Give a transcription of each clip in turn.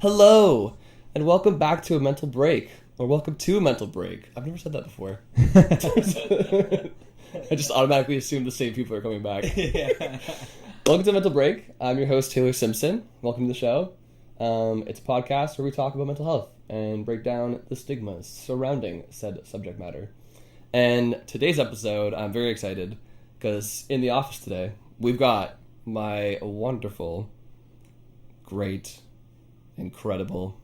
Hello, and welcome back to a mental break, or welcome to a mental break. I've never said that before. I just automatically assume the same people are coming back. Yeah. Welcome to Mental Break. I'm your host, Taylor Simpson. Welcome to the show. It's a podcast where we talk about mental health and break down the stigmas surrounding said subject matter. And today's episode, I'm very excited because in the office today, we've got my wonderful, great, incredible,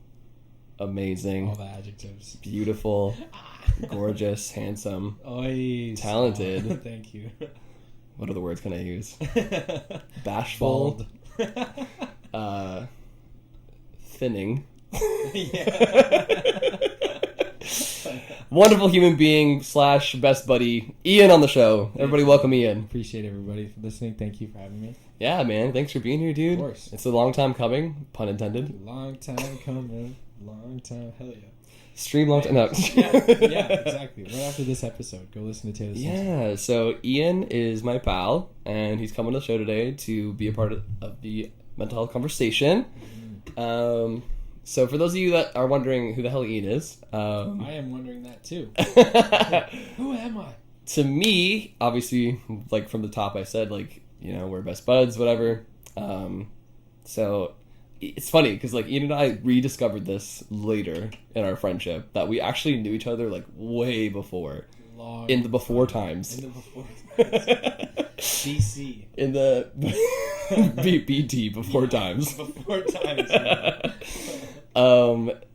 amazing, All the adjectives. beautiful, gorgeous, handsome, Oy, talented. stop. Thank you. What other words can I use? Bashful. Bald. Thinning. Yeah. Wonderful human being / best buddy, Ian on the show. Everybody welcome Ian. Appreciate everybody for listening. Thank you for having me. Yeah, man. Thanks for being here, dude. Of course. It's a long time coming, pun intended. Long time coming. Long time. Hell yeah. Stream long time. No. Yeah, exactly. Right after this episode, go listen to Taylor Simpson. Yeah, so Ian is my pal, and he's coming to the show today to be a part of the mental health conversation. So for those of you that are wondering who the hell Ian is, I am wondering that too. Who am I? To me, obviously, like from the top I said, like, you know, we're best buds, whatever. So it's funny because like Ian and I rediscovered this later in our friendship that we actually knew each other like way before. In the before times. In the before times. BC. In the BT before times. Before times.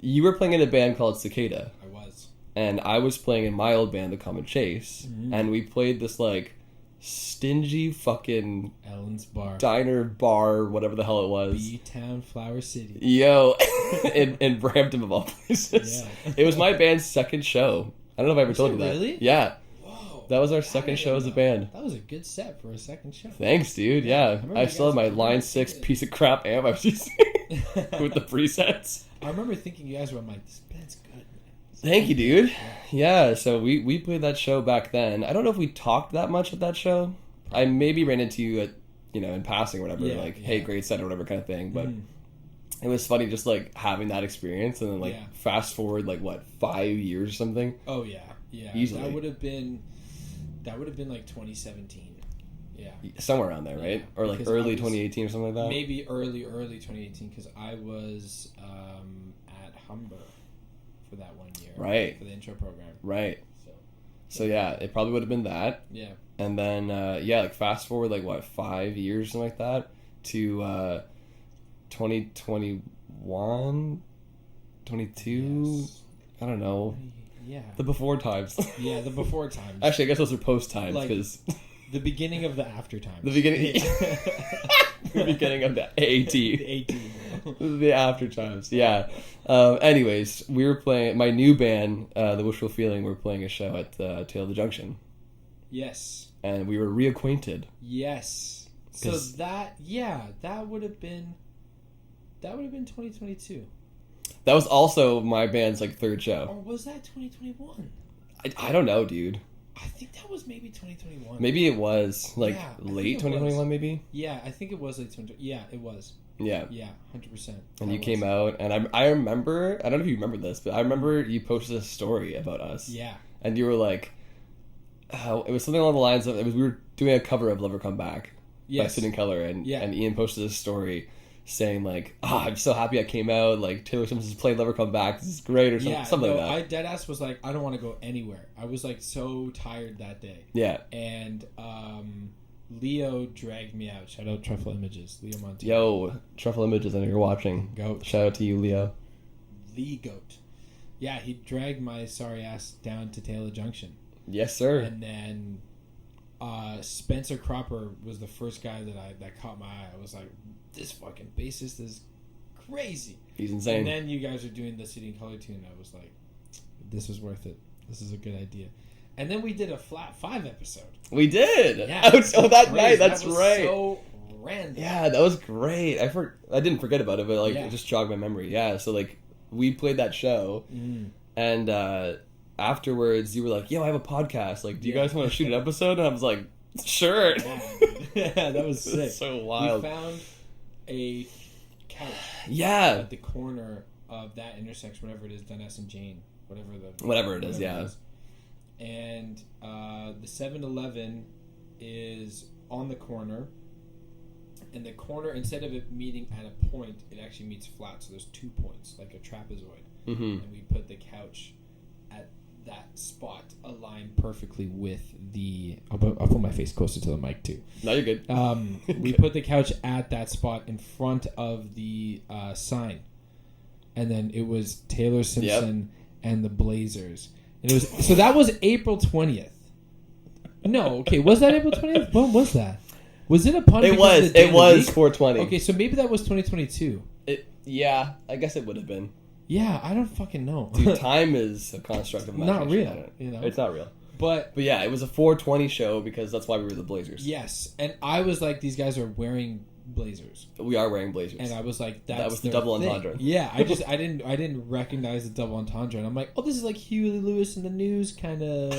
You were playing in a band called Cicada. I was. And I was playing in my old band, The Common Chase. Mm-hmm. And we played this like stingy fucking Ellen's Bar. diner bar, whatever the hell it was. B-Town Flower City. Yo, in Brampton of all places. Yeah. It was my band's second show. I don't know if I ever told you that. Really? Yeah. Whoa. That was our second show as a band. That was a good set for a second show. Thanks, dude. Yeah. remember I you still have guys my were Line really 6 good. piece of crap amp I was using with the presets. I remember thinking you guys were like, this band's good, man. Thank you, dude. Yeah, so we played that show back then. I don't know if we talked that much at that show. I maybe ran into you at, you know, in passing or whatever, Yeah, like, hey, yeah. great set or whatever kind of thing. But Mm. it was funny just, like, having that experience and then, like, Yeah. fast forward, like, what, 5 years or something? Oh, yeah. Yeah. Easily. That would have been like 2017. Yeah. Somewhere around there, right? Yeah, Or, like, because I early was- 2018 or something like that? Maybe early 2018 because I was at Humber for that 1 year. Right. For the intro program. Right. So, So, yeah, it probably would have been that. yeah. And then, yeah, like, fast forward, like, what, 5 years, something like that, to 2021, 22, Yes. I don't know. Yeah. The before times. Yeah, the before times. Actually, I guess those are post times, Like- because The beginning of the after times. the beginning, the beginning of the AT, The 18. the after times. Yeah. Anyways, we were playing my new band, The Wishful Feeling. We were playing a show at Tail of the Junction, Yes. and we were reacquainted. Yes. So 'Cause- that would have been 2022. That was also my band's like third show. Or was that 2021? I don't know, dude. I think that was maybe 2021. Maybe it was like Yeah, I think late it 2021, maybe. Yeah, I think it was late 2020. Yeah, it was. Yeah. Yeah, 100%. And you came out, and I remember. I don't know if you remember this, but I remember you posted a story about us. Yeah. And you were like, it was something along the lines of we were doing a cover of "Lover Come Back" by Yes. Sid and Keller, and Yeah. and Ian posted a story saying like, I'm so happy I came out. Like Taylor Simpson's played "Lover Come Back." This is great, or Yeah, something no, like that. I deadass was like, I don't want to go anywhere. I was like so tired that day. Yeah. And Leo dragged me out. Shout out Truffle Images. Leo Montana. Yo, Truffle Images, I know you're watching. Goat. Shout out to you, Leo. The GOAT. Yeah, he dragged my sorry ass down to Taylor Junction. Yes, sir. And then Spencer Cropper was the first guy that caught my eye. I was like, this fucking bassist is crazy. He's insane. And then you guys are doing the City and Color tune. I was like, this was worth it. This is a good idea. And then we did a Flat 5 episode. We did. Yeah, Oh, that crazy. night. That's that was right. So random. Yeah, that was great. I didn't forget about it, but like Yeah. it just jogged my memory. Yeah, so like we played that show, and afterwards you were like, "Yo, I have a podcast. Like, do you Yeah. guys want to shoot an episode?" And I was like, "Sure." Yeah, that was sick. So wild. We found a couch. Yeah. At the corner of that intersection, whatever it is, Dundas and Jane, whatever it is, yeah. And the 7-Eleven is on the corner. And the corner, instead of it meeting at a point, it actually meets flat. So there's 2 points, like a trapezoid. Mm-hmm. And we put the couch at that spot, aligned perfectly with the... I'll put my face closer to the mic, too. No, you're good. We put the couch at that spot in front of the sign. And then it was Taylor Simpson and the Blazers. And it was so that was April 20th. No, okay, was that April 20th? When was that? Was it a pun? It was 420. Okay, so maybe that was 2022. Yeah, I guess it would have been. Yeah, I don't fucking know. Dude, time is a construct of not imagination. real, you know. It's not real. But yeah, it was a 420 show because that's why we were the Blazers. Yes, and I was like, these guys are wearing Blazers. We are wearing Blazers. And I was like, that was the double thing. entendre. Yeah, I didn't recognize the double entendre, and I'm like, oh, this is like Huey Lewis in the News kind of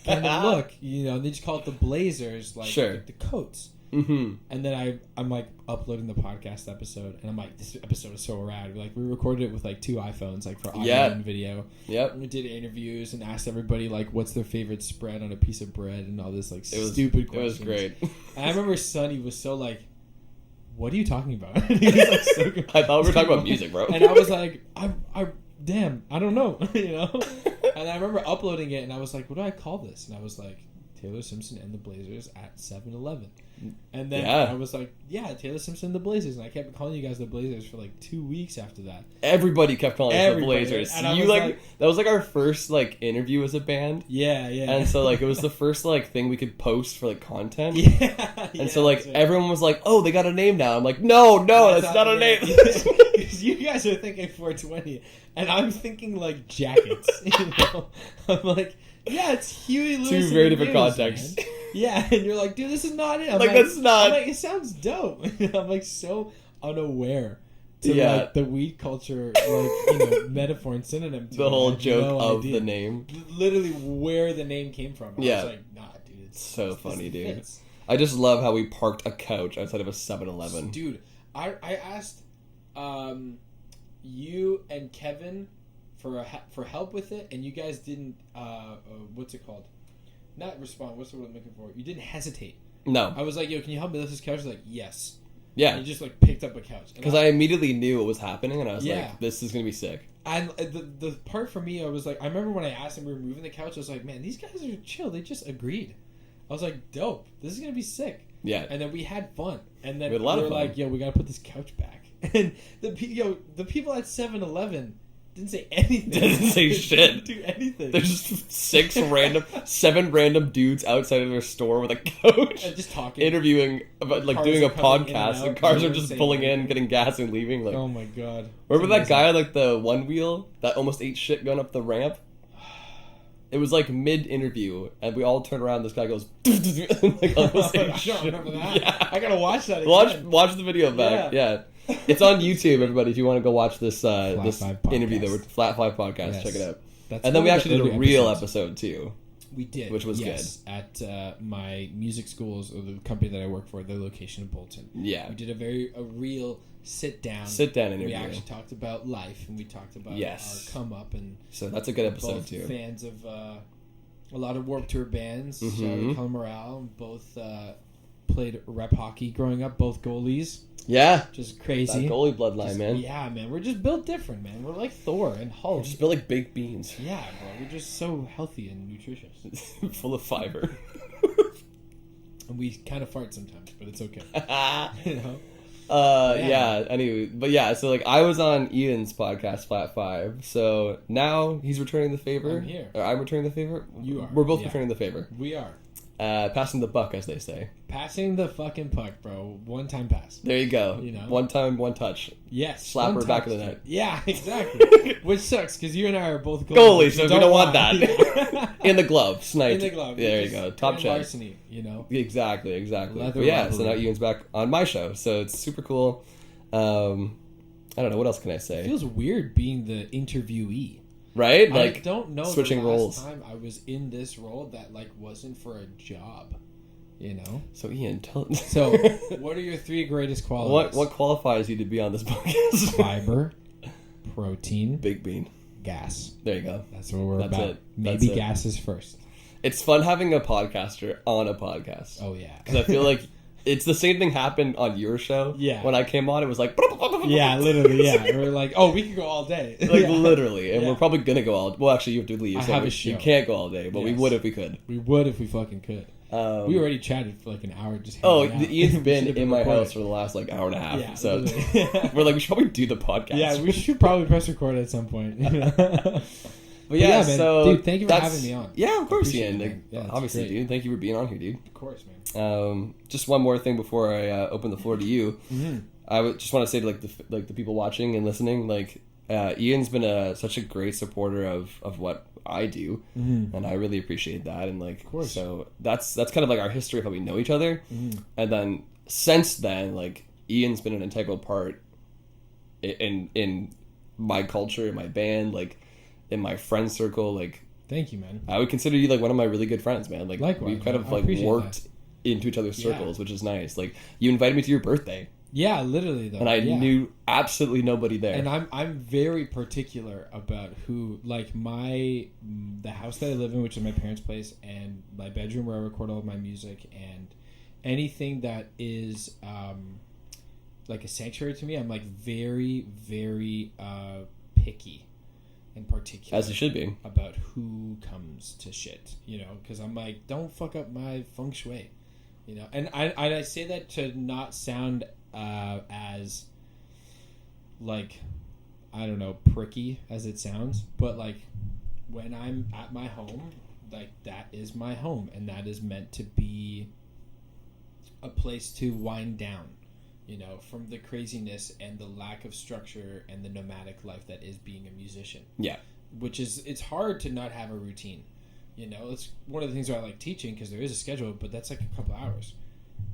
look, you know. And they just call it the Blazers, like sure. the coats. Mm-hmm. And then I'm like uploading the podcast episode, and I'm like, this episode is so rad. We recorded it with like 2 iPhones, like for audio and video. Yep. And we did interviews and asked everybody like what's their favorite spread on a piece of bread and all this like stupid questions. It was great. And I remember Sonny was so like, what are you talking about? He was, like, so I thought we were talking about music, bro. And I was like, I don't know, you know. And I remember uploading it, and I was like, what do I call this? And I was like, Taylor Simpson and the Blazers at 7-Eleven. And then I was like, yeah, Taylor Simpson and the Blazers. And I kept calling you guys the Blazers for like 2 weeks after that. Everybody kept calling us the Blazers. And you like that was like our first like interview as a band. Yeah, yeah. And so like it was the first like thing we could post for like content. Yeah. And so like everyone was like, oh, they got a name now. I'm like, no, that's not a name. Because you guys are thinking 420, and I'm thinking like jackets. You know, I'm like, yeah, it's Huey Lewis. 2 very different contexts. Man. Yeah, and you're like, dude, this is not it. I'm like that's not. I'm like, it sounds dope. I'm like so unaware to like the weed culture, like, you know, metaphor and synonym to the whole joke of the name. Literally where the name came from. I was like, nah, dude, it's so funny, dude. Fits. I just love how we parked a couch outside of a 7-Eleven. Dude, I asked you and Kevin for help with it, and you guys didn't what's it called? Not respond. What's the word I'm looking for? You didn't hesitate. No. I was like, yo, can you help me lift this couch? Like, yes. Yeah. And you just like picked up a couch. Because I immediately knew what was happening, and I was like, this is gonna be sick. And the part for me, I was like, I remember when I asked them we were moving the couch, I was like, man, these guys are chill. They just agreed. I was like, dope. This is gonna be sick. Yeah. And then we had fun. And then we were like, yo, we gotta put this couch back. And the people at 7-Eleven didn't say anything. Didn't say shit. Didn't do anything. There's just 7 random dudes outside of their store with a couch. And just talking. Interviewing about like doing a podcast, and cars are just pulling in, getting gas and leaving. Like, oh my god. Remember that guy like the one wheel that almost ate shit going up the ramp? It was like mid-interview, and we all turn around. This guy goes, like almost ate shit. I don't remember that. Yeah. I gotta watch that again. Watch the video back. Yeah. It's on YouTube, everybody. If you want to go watch this interview, that we're Flat 5 podcast, yes. Check it out. And then we actually did a real episode too. We did, which was good at my music schools, or the company that I work for, their location in Bolton. Yeah, we did a real sit down interview. We actually talked about life, and we talked about our come up, and so that's a good episode both too. Fans of a lot of Warped Tour bands, Colin Morale, both played rep hockey growing up, both goalies. Yeah. Just crazy. That goalie bloodline, man. Yeah, man. We're just built different, man. We're like Thor and Hulk. We're just built like baked beans. Yeah, bro. We're just so healthy and nutritious. Full of fiber. And we kind of fart sometimes, but it's okay. You know? Anyway, but yeah, so like I was on Ian's podcast, Flat 5. So now he's returning the favor. I'm here. Or I'm returning the favor. You are. We're both returning the favor. We are. Passing the buck, as they say. Passing the fucking puck, bro. One time pass. There you go. You know? One time, one touch. Yes. Slap her back of the net. Yeah, exactly. Which sucks, because you and I are both goalies, so we don't want that. In the glove. Sniped. In the glove. There you go. Top check. Varsity, you know? Exactly. Leather so now Ian's back on my show, so it's super cool. I don't know. What else can I say? It feels weird being the interviewee. Right? I don't know switching the last roles. time I was in this role that like wasn't for a job. You know. So Ian, So, what are your 3 greatest qualities? What qualifies you to be on this podcast? Fiber, protein, Big bean, gas. There you go. That's what we're That's about. it. Maybe That's it. gas is first. It's fun having a podcaster on a podcast. Oh yeah, because I feel like it's the same thing happened on your show. Yeah. When I came on, it was like yeah, literally, yeah. We're like, oh, we could go all day, like yeah. literally, and Yeah. we're probably gonna go all. Well, actually, you have to leave. I so have a show. You can't go all day, but we Yes. would if we could. We would if we fucking could. We already chatted for like an hour just hanging out. Ian's been in my recording. house for the last like hour and a half. Yeah, so literally. we're like, we should probably do the podcast. Yeah, we should probably press record at some point. But yeah, man, so dude, thank you for having me on. Yeah, of course, Appreciate Ian. it, man. Yeah, it's Obviously, great. dude. Thank you for being on here, dude. Of course, man. Just one more thing before I open the floor to you. Mm-hmm. I would just want to say to the people watching and listening, like Ian's been such a great supporter of what I do, and I really appreciate that. And like, of course. So that's kind of like our history of how we know each other, and then since then, like Ian's been an integral part in my culture, in my band, like in my friend circle. Like, thank you, man. I would consider you like one of my really good friends, man. Like, likewise, we've kind of I like appreciate worked that. into each other's Yeah. circles, which is nice. Like, you invited me to your birthday. Yeah, literally though. And I yeah. knew absolutely nobody there. And I'm very particular about who, like, the house that I live in, which is my parents' place, and my bedroom where I record all of my music, and anything that is like a sanctuary to me, I'm like very, very picky and particular. As you should be. About who comes to shit, you know, because I'm like, don't fuck up my feng shui, you know. And I say that to not sound as like, I don't know, pricky as it sounds, but like when I'm at my home, like that is my home, and that is meant to be a place to wind down, you know, from the craziness and the lack of structure and the nomadic life that is being a musician. Yeah. Which is, it's hard to not have a routine, you know. It's one of the things where I like teaching, because there is a schedule, but that's like a couple hours,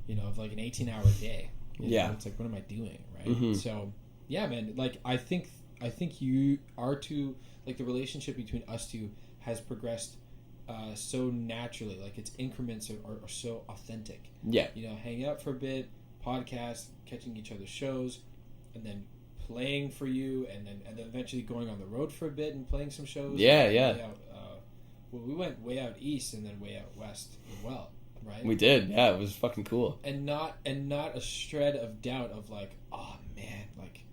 you know, of like an 18-hour day. Yeah. Know? It's like, what am I doing, right? Mm-hmm. So yeah, man, like I think you are two, like the relationship between us two has progressed so naturally. Like its increments are so authentic. Yeah. You know, hanging out for a bit, podcast, catching each other's shows, and then playing for you, and then eventually going on the road for a bit and playing some shows. Yeah, and yeah. way out, well, we went way out east and then way out west as well, right? We did. Yeah, it was fucking cool. And not a shred of doubt of like, oh man, like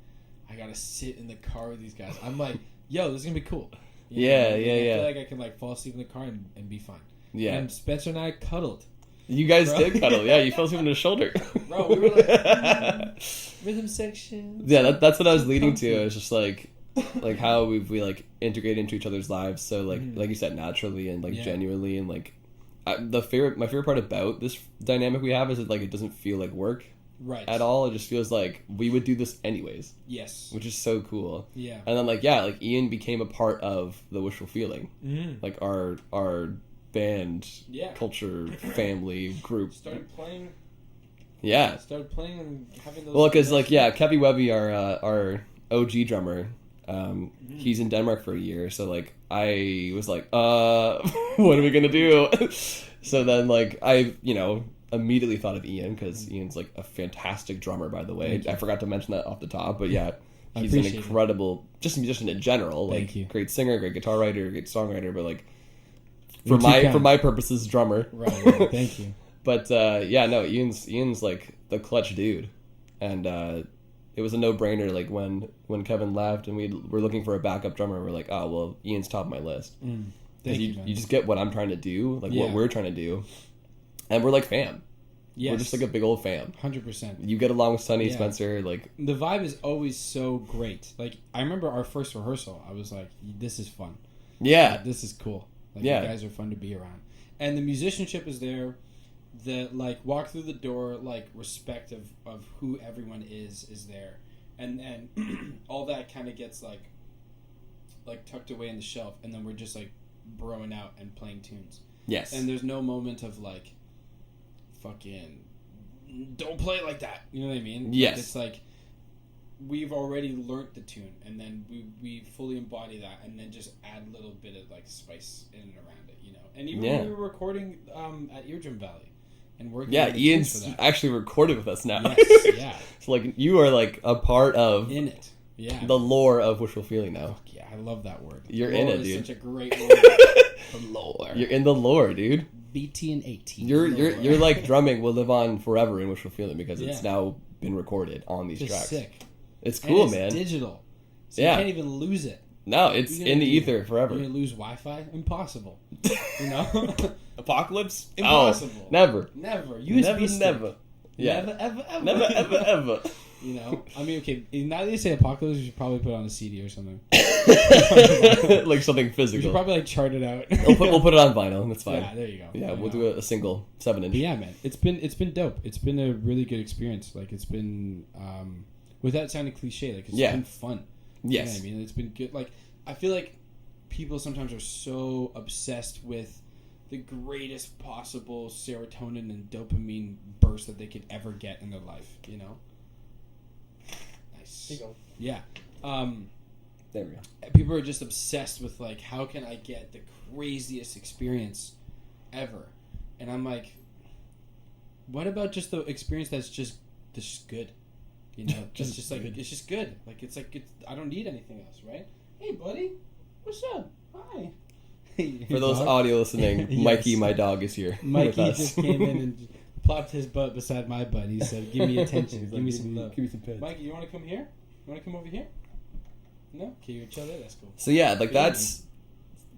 I gotta sit in the car with these guys. I'm like, yo, this is gonna be cool. You know? Yeah, Like, yeah, I yeah. feel like I can like fall asleep in the car and be fine. Yeah. And Spencer and I cuddled. You guys Bro. did cuddle. Yeah, you fell asleep on his shoulder. Bro, we were like, rhythm section. Yeah, that's what I was leading to. It's just like how we like integrate into each other's lives. So like you said, naturally and like genuinely, and like my favorite part about this dynamic we have is that like it doesn't feel like work at all. It just feels like we would do this anyways. Yes. Which is so cool. Yeah. And then like Ian became a part of the Wishful Feeling, like our band culture family group. Started playing. Yeah. Started playing and having those. Well, because like Kevy Webby, our OG drummer, he's in Denmark for a year, so like I was like, what are we gonna do? So then like I immediately thought of Ian, because Ian's like a fantastic drummer, by the way. I forgot to mention that off the top, but yeah, he's an incredible just musician in general. Like great singer, great guitar writer, great songwriter, but like for my purposes, drummer. Right. Thank you. But Ian's like the clutch dude, and it was a no-brainer. Like when Kevin left and we were looking for a backup drummer, we're like, oh well, Ian's top of my list. Thank you, you just get what I'm trying to do, like what we're trying to do, and we're like fam. Yes. We're just like a big old fam. 100%. You get along with Sonny, Spencer, like the vibe is always so great. Like I remember our first rehearsal, I was like, this is fun. Yeah, like, this is cool. Like you guys are fun to be around, and the musicianship is there. The like walk through the door, like respect of who everyone is there, and all that kind of gets like tucked away in the shelf, and then we're just like broing out and playing tunes. Yes. And there's no moment of like fucking don't play it like that. You know what I mean? Yes. Like, it's like we've already learnt the tune, and then we fully embody that, and then just add a little bit of like spice in and around it, you know. And even when we were recording at Eardrum Valley, and working. Yeah, on the tunes Ian's for that. actually recorded with us now. Yes, yeah, So like you are like a part of in it. Yeah, the lore of Wishful Feeling now. yeah, I love that word. You're lore in it, is dude. Such a great word. The lore. You're in the lore, dude. BT and 18. You're like drumming will live on forever in Wishful Feeling because it's Yeah. now been recorded on these Just tracks. sick. It's And cool, it's man. digital. So Yeah. you can't even lose it. No, it's You're gonna in the do- ether forever. You're gonna lose Wi-Fi? Impossible. You know? Apocalypse? Impossible. Oh, never. Never. USB Never, stick. never. Yeah. Never, ever, ever. Never, ever, ever. You know? I mean, okay, now that you say apocalypse, you should probably put it on a CD or something. Like something We should physical. probably like chart it out. We'll put it on vinyl. That's fine. Yeah, there you go. Yeah, There we'll you go. do a single 7-inch. But yeah, man, it's been dope. It's been a really good experience. Like it's been, without sounding cliche, like it's Yeah. been fun. Yes. You know what I mean? It's been good. Like I feel like people sometimes are so obsessed with the greatest possible serotonin and dopamine burst that they could ever get in their life. You know. Nice. There you go. Yeah. There we go. People are just obsessed with like, how can I get the craziest experience ever? And I'm like, what about just the experience that's just good? You know, Just just like good. it's just good. Like it's I don't need anything else, right? Hey, buddy, what's up? Hi. For those audio listening, Yes. Mikey, my dog, is here. Mikey with us. just came in and plopped his butt beside my butt. He said, "Give me attention. He's Give like, me some love." Give me some pins. Mikey, you want to come here? You want to come over here? No? Okay, you're chill there. That's cool. So yeah, like that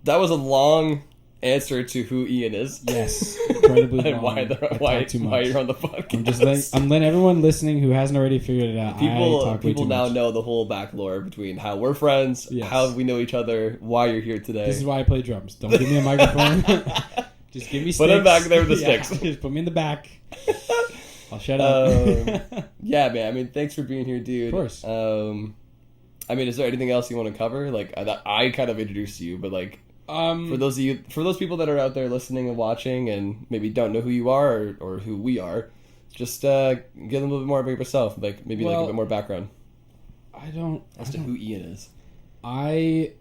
was a long answer to who Ian is. Yes, incredibly And long. I why talk too why much. you're on the podcast. I'm letting everyone listening who hasn't already figured it out. I talk way people too now much. know the whole back lore between how we're friends, Yes. how we know each other, why you're here today. This is why I play drums. Don't give me a microphone. Just give me sticks. Put him back there with the Yeah, sticks. just put me in the back. I'll shut up. Yeah, man. I mean, thanks for being here, dude. Of course. I mean, is there anything else you want to cover? Like, I kind of introduced you, but like, for those people that are out there listening and watching, and maybe don't know who you are or who we are, just give them a little bit more about yourself. Like, maybe like a bit more background as to who Ian is. I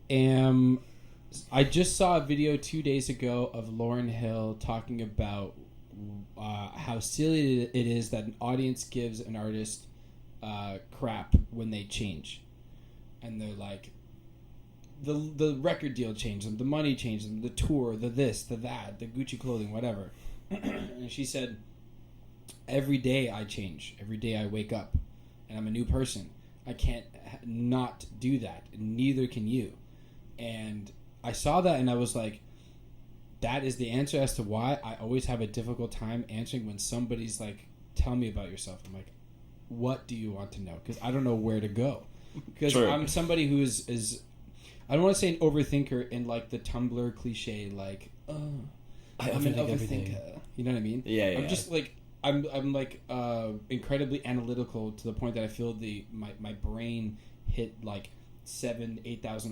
just saw a video 2 days ago of Lauryn Hill talking about how silly it is that an audience gives an artist crap when they change. And they're like, the record deal changed them, the money changed them, the tour, the this, the that, the Gucci clothing, whatever. And she said, every day I change. Every day I wake up and I'm a new person. I can't not do that. Neither can you. And I saw that and I was like, that is the answer as to why I always have a difficult time answering when somebody's like, tell me about yourself. I'm like, what do you want to know? Because I don't know where to go. Because I'm somebody who is I don't want to say an overthinker in like the Tumblr cliche, like, I'm an overthinker. everything. You know what I mean? Yeah. I'm just like I'm like incredibly analytical to the point that I feel my brain hit like 8,000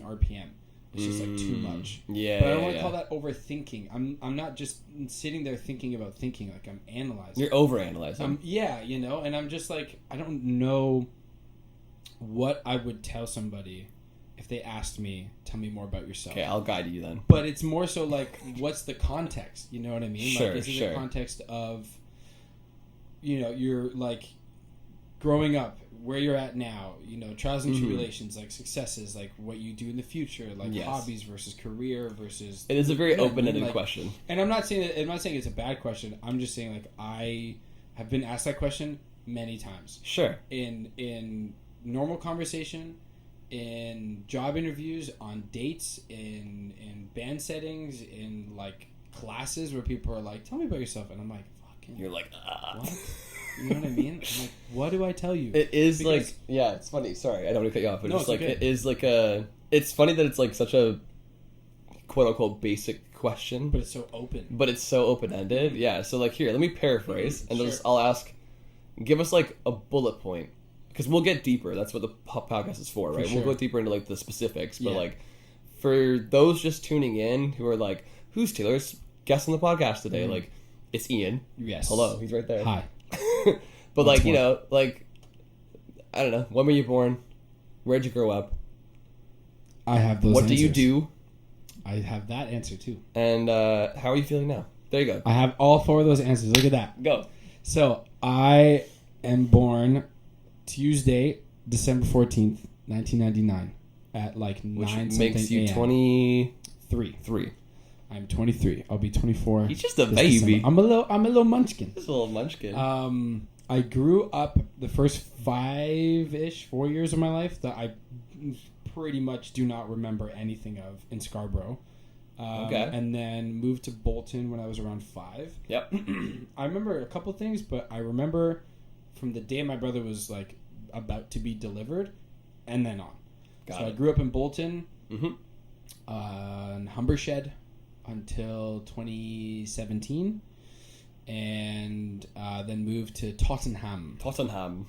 RPM. It's just like too much. Yeah. But I don't want to call that overthinking. I'm not just sitting there thinking about thinking. Like I'm analyzing. You're overanalyzing. Yeah, you know, and I'm just like, I don't know what I would tell somebody if they asked me, tell me more about yourself. Okay, I'll guide you then. But it's more so like, what's the context? You know what I mean? Sure, like, is it sure. the context of, you know, you're like growing up, where you're at now, you know, trials and tribulations, like successes, like what you do in the future, like hobbies versus career versus. It is a very you know what I open-ended mean? Like, question. And I'm not saying it's a bad question. I'm just saying like I have been asked that question many times. Sure. In normal conversation, in job interviews, on dates, in band settings, in like classes where people are like, tell me about yourself, and I'm like, fucking. You're like, What? You know what I mean? I'm like, what do I tell you? It is Because- like, yeah, it's funny. Sorry, I don't want to cut you off, but No, it's it's like, okay. it is like it's funny that it's like such a quote unquote basic question, But it's so open. but it's so open ended. Yeah. So like, here, let me paraphrase, and Sure. I'll ask, give us like a bullet point, because we'll get deeper. That's what the podcast is for, right? sure. We'll go deeper into like the specifics, but Yeah. like for those just tuning in who are like, who's Taylor's guest on the podcast today? Like, it's Ian. Yes. Hello, he's right there. Hi. But like, you more? know, like, I don't know, when were you born? Where'd you grow up? I have those What answers. do you do? I have that answer too. And how are you feeling now? There you go. I have all 4 of those answers. Look at that. Go. So, I am born Tuesday, December 14th, 1999 at like 9 Which something makes you a.m. 23. I'm 23. I'll be 24. He's just a this baby. December. I'm a little munchkin. Just a little munchkin. I grew up the first 4 years of my life that I pretty much do not remember anything of in Scarborough. Okay. And then moved to Bolton when I was around 5. Yep. I remember a couple things, but I remember from the day my brother was like about to be delivered and then on. I grew up in Bolton, in Humbershed until 2017. And then moved to Tottenham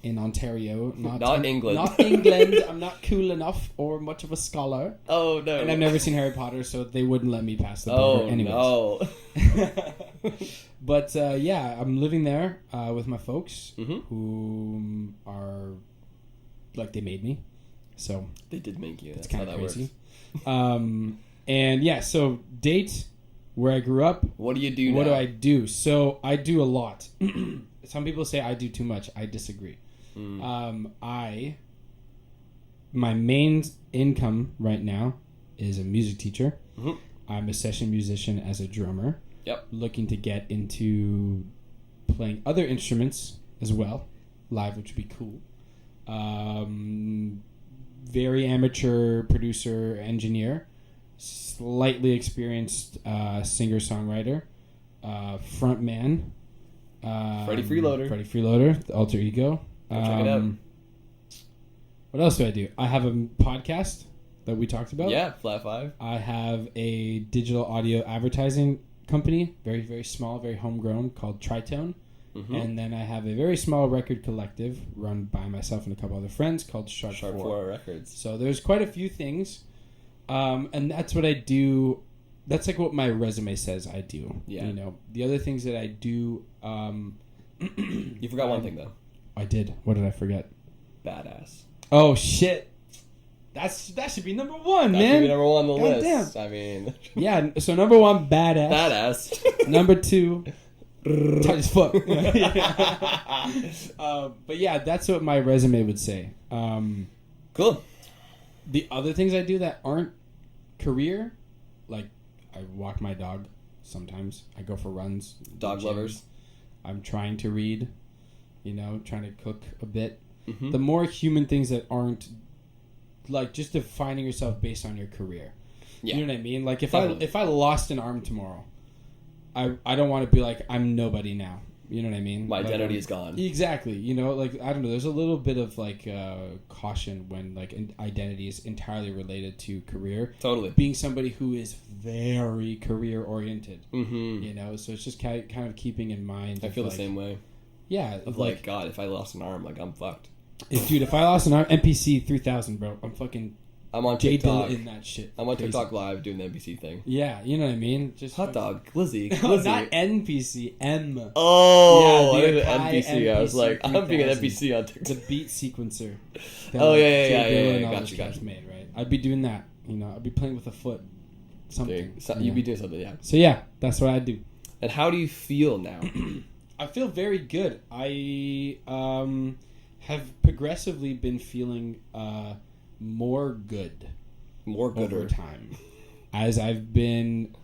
in Ontario. Not England. Not England. I'm not cool enough or much of a scholar. Oh, no. And I've never seen Harry Potter, so they wouldn't let me pass the border anyways. Oh, no. But, yeah, I'm living there with my folks Mm-hmm. who are, like, they made me. So They did make you. it's That's how kind of that crazy. works. And, yeah, so date... Where I grew up. What do you do now? What do I do? So I do a lot. Some people say I do too much. I disagree. My main income right now is a music teacher. Mm-hmm. I'm a session musician as a drummer. Yep. Looking to get into playing other instruments as well, live, which would be cool. Very amateur producer, engineer. Slightly experienced singer-songwriter, frontman, Freddie Freeloader, the alter ego. Go check it out. What else do I do? I have a podcast that we talked about. Yeah, Flat 5. I have a digital audio advertising company, very, very small, very homegrown, called Tritone. Mm-hmm. And then I have a very small record collective run by myself and a couple other friends called Sharp 4 Records. So there's quite a few things. And that's what I do. That's like what my resume says I do. Yeah. You know, the other things that I do. You forgot one thing, though. I did. What did I forget? Badass. Oh, shit. That should be number 1, That man. should be number 1 on the God list. damn. I mean... Yeah, so number 1, badass. Badass. Number 2, tight as fuck. But yeah, that's what my resume would say. Cool. The other things I do that aren't career, like I walk my dog sometimes. I go for runs. Dog lovers. I'm trying to read, trying to cook a bit. Mm-hmm. The more human things that aren't like just defining yourself based on your career. Yeah. You know what I mean? Like if Definitely. I lost an arm tomorrow, I don't want to be like I'm nobody now. You know what I mean? My identity is gone. Exactly. Like I don't know. There's a little bit of like caution when like identity is entirely related to career. Totally. Being somebody who is very career oriented. Mm-hmm. So it's just kind of keeping in mind. I feel the same way. Yeah. Of like, God, if I lost an arm, like I'm fucked. Dude, if I lost an arm, NPC 3000, bro, I'm fucking. I'm on J TikTok. in that shit. I'm on Crazy. TikTok live doing the NPC thing. Yeah, you know what I mean. Just hot dog, Glizzy. No, not NPC. M. Oh, Yeah, I dude, an NPC. I was like, I'm being an 3000. NPC on The TikTok. beat sequencer. Oh, yeah, Jay Dilla and all Gotcha, those guys gotcha. made, right? I'd be doing that. I'd be playing with a foot. Something. You'd be doing something, yeah. So yeah, that's what I do. And how do you feel now? I feel very good. I have progressively been feeling more good. More gooder. Over time, as I've been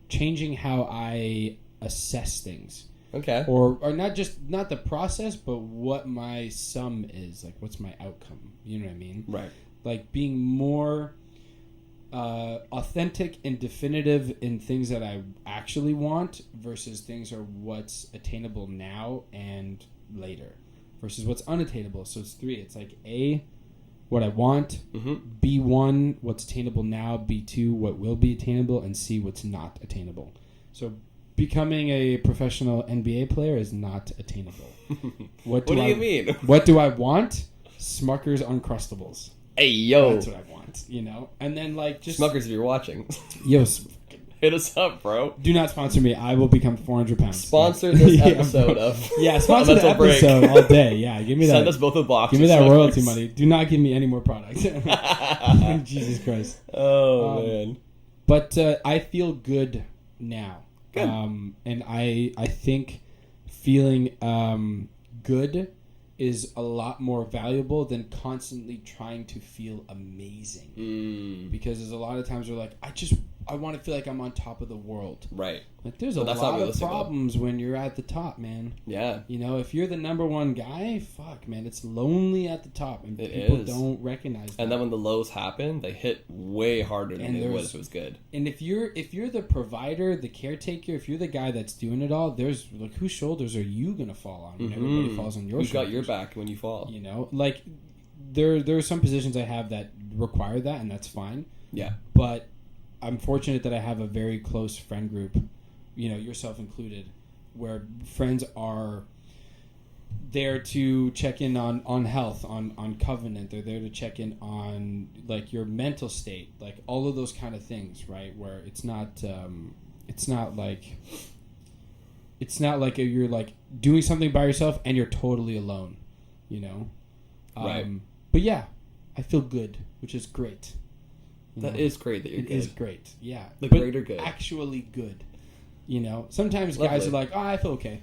changing how I assess things. Okay. Or not the process, but what my sum is, like what's my outcome. You know what I mean? Right. Like being more authentic and definitive in things that I actually want versus things are what's attainable now and later versus what's unattainable. So it's 3. It's like A, what I want, B1, what's attainable now, B2, what will be attainable, and C, what's not attainable. So becoming a professional NBA player is not attainable. What do you mean? What do I want? Smucker's Uncrustables. Hey, yo. That's what I want, And then, like, just... Smuckers, if you're watching. Yo, hit us up, bro. do not sponsor me. I will become 400 pounds. Sponsor this Yeah, episode bro. of Yeah, sponsor the Mental Break. episode all day. Yeah, give me that. Send us both a box. Give me of that Smuckers. royalty money. Do not give me any more products. Jesus Christ. Oh, man. But I feel good now. Good. And I think feeling good is a lot more valuable than constantly trying to feel amazing. Because there's a lot of times where like I want to feel like I'm on top of the world. Right. Like there's a lot of problems when you're at the top, man. Yeah. You know, if you're the number one guy, fuck, man, it's lonely at the top, and people don't recognize that. And then when the lows happen, they hit way harder than they would if it was good. And if you're the provider, the caretaker, if you're the guy that's doing it all, there's like whose shoulders are you gonna fall on when everybody falls on your shoulders? Who's got your back when you fall? You know, like there are some positions I have that require that, and that's fine. Yeah. But I'm fortunate that I have a very close friend group, you know, yourself included, where friends are there to check in on health, on covenant. They're there to check in on like your mental state, like all of those kind of things, right? Where it's not like you're like doing something by yourself and you're totally alone, you know. Right. But yeah, I feel good, which is great. That is great that you're good. It is great, yeah. The greater good. Actually good. You know, sometimes guys are like, oh, I feel okay.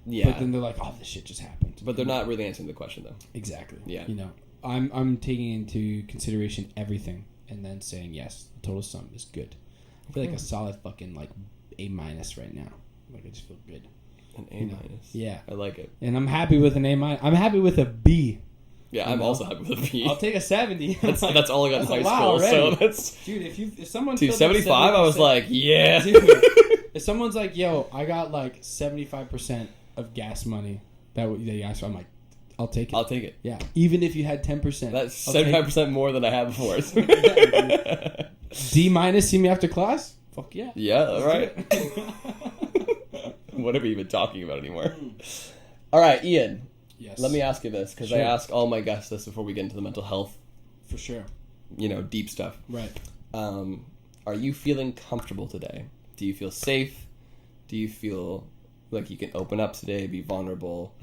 Yeah. But then they're like, oh, this shit just happened. But they're not really answering the question, though. Exactly. Yeah. You know, I'm taking into consideration everything and then saying, yes, the total sum is good. I feel like a solid fucking, like, A- right now. Like, I just feel good. An A-. Yeah. I like it. And I'm happy with an A-. I'm happy with a B. Yeah, I'm also happy with a B. I'll take a 70. That's all I got in high school. Already. So that's dude. If someone 275, I was like, yeah. Dude, if someone's like, yo, I got like 75% of gas money that you asked for, I'm like, I'll take it. I'll take it. Yeah, even if you had 10%. That's 75% more than I had before. D- see me after class? Fuck yeah. Yeah, all right. What are we even talking about anymore? All right, Ian. Yes. Let me ask you this, because I ask all my guests this before we get into the mental health. For sure. You know, deep stuff. Right. Are you feeling comfortable today? Do you feel safe? Do you feel like you can open up today, be vulnerable?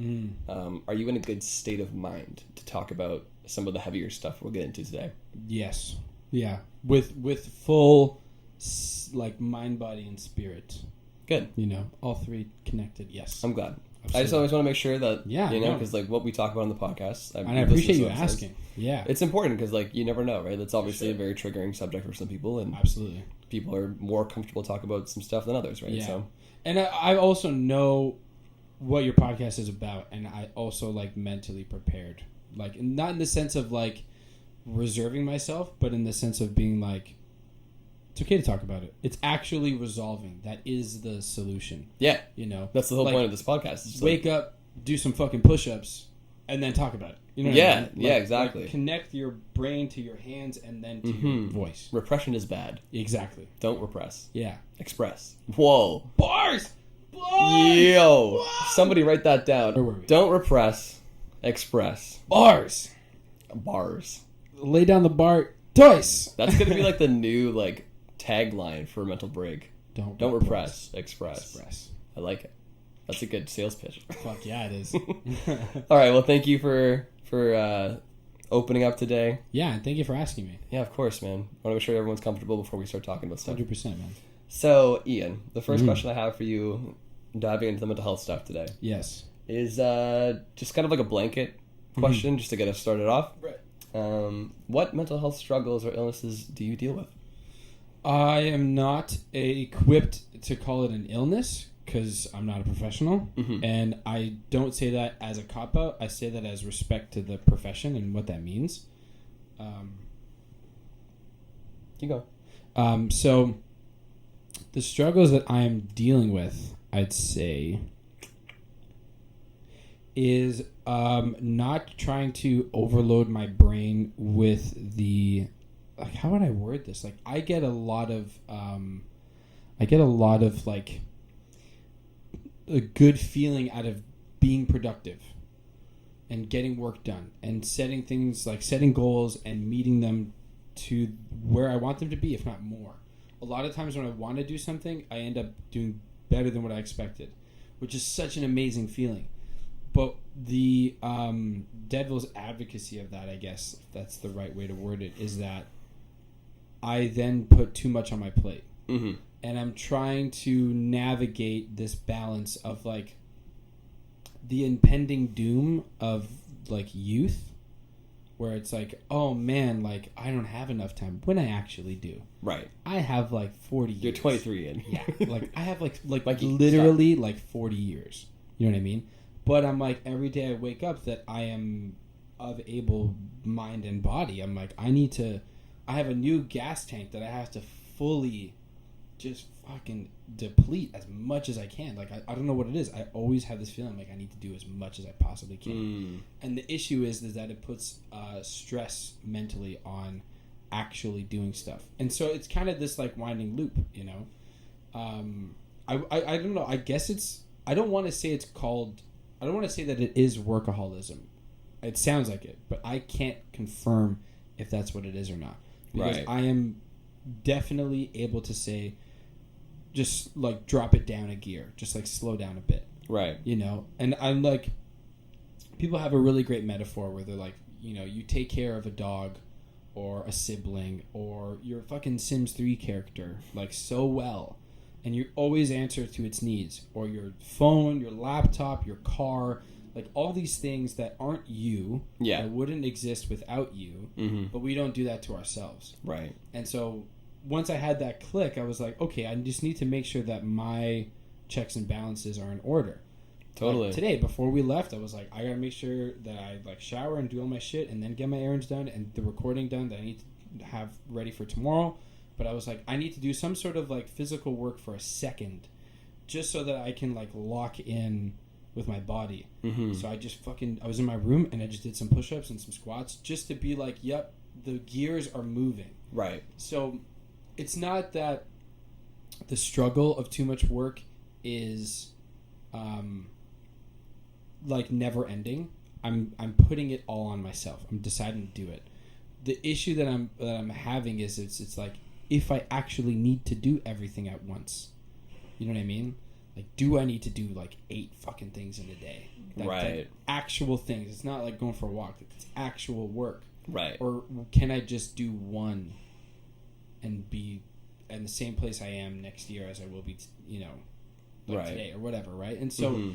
Are you in a good state of mind to talk about some of the heavier stuff we'll get into today? Yes. Yeah. With full, like, mind, body, and spirit. Good. You know, all three connected. Yes. I'm glad. Absolutely. I just always want to make sure that, because like what we talk about on the podcast. And I appreciate you asking. Yeah. It's important because like you never know, right? That's obviously a very triggering subject for some people. And absolutely. People are more comfortable to talk about some stuff than others, right? Yeah. So. And I also know what your podcast is about, and I also like mentally prepared. Like, not in the sense of like reserving myself, but in the sense of being like, it's okay to talk about it. It's actually resolving. That is the solution. Yeah. You know? That's the whole point of this podcast. It's wake up, do some fucking push-ups, and then talk about it. You know what I mean? Yeah, exactly. Like connect your brain to your hands and then to your voice. Repression is bad. Exactly. Don't repress. Yeah. Express. Whoa. Bars! Yo. Bars! Somebody write that down. Where were we? Don't repress. Express. Bars! Bars. Lay down the bar twice. That's going to be like the new like tagline for Mental Break. Don't repress. Express. I like it. That's a good sales pitch. Fuck yeah, it is. All right. Well, thank you for opening up today. Yeah, and thank you for asking me. Yeah, of course, man. I want to make sure everyone's comfortable before we start talking about stuff. 100%, man. So, Ian, the first question I have for you, diving into the mental health stuff today, yes, is just kind of like a blanket question, just to get us started off. Right. What mental health struggles or illnesses do you deal with? I am not equipped to call it an illness because I'm not a professional, and I don't say that as a cop-out. I say that as respect to the profession and what that means. You go. So the struggles that I am dealing with, I'd say, is not trying to overload my brain with the, like, how would I word this? Like, I get a lot of like a good feeling out of being productive and getting work done and setting things, like setting goals and meeting them to where I want them to be, if not more. A lot of times when I want to do something, I end up doing better than what I expected, which is such an amazing feeling. But the devil's advocacy of that, I guess, if that's the right way to word it, is that I then put too much on my plate. and I'm trying to navigate this balance of like the impending doom of like youth, where it's like, oh man, like I don't have enough time when I actually do. Right. I have like 40 years. You're 23 in. Yeah. Like I have like literally like 40 years. You know what I mean? But I'm like, every day I wake up that I am of able mind and body, I'm like, I have a new gas tank that I have to fully just fucking deplete as much as I can. Like, I don't know what it is. I always have this feeling like I need to do as much as I possibly can. And the issue is that it puts stress mentally on actually doing stuff. And so it's kind of this like winding loop, you know? I don't know. I guess I don't want to say that it is workaholism. It sounds like it, but I can't confirm if that's what it is or not. Because right. I am definitely able to say, just like drop it down a gear, just like slow down a bit. Right. You know? And I'm like, people have a really great metaphor where they're like, you know, you take care of a dog or a sibling or your fucking Sims 3 character like so well, and you always answer to its needs, or your phone, your laptop, your car, like all these things that aren't you, yeah, that wouldn't exist without you, but we don't do that to ourselves. Right. And so once I had that click, I was like, okay, I just need to make sure that my checks and balances are in order. Totally. Like today, before we left, I was like, I gotta make sure that I like shower and do all my shit and then get my errands done and the recording done that I need to have ready for tomorrow. But I was like, I need to do some sort of like physical work for a second, just so that I can like lock in with my body. So I was in my room and I just did some push-ups and some squats just to be like, yep, the gears are moving. Right. So it's not that the struggle of too much work is like never ending. I'm putting it all on myself. I'm deciding to do it. The issue that I'm having is it's like, if I actually need to do everything at once, you know what I mean? Like, do I need to do like 8 fucking things in a day? Right. Actual things. It's not like going for a walk. It's actual work. Right. Or can I just do one and be in the same place I am next year as I will be, you know, like right. today or whatever, right? And so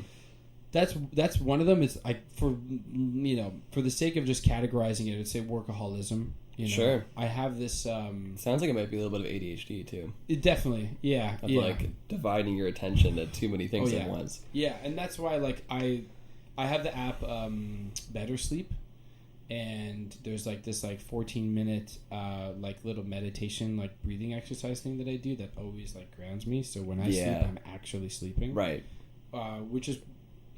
that's one of them. Is for the sake of just categorizing it, I'd say workaholism. You know, sure. I have this. Sounds like it might be a little bit of ADHD too. It definitely, yeah. Of like dividing your attention to too many things at once. Yeah, and that's why like I have the app Better Sleep, and there's like this like 14-minute like little meditation like breathing exercise thing that I do that always like grounds me. So when I sleep, I'm actually sleeping. Right. Which is,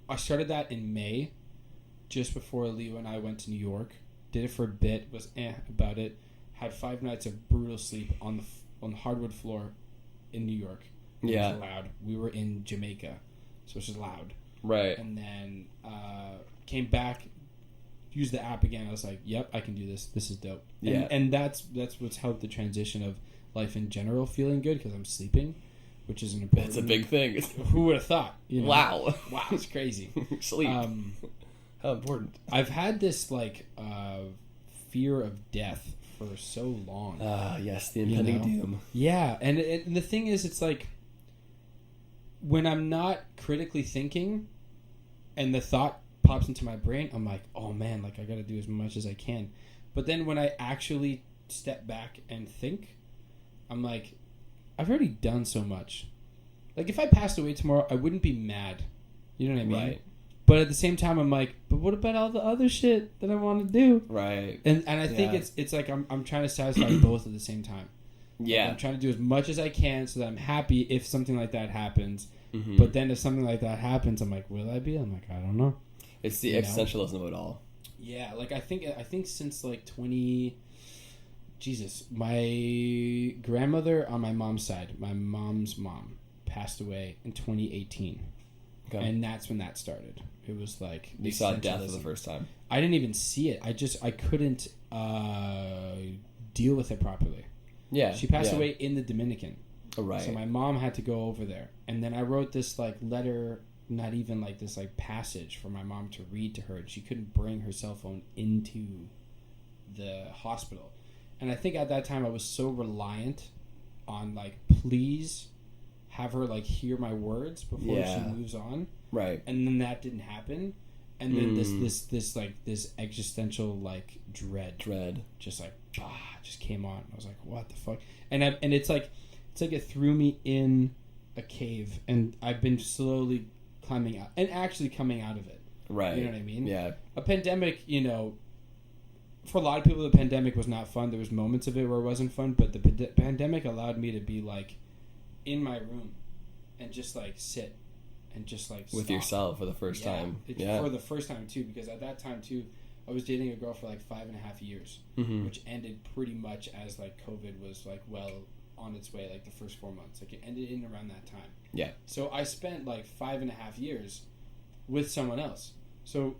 I started that in May, just before Leo and I went to New York. Did it for a bit, was about it. Had 5 nights of brutal sleep on the hardwood floor in New York. It was loud. We were in Jamaica, so it's just loud. Right. And then came back, used the app again. I was like, "Yep, I can do this. This is dope." And that's what's helped the transition of life in general feeling good, because I'm sleeping, which is an important. That's a big thing. Who would have thought? You know? Wow, it's crazy. Sleep. How important. I've had this like fear of death for so long. Yes, the impending doom. Yeah, and the thing is, it's like when I'm not critically thinking and the thought pops into my brain, I'm like, oh man, like I gotta do as much as I can. But then when I actually step back and think, I'm like, I've already done so much. Like if I passed away tomorrow, I wouldn't be mad. You know what I mean? Right. But at the same time, I'm like, but what about all the other shit that I want to do? Right. And I think it's like I'm trying to satisfy both at the same time. Yeah. Like I'm trying to do as much as I can so that I'm happy if something like that happens. But then if something like that happens, I'm like, will I be? I'm like, I don't know. It's the existentialism of it all. Yeah. Like I think since like my grandmother on my mom's side, my mom's mom, passed away in 2018. Okay. And that's when that started. It was like you saw death for the first time. I didn't even see it. I couldn't deal with it properly. Yeah. She passed away in the Dominican. Oh, right. So my mom had to go over there, and then I wrote this like letter, not even like this like passage for my mom to read to her, and she couldn't bring her cell phone into the hospital. And I think at that time I was so reliant on like, please have her like hear my words before she moves on. Right. And then that didn't happen. And then this existential like dread just like just came on. I was like, what the fuck? And it's like it threw me in a cave, and I've been slowly climbing out and actually coming out of it. Right. You know what I mean? Yeah. A pandemic, you know, for a lot of people, the pandemic was not fun. There was moments of it where it wasn't fun, but the pandemic allowed me to be like in my room and just like sit and just like with yourself for the first time. For the first time too, because at that time too, I was dating a girl for like 5.5 years, which ended pretty much as like COVID was like well on its way, like the first 4 months. Like it ended in around that time. Yeah. So I spent like 5.5 years with someone else. So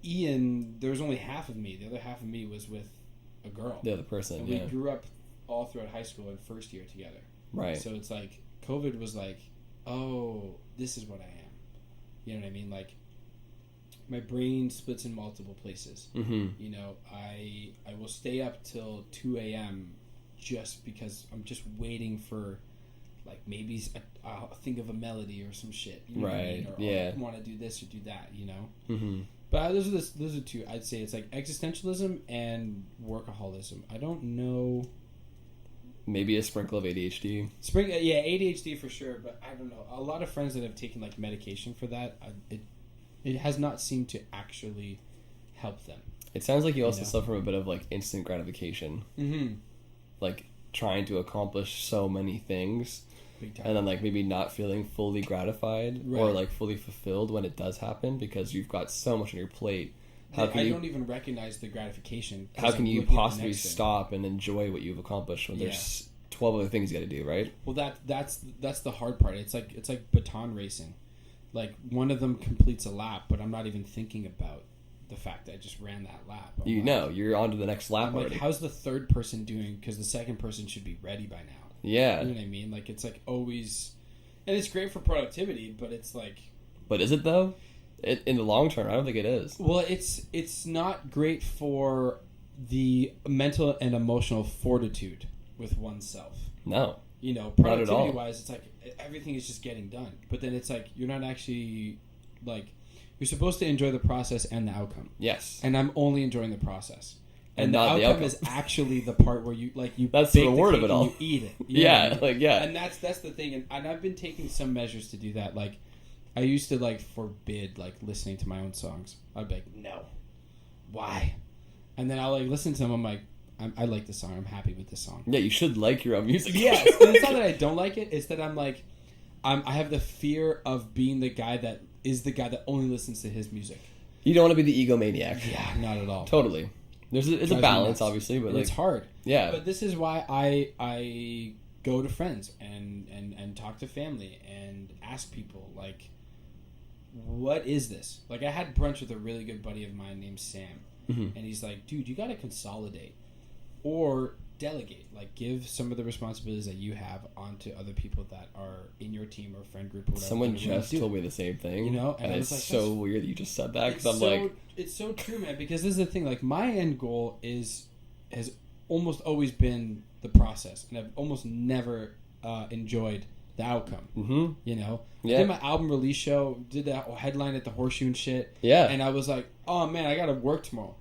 Ian, there was only half of me. The other half of me was with a girl. The other person, and we grew up all throughout high school and first year together. Right. So it's like COVID was like, oh, this is what I am. You know what I mean? Like my brain splits in multiple places. You know, I will stay up till 2 a.m. just because I'm just waiting for like maybe I'll think of a melody or some shit. You know what I mean? Or I want to do this or do that, you know? But those are two. I'd say it's like existentialism and workaholism. I don't know. Maybe a sprinkle of ADHD. ADHD for sure. But I don't know. A lot of friends that have taken like medication for that, it has not seemed to actually help them. It sounds like you also suffer from a bit of like instant gratification. Like trying to accomplish so many things. And then like maybe not feeling fully gratified or like fully fulfilled when it does happen because you've got so much on your plate. I don't even recognize the gratification. How can you possibly stop and enjoy what you've accomplished when there's 12 other things you got to do, right? Well, that's the hard part. It's like baton racing. Like one of them completes a lap, but I'm not even thinking about the fact that I just ran that lap. You're on to the next lap. I'm like, how's the third person doing? Because the second person should be ready by now. Yeah. You know what I mean? Like, it's like always... And it's great for productivity, but it's like... But is it, though? In the long term, I don't think it is. Well, it's not great for the mental and emotional fortitude with oneself. No. You know, productivity-wise, it's like everything is just getting done. But then it's like you're not actually... Like, you're supposed to enjoy the process and the outcome. Yes. And I'm only enjoying the process. And the outcome is actually the part where you that's the reward of it all. You eat it. And that's the thing. And I've been taking some measures to do that. Like I used to like forbid like listening to my own songs. I'd be like, no, why? And then I'll like listen to them. I'm like, I like the song. I'm happy with this song. Yeah, you should like your own music. Yes, and it's not that I don't like it. It's that I'm like, I have the fear of being the guy that only listens to his music. You don't want to be the egomaniac. Yeah, not at all. Totally. It's a balance, obviously, but like, it's hard. Yeah. But this is why I go to friends and talk to family and ask people like, what is this? Like I had brunch with a really good buddy of mine named Sam, and he's like, dude, you got to consolidate or delegate. Like give some of the responsibilities that you have onto other people that are in your team or friend group or whatever. Someone just told me the same thing. You know, and it's like, so weird that you just said that because I'm like, it's so true, man. Because this is the thing. Like my end goal has almost always been the process, and I've almost never enjoyed the outcome. You know, I did my album release show, did that headline at the Horseshoe and shit. Yeah, and I was like, oh man, I gotta work tomorrow.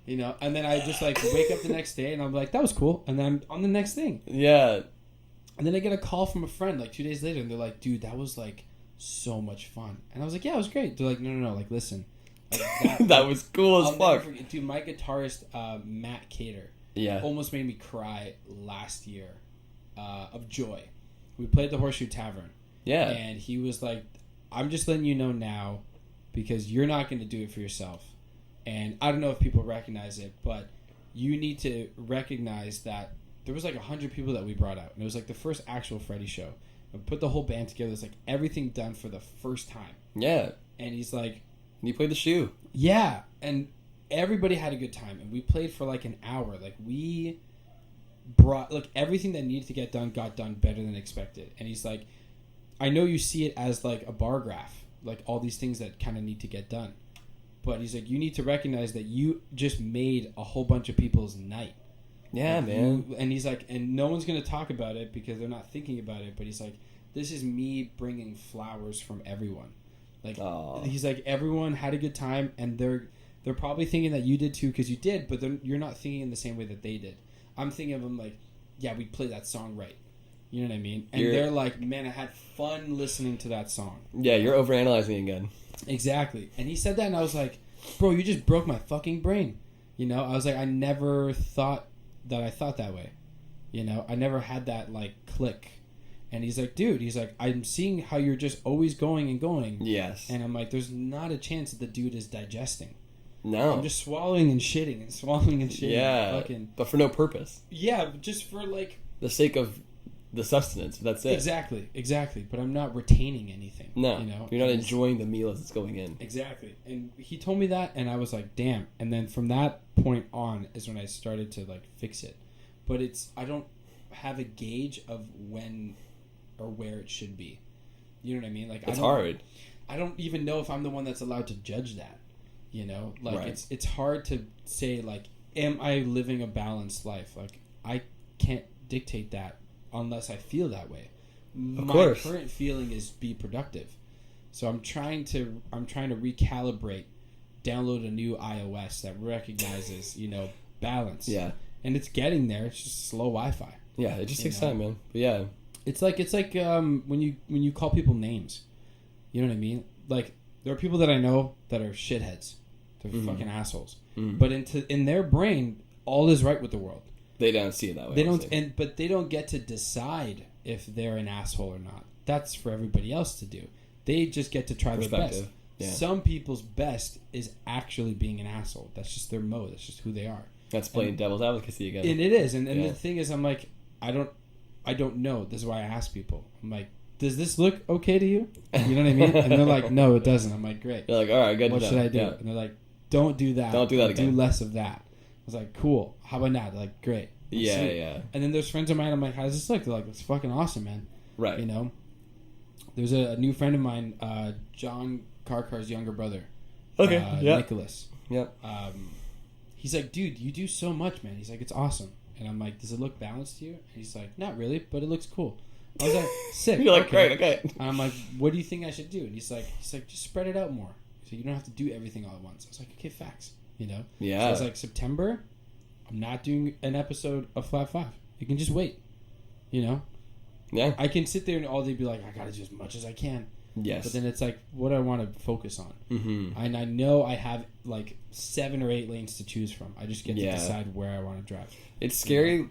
You know, and then I just like wake up the next day and I'm like, that was cool, and then I'm on the next thing. Yeah. And then I get a call from a friend like 2 days later, and they're like, dude, that was like so much fun. And I was like, yeah, it was great. They're like, no, like listen, like, that was cool as fuck. Dude, my guitarist Matt Cater, almost made me cry last year of joy. We played the Horseshoe Tavern. Yeah. And he was like, I'm just letting you know now because you're not going to do it for yourself. And I don't know if people recognize it, but you need to recognize that there was like 100 people that we brought out. And it was like the first actual Freddie show. We put the whole band together. It's like everything done for the first time. Yeah. And he's like... And you played the shoe. Yeah. And everybody had a good time. And we played for like an hour. Like we brought... Like everything that needed to get done got done better than expected. And he's like, I know you see it as like a bar graph. Like all these things that kind of need to get done. But he's like, you need to recognize that you just made a whole bunch of people's night. Yeah, like man. And he's like, and no one's going to talk about it because they're not thinking about it. But he's like, this is me bringing flowers from everyone. Like, Aww. he's like, everyone had a good time, and they're probably thinking that you did too, because you did, but you're not thinking in the same way that they did. I'm thinking of them like, yeah, we played that song right. You know what I mean? And they're like, man, I had fun listening to that song. Yeah, you're overanalyzing again. Exactly. And he said that, and I was like, bro, you just broke my fucking brain. You know? I was like, I never thought that I thought that way. You know? I never had that, like, click. And he's like, dude, I'm seeing how you're just always going and going. Yes. And I'm like, there's not a chance that the dude is digesting. No. I'm just swallowing and shitting and swallowing and shitting. Yeah. But for no purpose. Yeah, just for, like... the sake of the sustenance. That's it. Exactly. But I'm not retaining anything. No. You know? You're not enjoying the meal as it's going in. Exactly. And he told me that, and I was like, damn. And then from that point on is when I started to, like, fix it. But I don't have a gauge of when or where it should be. You know what I mean? Like, it's hard. I don't even know if I'm the one that's allowed to judge that. You know? Like, right. It's hard to say, like, am I living a balanced life? Like, I can't dictate that unless I feel that way. Of My course. current feeling is be productive. So I'm trying to recalibrate, download a new iOS that recognizes, you know, balance. Yeah. And it's getting there. It's just slow Wi-Fi. Yeah, it just takes time, man. But yeah. It's like when you call people names. You know what I mean? Like, there are people that I know that are shitheads. They're fucking assholes. Mm-hmm. But in their brain, all is right with the world. They don't see it that way. They don't, but they don't get to decide if they're an asshole or not. That's for everybody else to do. They just get to try their best. Yeah. Some people's best is actually being an asshole. That's just their mode. That's just who they are. That's playing devil's advocacy again. And it is. And the thing is, I'm like, I don't know. This is why I ask people. I'm like, does this look okay to you? You know what I mean? And they're like, no, it doesn't. I'm like, great. You're like, all right, good. What should I do? Yeah. And they're like, don't do that. Don't do that again. Do less of that. I was like, cool. How about that? They're like, great. Yeah. And then there's friends of mine. I'm like, how does this look? They're like, it's fucking awesome, man. Right. You know? There's a new friend of mine, John Karkar's younger brother. Okay. Nicholas. Yep. He's like, dude, you do so much, man. He's like, it's awesome. And I'm like, does it look balanced to you? And he's like, not really, but it looks cool. I was like, sick. You're like, great, okay. And I'm like, what do you think I should do? And he's like, just spread it out more. So you don't have to do everything all at once. I was like, okay, facts. You know? Yeah. So I was like, September, I'm not doing an episode of Flat 5. You can just wait. You know? Yeah. I can sit there and all day be like, I gotta do as much as I can. Yes. But then it's like, what do I want to focus on? Mm-hmm. And I know I have like 7 or 8 lanes to choose from. I just get to decide where I want to drive. It's scary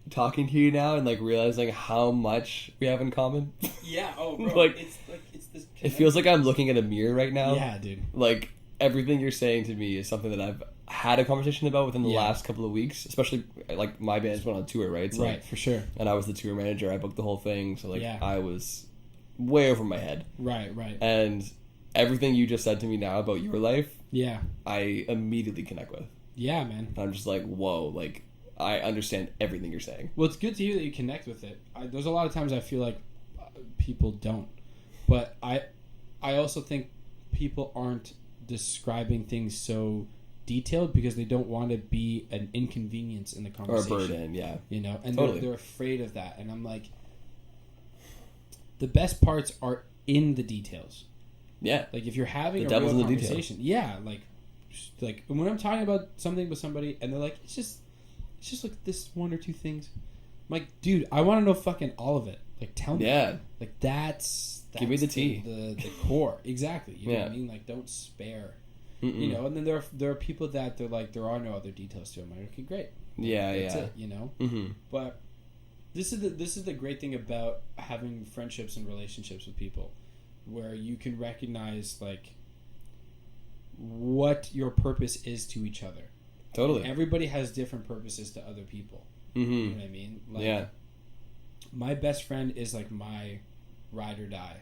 talking to you now and like realizing how much we have in common. Yeah. Oh, bro. Like, it's this. It feels like I'm looking at a mirror right now. Yeah, dude. Like everything you're saying to me is something that I've had a conversation about within the last couple of weeks. Especially like my band's went on tour, right? So, right, for sure. And I was the tour manager. I booked the whole thing, so like Yeah. I was way over my head. Right. And everything you just said to me now about your life, yeah, I immediately connect with. Yeah, man. I'm just like, whoa, like I understand everything you're saying. Well, it's good to hear that you connect with it. There's a lot of times I feel like people don't, but I also think people aren't describing things so detailed because they don't want to be an inconvenience in the conversation or a burden. Yeah, you know, and totally. they're afraid of that. And I'm like, the best parts are in the details. Yeah, like if you're having the a real devil's in the conversation, yeah, like when I'm talking about something with somebody and they're like, it's just like this 1 or 2 things. I'm like, dude, I want to know fucking all of it. Like, tell me. Yeah. Like that's give me the tea. The core. Exactly. You know what I mean? Like, don't spare. Mm-mm. You know, and then there are people that they're like, there are no other details to them. I'm like, okay, great. That's it, you know? Mm-hmm. But this is the great thing about having friendships and relationships with people, where you can recognize like what your purpose is to each other. Totally. Everybody has different purposes to other people. Mm-hmm. You know what I mean? Like, my best friend is like my ride or die.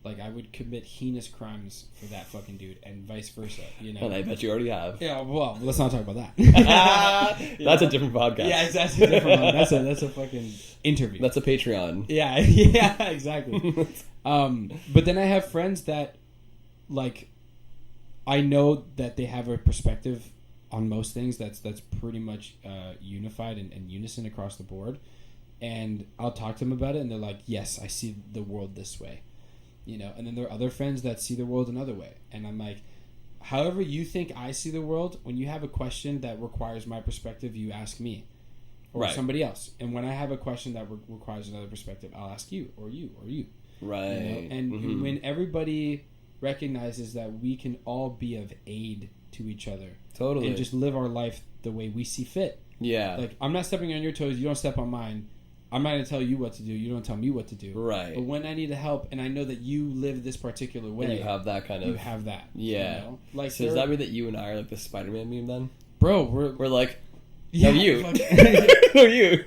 Like, I would commit heinous crimes for that fucking dude, and vice versa. You know. And I bet you already have. Yeah. Well, let's not talk about that. That's a different podcast. Yeah, that's a different one. That's a fucking interview. That's a Patreon. Yeah. Yeah. Exactly. But then I have friends that, like, I know that they have a perspective on most things that's pretty much unified and unison across the board. and I'll talk to them about it, and they're like, yes, I see the world this way, you know. And then there are other friends that see the world another way, and I'm like, however you think I see the world, when you have a question that requires my perspective, you ask me or somebody else. And when I have a question that requires another perspective, I'll ask you or you or you. Right. You know? And when everybody recognizes that we can all be of aid to each other. Totally. And just live our life the way we see fit. Yeah. Like, I'm not stepping on your toes, you don't step on mine. I'm not going to tell you what to do, you don't tell me what to do. Right. But when I need help and I know that you live this particular way. And you have that kind of... You have that. Yeah. You know? Like, so does that mean that you and I are like the Spider-Man meme then? Bro, we're like... Yeah, no, you. No, you.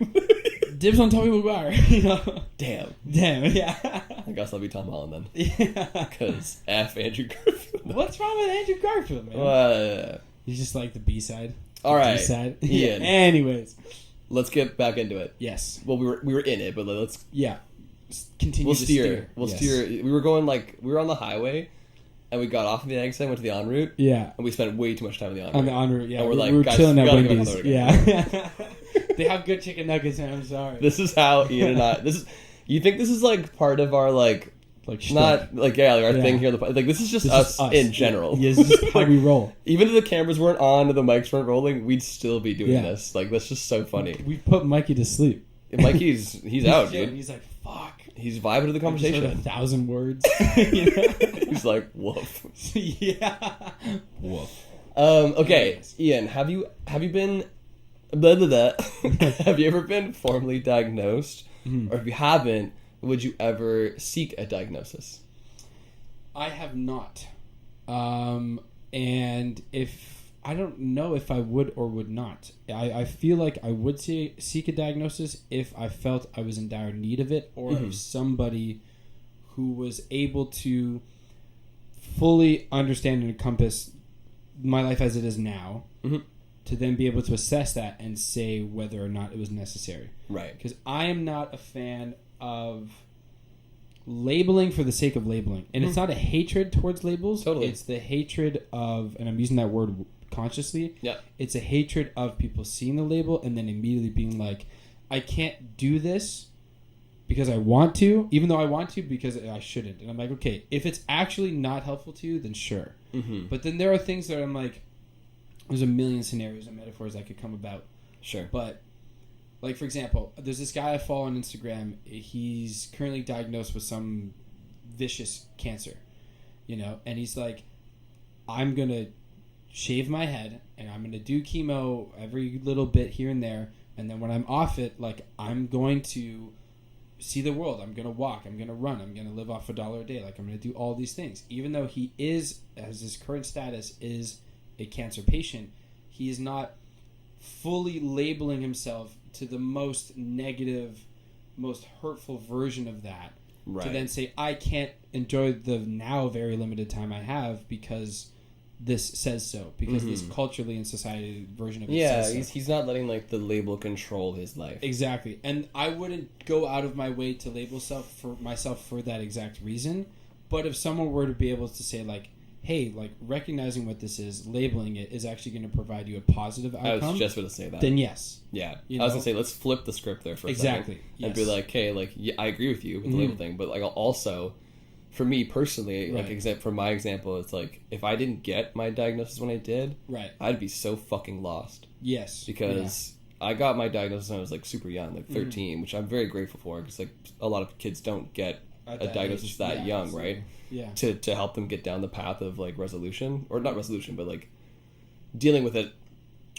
Dibs on Tobey Maguire. You know? Damn, yeah. I guess I'll be Tom Holland then. Yeah. Because F. Andrew Garfield. What's wrong with Andrew Garfield, man? He's just like the B-side. All right. B-side. Ian. Anyways. Let's get back into it. Yes. Well, we were in it, but let's... Yeah. Continue we'll to steer. We'll yes. steer. We were going like... We were on the highway, and we got off of the exit and went to the en route. Yeah. And we spent way too much time on the en route. On the en route, yeah. And we're like, we were guys, chilling at we gotta Wendy's. get Yeah. They have good chicken nuggets, and I'm sorry. This is how Ian and I... This is... You think this is like part of our like shtick. Not like our thing here. Like this is just us in general. Yeah, this is just how we roll. Even if the cameras weren't on and the mics weren't rolling, we'd still be doing this. Like that's just so funny. We put Mikey to sleep. Mikey's out, dude. He's like, fuck. He's vibing to the conversation. Heard 1,000 words. You know? He's like, woof. Yeah. Woof. Okay, Ian, have you been blah, blah, blah. Have you ever been formally diagnosed? Or if you haven't, would you ever seek a diagnosis? I have not. And if I don't know if I would or would not. I feel like I would seek a diagnosis if I felt I was in dire need of it, or if somebody who was able to fully understand and encompass my life as it is now, to then be able to assess that and say whether or not it was necessary. Right. Because I am not a fan of labeling for the sake of labeling. And it's not a hatred towards labels. Totally. It's the hatred of, and I'm using that word consciously. Yeah. It's a hatred of people seeing the label and then immediately being like, I can't do this because I want to, even though I want to because I shouldn't. And I'm like, okay, if it's actually not helpful to you, then sure. But then there are things that I'm like, there's a million scenarios and metaphors that could come about. Sure. But, like, for example, there's this guy I follow on Instagram. He's currently diagnosed with some vicious cancer, you know? And he's like, I'm going to shave my head, and I'm going to do chemo every little bit here and there. And then when I'm off it, like, I'm going to see the world. I'm going to walk. I'm going to run. I'm going to live off $1 a day. Like, I'm going to do all these things. Even though he is, as his current status is a cancer patient, he is not fully labeling himself to the most negative, most hurtful version of that. Right. To then say, I can't enjoy the now very limited time I have because this says so. Because this culturally and society version of it says so. He's not letting like the label control his life. Exactly. And I wouldn't go out of my way to label myself for that exact reason. But if someone were to be able to say like, hey, like, recognizing what this is, labeling it, is actually going to provide you a positive outcome. I was just going to say that. Then yes. Yeah. You I was know? going to say, let's flip the script there for a second. Yes. And be like, hey, like, yeah, I agree with you with the label thing, but, like, also, for me personally, like, for my example, it's like, if I didn't get my diagnosis when I did, I'd be so fucking lost. Yes. Because I got my diagnosis when I was, like, super young, like 13, which I'm very grateful for, because, like, a lot of kids don't get a diagnosis that young, right? Yeah. To help them get down the path of like resolution, or not resolution, but like dealing with it.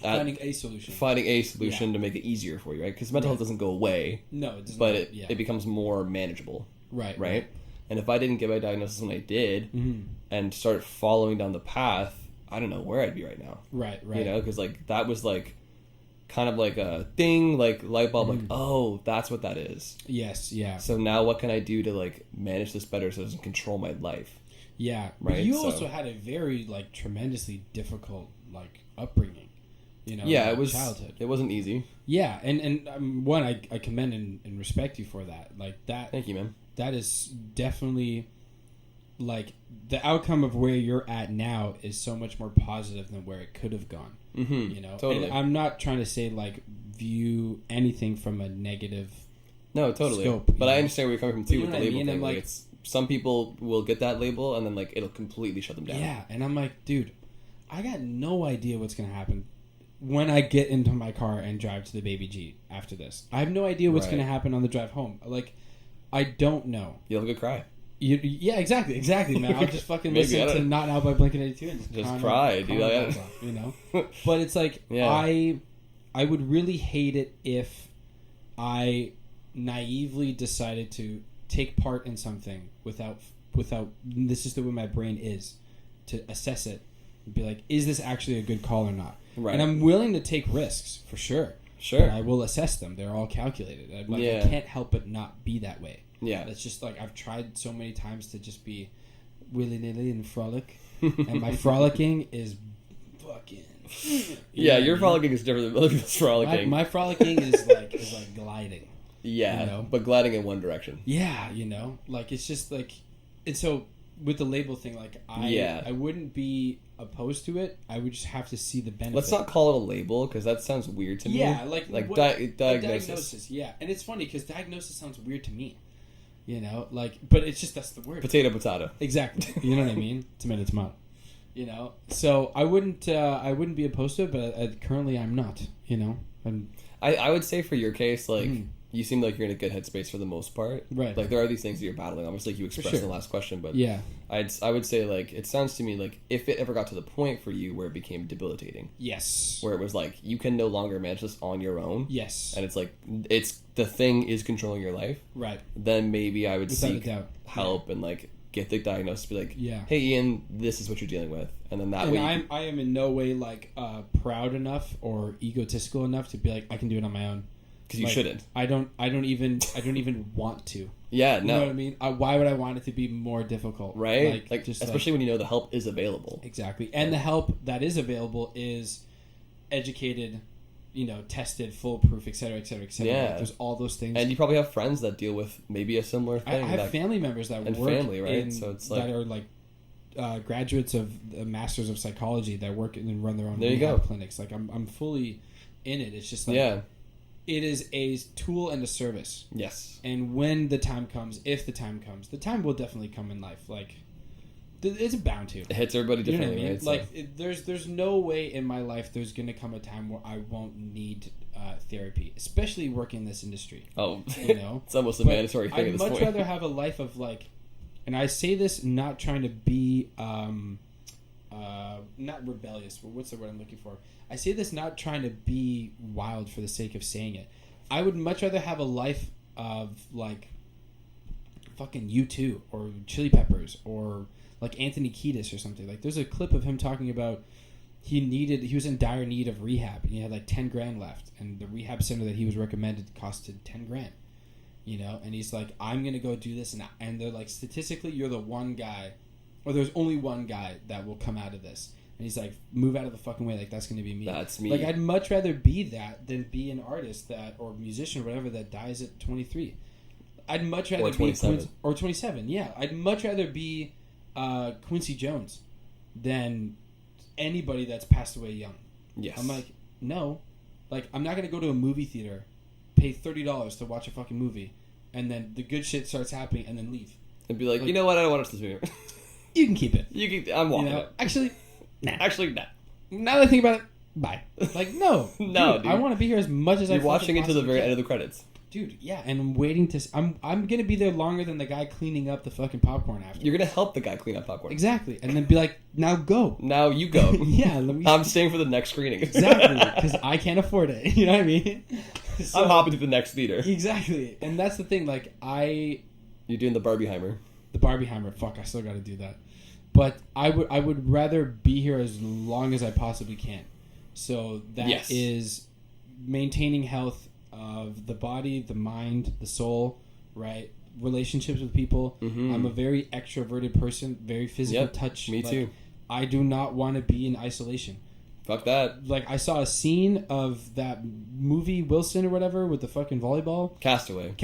Finding a solution to make it easier for you, right? Because mental health doesn't go away. No, it doesn't. But it becomes more manageable. Right. And if I didn't get my diagnosis when I did, and start following down the path, I don't know where I'd be right now. Right. You know, because like that was like kind of like a thing, like light bulb, like, oh, that's what that is. Yes, yeah. So now what can I do to like manage this better so it doesn't control my life? Yeah. Right. But you also had a very like tremendously difficult like upbringing. You know, yeah, it was childhood. It wasn't easy. Yeah, and one, I commend and respect you for that. Like that. Thank you, man. That is definitely like the outcome of where you're at now is so much more positive than where it could have gone. You know, totally. And I'm not trying to say like view anything from a negative No, totally. scope. But I understand where you're coming from too you with know the what I label mean? thing. I'm Like, like- it's some people will get that label and then like it'll completely shut them down. Yeah, and I'm like, dude, I got no idea what's gonna happen when I get into my car and drive to the Baby G after this. I have no idea what's Right. gonna happen on the drive home. Like, I don't know. You'll have a good cry. Yeah, exactly, man. I'll just fucking Maybe, listen to Not Out by Blink-182 and Just cry, dude. You know? But it's like, Yeah. I would really hate it if I naively decided to take part in something without this is the way my brain is, to assess it and be like, is this actually a good call or not? Right. And I'm willing to take risks for sure. Sure. But I will assess them. They're all calculated. I can't help but not be that way. Yeah. That's just like, I've tried so many times to just be willy-nilly and frolic. And my frolicking is fucking... Yeah, your frolicking is different than other people's frolicking. My frolicking is like gliding. Yeah, you know? but gliding in one direction. Yeah, you know? Like, it's just like... And so, with the label thing, like, I wouldn't be opposed to it. I would just have to see the benefit. Let's not call it a label, because that sounds weird to me. Yeah, like diagnosis. Yeah, and it's funny, because diagnosis sounds weird to me. You know? Like, but it's just, that's the word. Potato. Exactly. You know what I mean? Tomato. You know? So, I wouldn't be opposed to it, but currently I'm not. You know? I would say for your case, like, you seem like you're in a good headspace for the most part. Right. Like, there are these things that you're battling, obviously, like you expressed in the last question, but yeah. I would say, like, it sounds to me like if it ever got to the point for you where it became debilitating. Yes. Where it was like, you can no longer manage this on your own. Yes. And it's like, the thing is controlling your life. Right. Then maybe I would Without seek a doubt. help and, like, get the diagnosis, be like, Yeah. hey, Ian, this is what you're dealing with. And then that way... I am in no way, like, proud enough or egotistical enough to be like, I can do it on my own. Because you shouldn't. I don't even want to. Yeah, You know what I mean? Why would I want it to be more difficult? Right? Like especially when you know the help is available. Exactly. And the help that is available is educated, you know, tested, foolproof, et cetera, et cetera, et cetera. Yeah. Like, there's all those things. And you probably have friends that deal with maybe a similar I thing. have family members that work right? So it's like, that are like graduates of the Masters of Psychology that work and run their own there you rehab go. clinics. Like, I'm fully in it. It's just like... Yeah. It is a tool and a service. Yes. And when the time comes, if the time comes, the time will definitely come in life. Like, it's bound to. It hits everybody differently, You know what I mean? right? Like, there's no way in my life there's going to come a time where I won't need therapy, especially working in this industry. Oh, You know? it's almost a mandatory thing at I'd this much point. rather have a life of, like, and I say this not trying to be, not rebellious, but what's the word I'm looking for? I say this not trying to be wild for the sake of saying it. I would much rather have a life of, like, fucking U2 or Chili Peppers or, like, Anthony Kiedis or something. Like, there's a clip of him talking about he was in dire need of rehab and he had, like, 10 grand left. And the rehab center that he was recommended costed 10 grand. You know? And he's like, I'm going to go do this. And they're like, statistically, you're the one guy, or there's only one guy that will come out of this. And he's like, move out of the fucking way. Like, that's going to be me. That's me. Like, I'd much rather be that than be an artist that, or musician or whatever, that dies at 23. I'd much rather Or 27. be... Or 27, yeah. I'd much rather be Quincy Jones than anybody that's passed away young. Yes. I'm like, no. Like, I'm not going to go to a movie theater, pay $30 to watch a fucking movie, and then the good shit starts happening, and then leave. And be like, you know what? I don't want to watch this movie. You can keep it. I'm walking You know? it. Actually... Nah. Actually, no. Now that I think about it, bye. Like, no. No, dude. I want to be here as much as You're I watching it to the very end of the... the credits. Dude, yeah, and I'm waiting to... I'm going to be there longer than the guy cleaning up the fucking popcorn after. You're going to help the guy clean up popcorn. Exactly. And then be like, now go. Now you go. Yeah. Let me... I'm staying for the next screening. Exactly. Because I can't afford it. You know what I mean? So, I'm hopping to the next theater. Exactly. And that's the thing. Like, You're doing the Barbieheimer. The Barbieheimer. Fuck, I still got to do that. But I would rather be here as long as I possibly can. So that is maintaining health of the body, the mind, the soul, right? Relationships with people. Mm-hmm. I'm a very extroverted person, very physical touch. Me too. I do not want to be in isolation. Fuck that. Like, I saw a scene of that movie, Wilson or whatever, with the fucking volleyball. Castaway.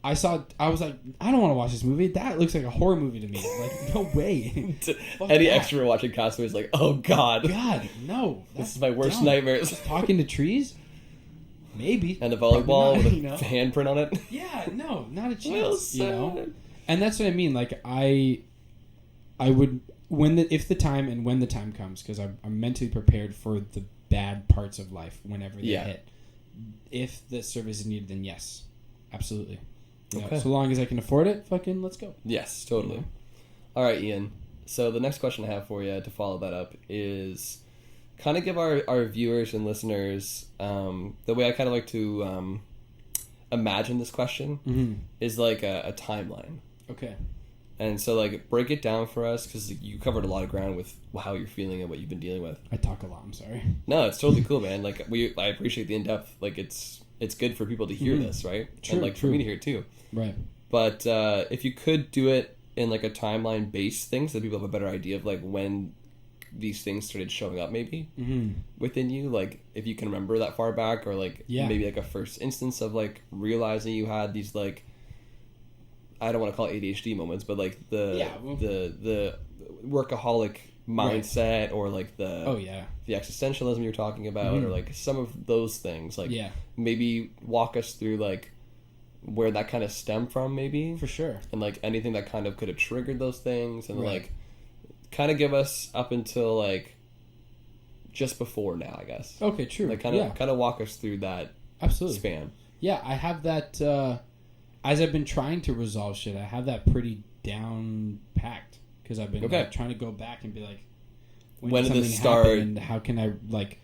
I was like, I don't want to watch this movie. That looks like a horror movie to me. Like, no way. Any extra watching Castaway is like, oh god. God, no. This is my worst nightmare. Just talking to trees? Maybe. And a volleyball not, with a you know? handprint on it. Yeah, no, not a chance. Wilson. You know, and that's what I mean. Like I would when the time comes, because I'm mentally prepared for the bad parts of life whenever they hit. If the service is needed, then yes, absolutely. You know, so long as I can afford it, fucking let's go. Yes, totally. You know? All right, Ian. So the next question I have for you to follow that up is kind of give our viewers and listeners the way I kind of like to imagine this question is like a timeline. Okay. And so, like, break it down for us, because you covered a lot of ground with how you're feeling and what you've been dealing with. I talk a lot. I'm sorry. No, it's totally cool, man. Like, I appreciate the in-depth. Like, it's good for people to hear this, right? True, and, like, for me to hear it, too. Right. But if you could do it in, like, a timeline-based thing, so that people have a better idea of, like, when these things started showing up, maybe, within you. Like, if you can remember that far back, or, like, maybe, like, a first instance of, like, realizing you had these, like, I don't want to call it ADHD moments, but like the workaholic mindset, or like the existentialism you're talking about, or like some of those things. Like maybe walk us through like where that kind of stemmed from, maybe, for sure, and like anything that kind of could have triggered those things, and like kind of give us up until like just before now, I guess. Okay, true. Like kind of walk us through that span. Yeah, I have that. As I've been trying to resolve shit, I have that pretty down packed, because I've been like, trying to go back and be like, when did this start? And how can I like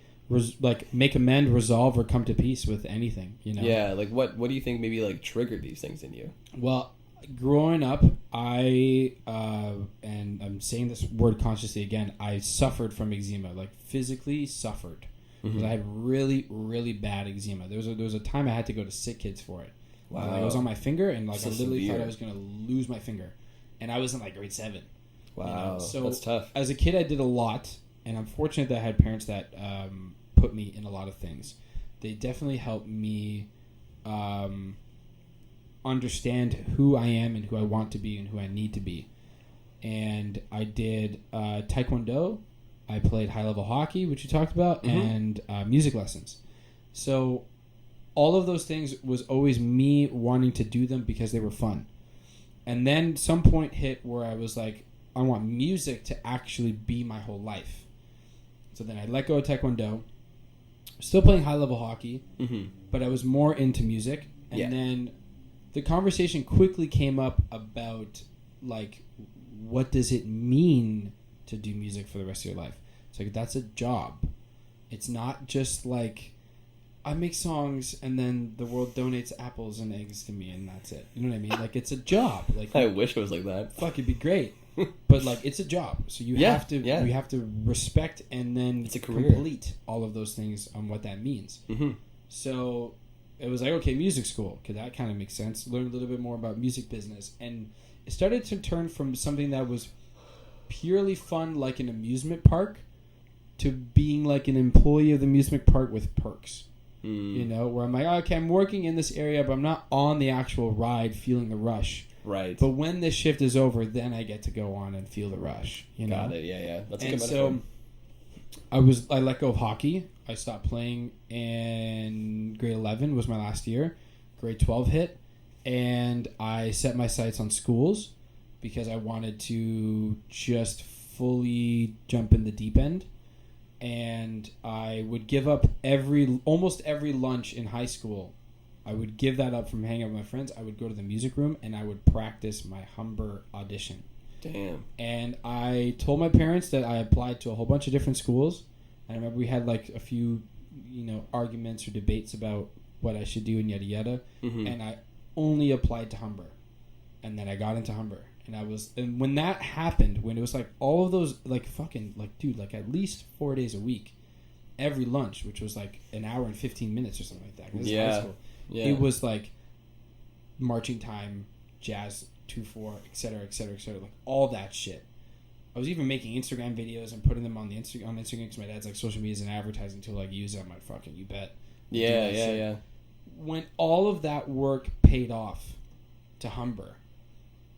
make amend, resolve, or come to peace with anything? You know? Yeah. Like what do you think maybe like triggered these things in you? Well, growing up, I and I'm saying this word consciously again, I suffered from eczema, like physically suffered. Because I had really, really bad eczema. There was a time I had to go to sick kids for it. Wow. Like, I was on my finger, and like so I literally severe. thought I was gonna lose my finger, and I was in like grade 7. Wow, you know? So that's tough. As a kid, I did a lot, and I'm fortunate that I had parents that put me in a lot of things. They definitely helped me understand who I am and who I want to be and who I need to be. And I did Taekwondo. I played high-level hockey, which you talked about, and music lessons. So all of those things was always me wanting to do them because they were fun. And then some point hit where I was like, I want music to actually be my whole life. So then I let go of Taekwondo. Still playing high-level hockey, but I was more into music. And then the conversation quickly came up about, like, what does it mean to do music for the rest of your life? It's like, that's a job. It's not just like, I make songs and then the world donates apples and eggs to me and that's it. You know what I mean? Like, it's a job. Like, I wish it was like that. Fuck, it'd be great. But like, it's a job. So you have to you have to respect and then it's a career. Complete all of those things on what that means. So it was like, okay, music school, because that kind of makes sense. Learn a little bit more about music business, and it started to turn from something that was purely fun, like an amusement park, to being like an employee of the amusement park with perks. You know, where I'm like, okay, I'm working in this area, but I'm not on the actual ride feeling the rush. Right. But when this shift is over, then I get to go on and feel the rush. You know? Got it. Yeah. That's a and good so I let go of hockey. I stopped playing in grade 11 was my last year. Grade 12 hit, and I set my sights on schools because I wanted to just fully jump in the deep end. And I would give up almost every lunch in high school. I would give that up from hanging out with my friends. I would go to the music room and I would practice my Humber audition. Damn. And I told my parents that I applied to a whole bunch of different schools. And I remember we had like a few, arguments or debates about what I should do and yada yada. And I only applied to Humber. And then I got into Humber. And when that happened, when it was like all of those, like fucking, like dude, like at least 4 days a week, every lunch, which was like an hour and 15 minutes or something like that. This is high school. Yeah. It was like marching time, jazz, 2/4, et cetera, like all that shit. I was even making Instagram videos and putting them on Instagram because my dad's like, social media is an advertising tool. Like, use it. I'm like, fucking, you bet. Yeah. When all of that work paid off to Humber,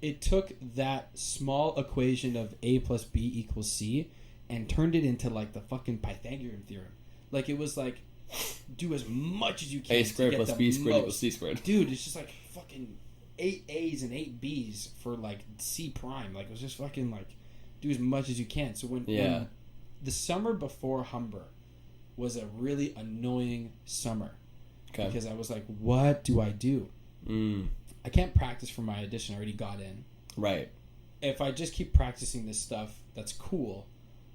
it took that small equation of A plus B equals C and turned it into like the fucking Pythagorean theorem. Like, it was like, do as much as you can. A squared plus B squared equals C squared. Dude, it's just like fucking 8 A's and 8 B's for like C prime. Like, it was just fucking like, do as much as you can. So when the summer before Humber was a really annoying summer. Okay. Because I was like, what do I do? I can't practice for my audition. I already got in. Right. If I just keep practicing this stuff, that's cool.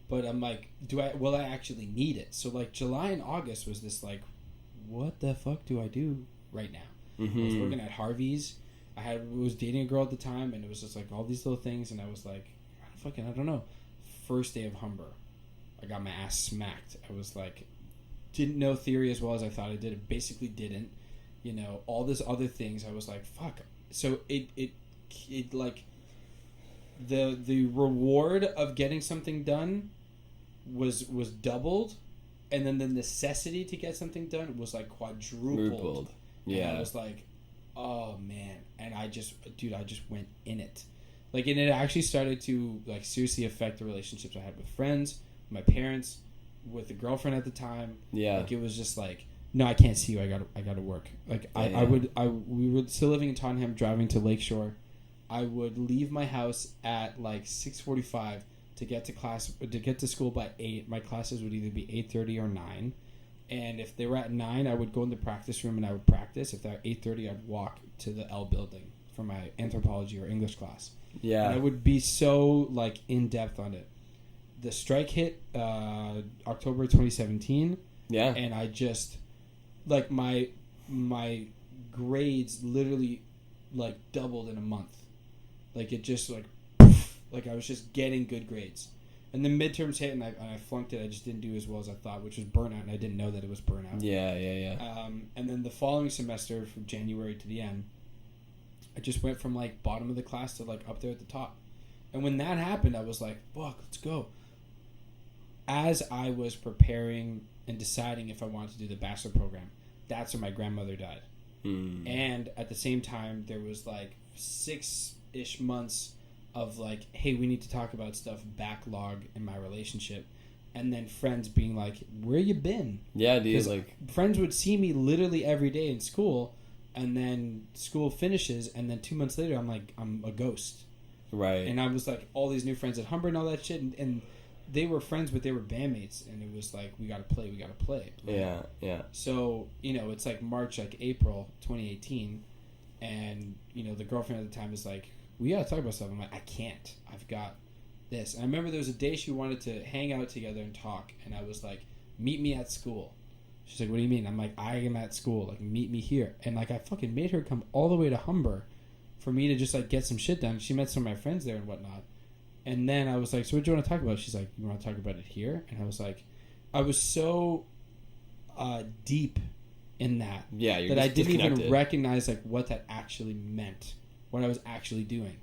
But I'm like, will I actually need it? So like July and August was this like, what the fuck do I do right now? I was working at Harvey's. I was dating a girl at the time, and it was just like all these little things, and I was like, I don't know. First day of Humber, I got my ass smacked. I was like, didn't know theory as well as I thought I did. It basically didn't. You know, all this other things. I was like, fuck. So it like the reward of getting something done was doubled, and then the necessity to get something done was like quadrupled. Yeah. And I was like, oh man. And I just went in it. Like, and it actually started to like seriously affect the relationships I had with friends, my parents, with a girlfriend at the time. Yeah. Like, it was just like, no, I can't see you. I gotta work. Like, we were still living in Tottenham, driving to Lakeshore. I would leave my house at like 6:45 to get to school by 8. My classes would either be 8:30 or 9. And if they were at 9, I would go in the practice room and I would practice. If they were at 8:30, I'd walk to the L building for my anthropology or English class. Yeah. And I would be so like in depth on it. The strike hit October 2017. Yeah. And I just like my grades literally like doubled in a month. Like, it just like I was just getting good grades. And the midterms hit and I flunked it. I just didn't do as well as I thought, which was burnout, and I didn't know that it was burnout. Yeah. And then the following semester, from January to the end, I just went from like bottom of the class to like up there at the top. And when that happened, I was like, fuck, let's go. As I was preparing and deciding if I wanted to do the bachelor program, that's when my grandmother died. And at the same time, there was like 6-ish months of like, hey, we need to talk about stuff, backlog in my relationship. And then friends being like, where you been? Yeah, dude. Like, friends would see me literally every day in school, and then school finishes, and then 2 months later, I'm a ghost. Right. And I was like, all these new friends at Humber and all that shit, and they were friends, but they were bandmates, and it was like, we gotta play. Right? Yeah. So, you know, it's like March, like April 2018, and, you know, the girlfriend at the time is like, we gotta talk about stuff. I'm like, I can't. I've got this. And I remember there was a day she wanted to hang out together and talk, and I was like, meet me at school. She's like, what do you mean? I'm like, I am at school. Like, meet me here. And like, I fucking made her come all the way to Humber for me to just like get some shit done. She met some of my friends there and whatnot. And then I was like, so what do you want to talk about? She's like, you want to talk about it here? And I was like, I was so deep in that that I didn't even recognize like what that actually meant, what I was actually doing.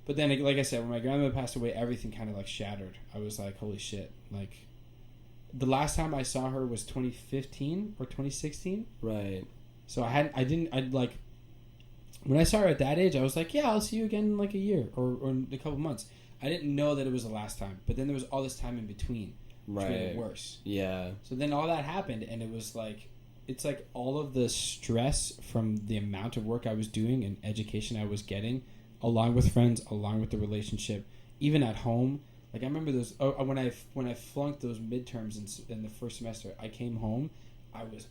But then, like I said, when my grandmother passed away, everything kind of like shattered. I was like, holy shit. Like, the last time I saw her was 2015 or 2016. Right. So I'd like, when I saw her at that age, I was like, yeah, I'll see you again in like a year or in a couple months. I didn't know that it was the last time. But then there was all this time in between. Which made it worse. Yeah. So then all that happened, and it was like, it's like all of the stress from the amount of work I was doing and education I was getting, along with friends, along with the relationship, even at home. Like, I remember those, when I flunked those midterms in the first semester, I came home, I was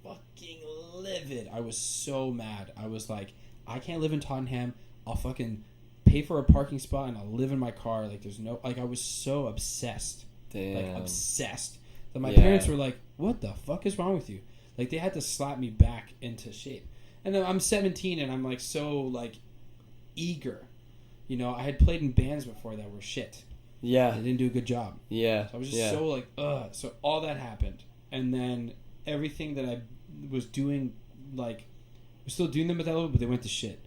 fucking livid. I was so mad. I was like, I can't live in Tottenham. I'll fucking pay for a parking spot and I'll live in my car. Like, there's no, like, I was so obsessed. Damn. Like, obsessed. That my parents were like, what the fuck is wrong with you? Like, they had to slap me back into shape. And then I'm 17 and I'm like so like eager. You know, I had played in bands before that were shit. Yeah. They didn't do a good job. Yeah. So I was just so like, ugh. So all that happened. And then everything that I was doing, like, I was still doing them at that level, but they went to shit.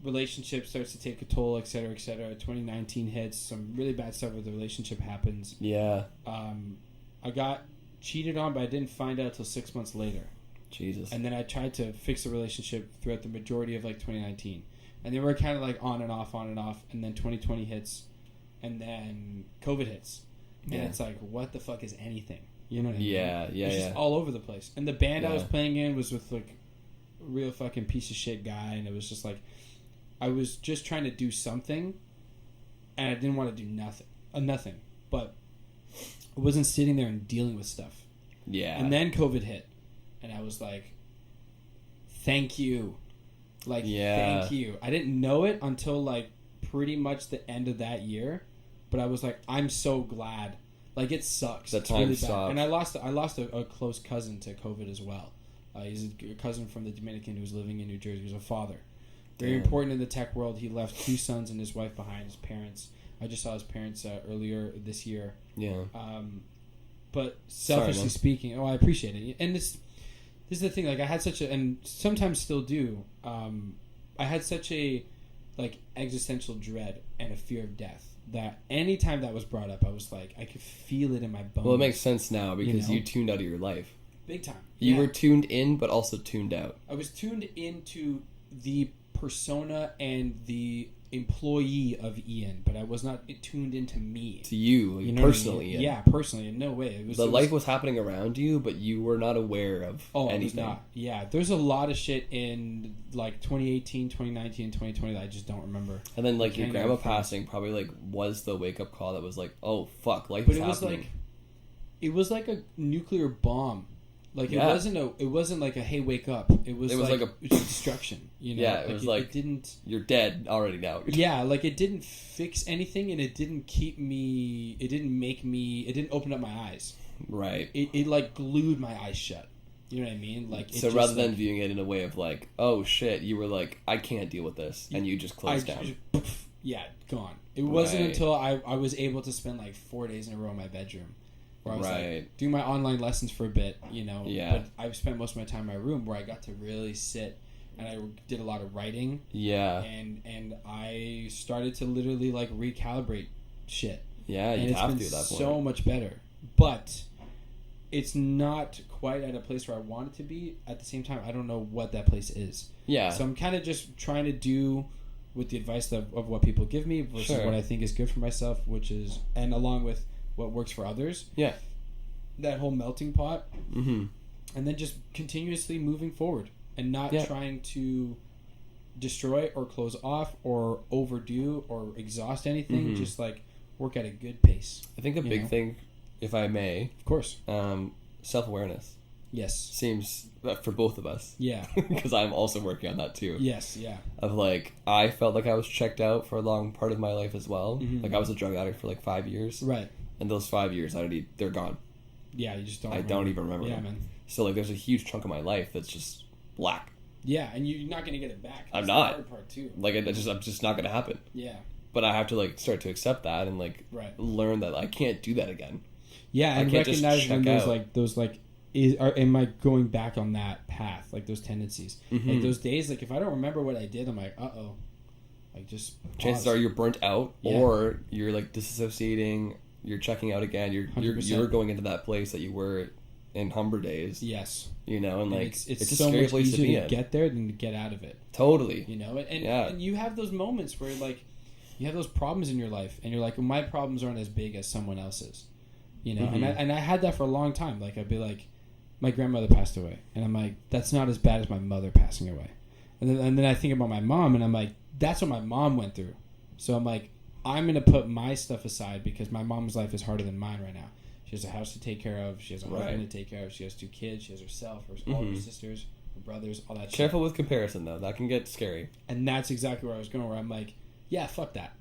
Relationship starts to take a toll, et cetera, et cetera. 2019 hits. Some really bad stuff with the relationship happens. Yeah. I got cheated on, but I didn't find out till 6 months later. Jesus. And then I tried to fix the relationship throughout the majority of like 2019. And they were kind of like on and off. And then 2020 hits. And then COVID hits. And it's like, what the fuck is anything? You know what I mean? Yeah. It's just all over the place. And the band I was Yeah. playing in was with like a real fucking piece of shit guy, and it was just like I was just trying to do something, and I didn't want to do nothing. But I wasn't sitting there and dealing with stuff. Yeah. And then COVID hit, and I was like, "Thank you." Like, thank you. I didn't know it until like pretty much the end of that year, but I was like, I'm so glad. Like, it sucks. That it's time really sucked. bad. And I lost a close cousin to COVID as well. He's a cousin from the Dominican who was living in New Jersey. He was a father. Very important in the tech world. He left 2 sons and his wife behind. His parents. I just saw his parents earlier this year. Yeah. But selfishly speaking, I appreciate it. And this is the thing. Like, I had such a, and sometimes still do. I had such a like existential dread and a fear of death that anytime that was brought up, I was like, I could feel it in my bones. Well, it makes sense now because You know? you tuned out of your life. Big time. You were tuned in, but also tuned out. I was tuned into the persona and the employee of Ian, but I was not tuned into me. To you, You know personally. what I mean? Yeah. Yeah, personally, in no way. Life was happening around you, but you were not aware of anything. It was not. Yeah, there's a lot of shit in like 2018, 2019, and 2020 that I just don't remember. And then like your Can't grandma even passing probably like was the wake up call that was like, oh fuck, life But is it was happening. like, it was like a nuclear bomb. Like, Yeah. it wasn't like a hey, wake up. It was like it was destruction. You know? Yeah, it was like it didn't. You're dead already now. Yeah, like it didn't fix anything, and it didn't keep me. It didn't make me. It didn't open up my eyes. Right. It like glued my eyes shut. You know what I mean? Like, So rather than viewing it in a way of like, oh shit, you were like, I can't deal with this, and you just closed down. Yeah, gone. It wasn't Right. until I was able to spend like 4 days in a row in my bedroom, where I was Right. like doing my online lessons for a bit, you know. Yeah. But I spent most of my time in my room where I got to really sit, and I did a lot of writing. Yeah. And I started to literally like recalibrate shit. Yeah, And you it's have been to at that point. so much better, but it's not quite at a place where I want it to be. At the same time, I don't know what that place is. Yeah. So I'm kind of just trying to do with the advice of what people give me versus Sure. what I think is good for myself, which is, and along with what works for others. Yeah. That whole melting pot. Mm-hmm. And then just continuously moving forward and not trying to destroy or close off or overdo or exhaust anything. Mm-hmm. Just like work at a good pace. I think a big thing, if I may, Of course. self-awareness Yes. seems for both of us. Yeah. Because I'm also working on that too. Yes. Yeah. Of like, I felt like I was checked out for a long part of my life as well. Mhm. Like I was a drug addict for like 5 years. Right. And those 5 years, they're gone. Yeah. You just don't. I don't even remember Yeah, them. man. So like, there's a huge chunk of my life that's just black. Yeah, and you're not gonna get it back. I'm That's not. The hard part too. Like, I'm just not gonna happen. Yeah. But I have to like start to accept that and like Right. learn that I can't do that again. Yeah, I and can't just recognize when check those out. am I going back on that path? Like those tendencies, Mhm. like those days. Like if I don't remember what I did, I'm like, like just Chances pause. are you're burnt out, Yeah. or you're like disassociating. You're checking out again. You're 100%. going into that place that you were in Humber days. Yes, You know, and like it's a so scary much place to be easier to in. get there than to get out of it. Totally. You know, and Yeah. and you have those moments where like you have those problems in your life, and you're like, well, my problems aren't as big as someone else's. You know, Mhm. and I had that for a long time. Like I'd be like, my grandmother passed away, and I'm like, that's not as bad as my mother passing away. And then I think about my mom, and I'm like, that's what my mom went through. So I'm like, I'm gonna put my stuff aside because my mom's life is harder than mine right now. She has a house to take care of. She has a husband to take care of. She has 2 kids. She has herself, all her sisters, her brothers, all that shit. Careful with comparison though. That can get scary. And that's exactly where I was going. Where I'm like, yeah, fuck that.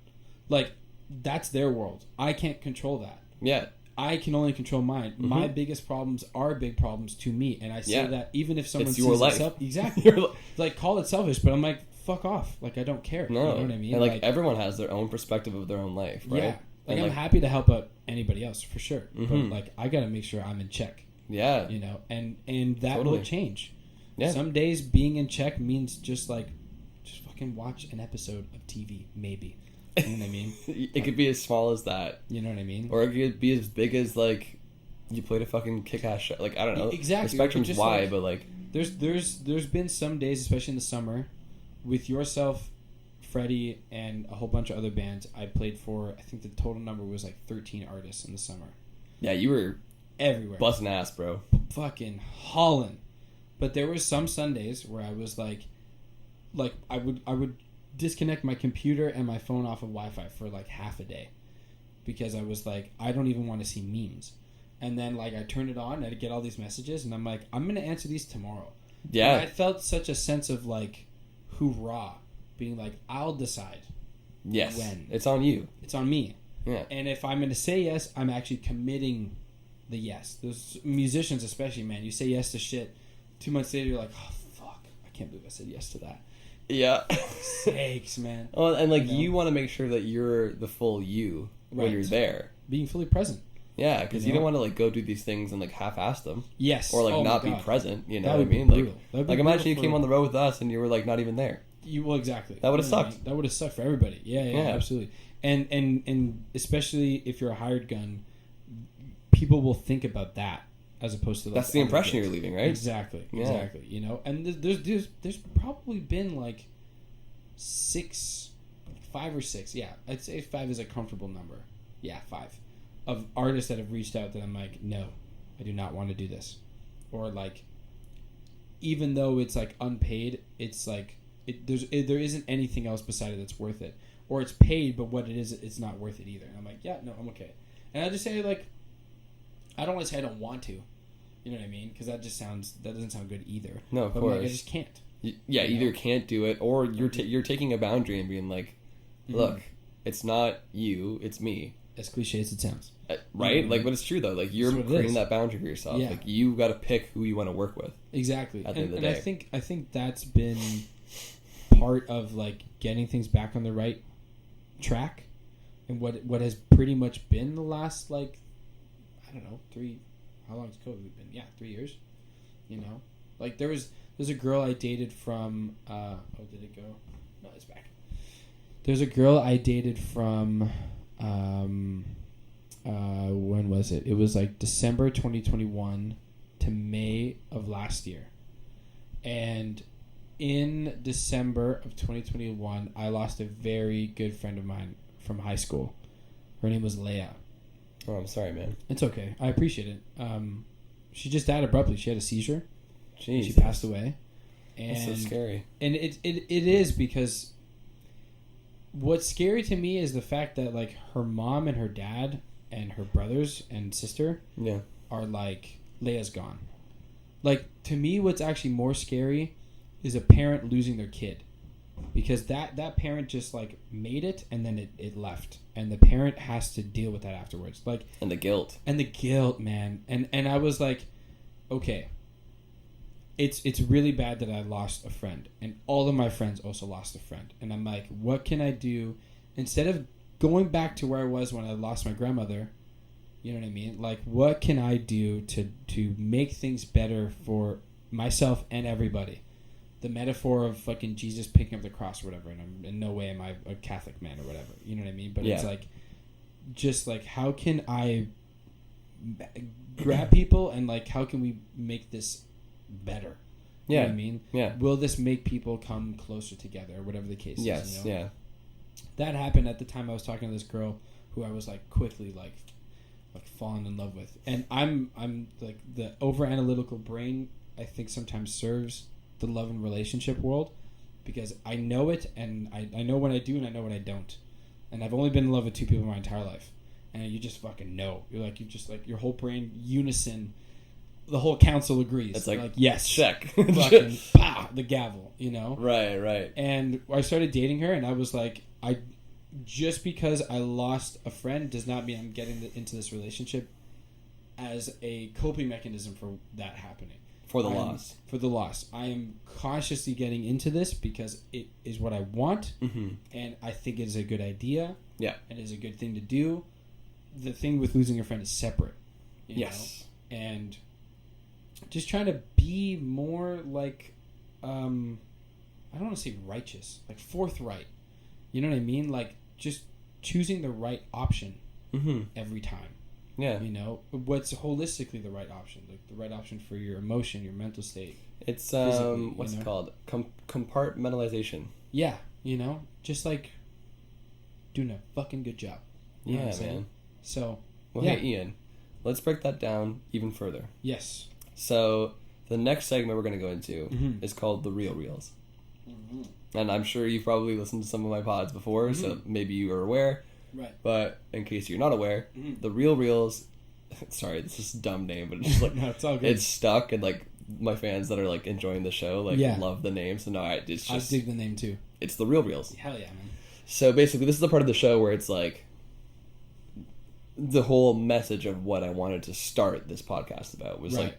Like, that's their world. I can't control that. Yeah. I can only control mine. Mm-hmm. My biggest problems are big problems to me, and I say that even if someone It's sees your it life. exactly, like call it selfish, but I'm like, fuck off. Like I don't care. No. You know what I mean? And like everyone has their own perspective of their own life, right? yeah. Like And, I'm happy to help out anybody else for sure, but Mhm. like I gotta make sure I'm in check. Yeah. You know, and that Totally. will change. Yeah. Some days being in check means just fucking watch an episode of TV, maybe. You know what I mean? It could be as small as that, You know what I mean? or it could be as big as like you played a fucking kick-ass show. Like I don't know. Exactly. The spectrum's Just wide, like- but like There's been some days, especially in the summer, with yourself, Freddie, and a whole bunch of other bands. I played for. I think the total number was like 13 artists in the summer. yeah, you were everywhere. Busting ass, bro. Fucking hauling. But there were some Sundays where I was like I would disconnect my computer and my phone off of Wi-Fi for like half a day because I was like, I don't even want to see memes. And then like I turned it on and I'd get all these messages and I'm like, I'm gonna answer these tomorrow. Yeah. And I felt such a sense of like hoorah, being like, I'll decide. Yes. When. It's on you. It's on me. Yeah. And if I'm gonna say yes, I'm actually committing the yes. Those musicians especially, man, you say yes to shit, 2 months later you're like, oh fuck, I can't believe I said yes to that. Yeah. Sakes, man. Well, and like you want to make sure that you're the full you when you're there. Being fully present. Yeah, because you don't want to like go do these things and like half-ass them. Yes. Or like not be present. You know that what I would be mean? brutal. Like imagine you came on the road with us and you were like not even there. Well, exactly. That would have sucked. I mean? That would have sucked for everybody. Yeah, absolutely. And especially if you're a hired gun, people will think about that as opposed to like, that's the impression you're leaving, right? Exactly. You know, and there's probably been like 5 or 6. Yeah, I'd say 5 is a comfortable number. Yeah, 5 of artists that have reached out that I'm like, no, I do not want to do this, or like, even though it's like unpaid, it's like there isn't anything else beside it that's worth it, or it's paid, but what it is, it's not worth it either. And I'm like, yeah, no, I'm okay. And I just say like, I don't want to say I don't want to, you know what I mean? Because that doesn't sound good either. No, of but course. Like, I just can't. Yeah, either can't do it or you're taking a boundary and being like, look, it's not you, it's me. As cliche as it sounds, right? Like, but it's true though. Like you're creating that boundary for yourself. Yeah. Like you got to pick who you want to work with. Exactly. At the end of the day. I think that's been part of like getting things back on the right track, and what has pretty much been the last like, I don't know, 3. How long has COVID been? Yeah, 3 years. You know, like there's a girl I dated from. Did it go? No, it's back. There's a girl I dated from. When was it? It was like December 2021 to May of last year. And in December of 2021, I lost a very good friend of mine from high school. Her name was Leia. Oh, I'm sorry, man. It's okay. I appreciate it. She just died abruptly. She had a seizure. Jeez. She passed away. And that's so scary. And it is because what's scary to me is the fact that like her mom and her dad and her brothers and sister are like, Leia's gone. Like, to me, what's actually more scary is a parent losing their kid, because that parent just like made it and then it left, and the parent has to deal with that afterwards. Like, and the guilt, man. And I was like, okay, it's really bad that I lost a friend, and all of my friends also lost a friend, and I'm like, what can I do instead of going back to where I was when I lost my grandmother? You know what I mean? Like, what can I do to make things better for myself and everybody? The metaphor of fucking Jesus picking up the cross or whatever, and I'm, in no way am I a Catholic man or whatever. You know what I mean? But it's like, just like, how can I grab people and like, how can we make this better? You know what I mean? Yeah. Will this make people come closer together or whatever the case is? Yes, you know? That happened at the time I was talking to this girl who I was like quickly like falling in love with. And I'm like, the over analytical brain I think sometimes serves the love and relationship world, because I know it, and I know what I do and I know what I don't. And I've only been in love with 2 people my entire life. And you just fucking know. You're like, you just like, your whole brain unison, the whole council agrees. It's like yes, check. Fucking pow, the gavel, you know? Right. And I started dating her, and I was like, just because I lost a friend does not mean I'm getting into this relationship as a coping mechanism for that happening. For the loss. I am consciously getting into this because it is what I want, and I think it is a good idea. Yeah. And it is a good thing to do. The thing with losing a friend is separate. You know? And just trying to be more like, I don't want to say righteous, like forthright. You know what I mean? Like, just choosing the right option every time. Yeah. You know, what's holistically the right option? Like, the right option for your emotion, your mental state. It's, what's it called? Compartmentalization. Yeah. You know? Just, like, doing a fucking good job. You know man. So, well, hey, Ian. let's break that down even further. Yes. So the next segment we're going to go into Mm-hmm. is called the Real Reels. Mm-hmm. And I'm sure you've probably listened to some of my pods before, so maybe you are aware. Right. But in case you're not aware, the Real Reels... Sorry, this is a dumb name, but it's just like... No, it's all good. It's stuck, and like my fans that are like enjoying the show love the name, so no, it's just... I dig the name too. It's the Real Reels. Hell yeah, man. So basically, this is the part of the show where it's like the whole message of what I wanted to start this podcast about was Right.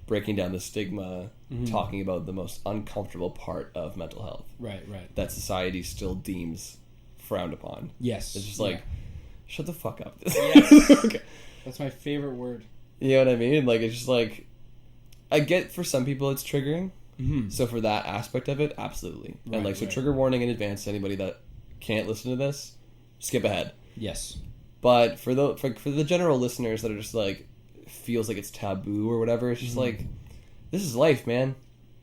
breaking down the stigma, Mm-hmm. talking about the most uncomfortable part of mental health Right. that society still deems frowned upon. Yes. It's just like, shut the fuck up. Yes. Okay. That's my favorite word. You know what I mean? Like, it's just like, I get for some people it's triggering. Mm-hmm. So for that aspect of it, absolutely. And Right, so right. trigger warning in advance to anybody that can't listen to this, skip ahead. Yes. But for the general listeners that are just like, feels like it's taboo or whatever, it's just like, this is life, man.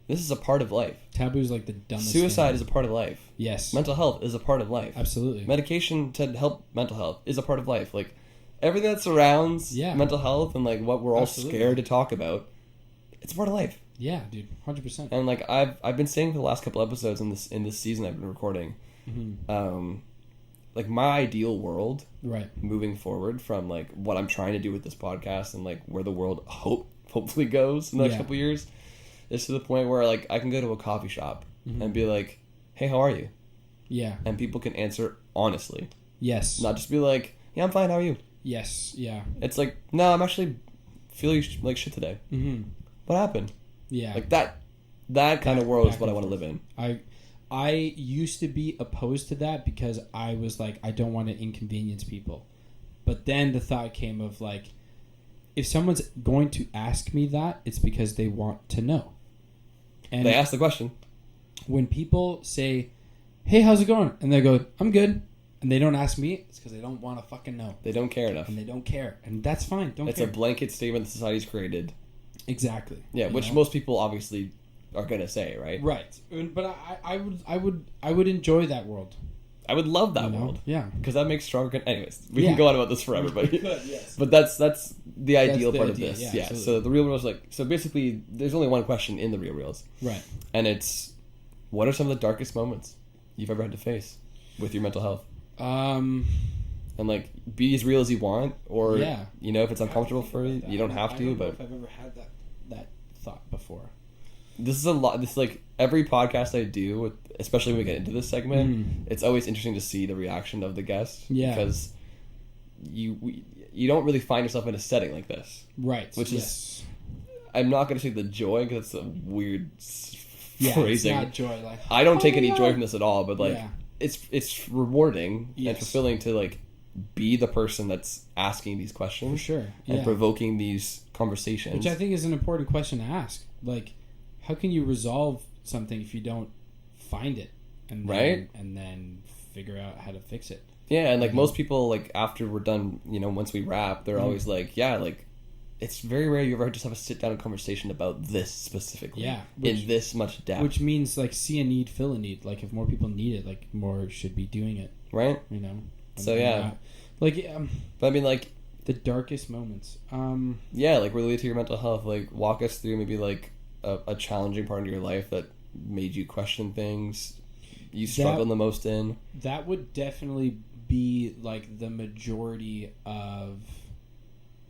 This is a part of life. Taboo is like the dumbest Suicide thing. is a part of life. Yes. Mental health is a part of life. Absolutely. Medication to help mental health is a part of life. Like, everything that surrounds mental health and like what we're all scared to talk about, it's a part of life. Yeah, dude. 100%. And like I've been saying for the last couple episodes in this season I've been recording, like my ideal world, Right. moving forward from like what I'm trying to do with this podcast and like where the world hopefully goes in the next couple of years, is to the point where like I can go to a coffee shop and be like, "Hey, how are you?" Yeah. And people can answer honestly, Yes. not just be like, "Yeah, I'm fine. How are you?" Yes. Yeah. It's like, "No, I'm actually feeling like shit today. Mm-hmm. What happened?" Yeah. Like that kind of world is what I want to live in. I used to be opposed to that because I was like, I don't want to inconvenience people. But then the thought came of like, if someone's going to ask me that, it's because they want to know. And They ask the question. when people say, "Hey, how's it going?" and they go, "I'm good," and they don't ask me, it's because they don't want to fucking know. They don't care enough. And they don't care. And that's fine. Don't It's care. a blanket statement that society's created. Exactly. Yeah, You which know? most people obviously are gonna say, right? Right. But I would enjoy that world. I would love that You know? world. Yeah. Because that makes stronger... Anyways, we Yeah. can go on about this forever, but... Yes. But that's the ideal the part idea, of this. yeah, Yeah, absolutely. so the Real Reels, like... So basically, there's only one question in the Real Reels. Right. And it's, what are some of the darkest moments you've ever had to face with your mental health? And, like, be as real as you want, or, Yeah. you know, if it's uncomfortable for you, you don't have I to, don't know but... if I've ever had that thought before. This is a lot. This is like every podcast I do, especially when we get into this segment. It's always interesting to see the reaction of the guest, Yeah. because you don't really find yourself in a setting like this. Right. Which yes. is, I'm not going to say the joy because it's a weird phrasing. It's not joy. Like, I don't take any my joy God. from this at all, but like Yeah. it's rewarding and Yes. fulfilling to like be the person that's asking these questions For sure. and Yeah. provoking these conversations. Which I think is an important question to ask. Like, how can you resolve something if you don't find it, and then, Right? and then figure out how to fix it? Yeah, and like most people, like after we're done, you know, once we wrap, they're always like, yeah, like it's very rare you ever just have a sit down conversation about this specifically. Yeah, in this much depth. Which means like see a need, fill a need. Like if more people need it, like more should be doing it. Right? You know. So, yeah. Like But I mean, like, the darkest moments. yeah, like related to your mental health, like walk us through maybe like a challenging part of your life that made you question things you struggled the most in. That would definitely be like the majority of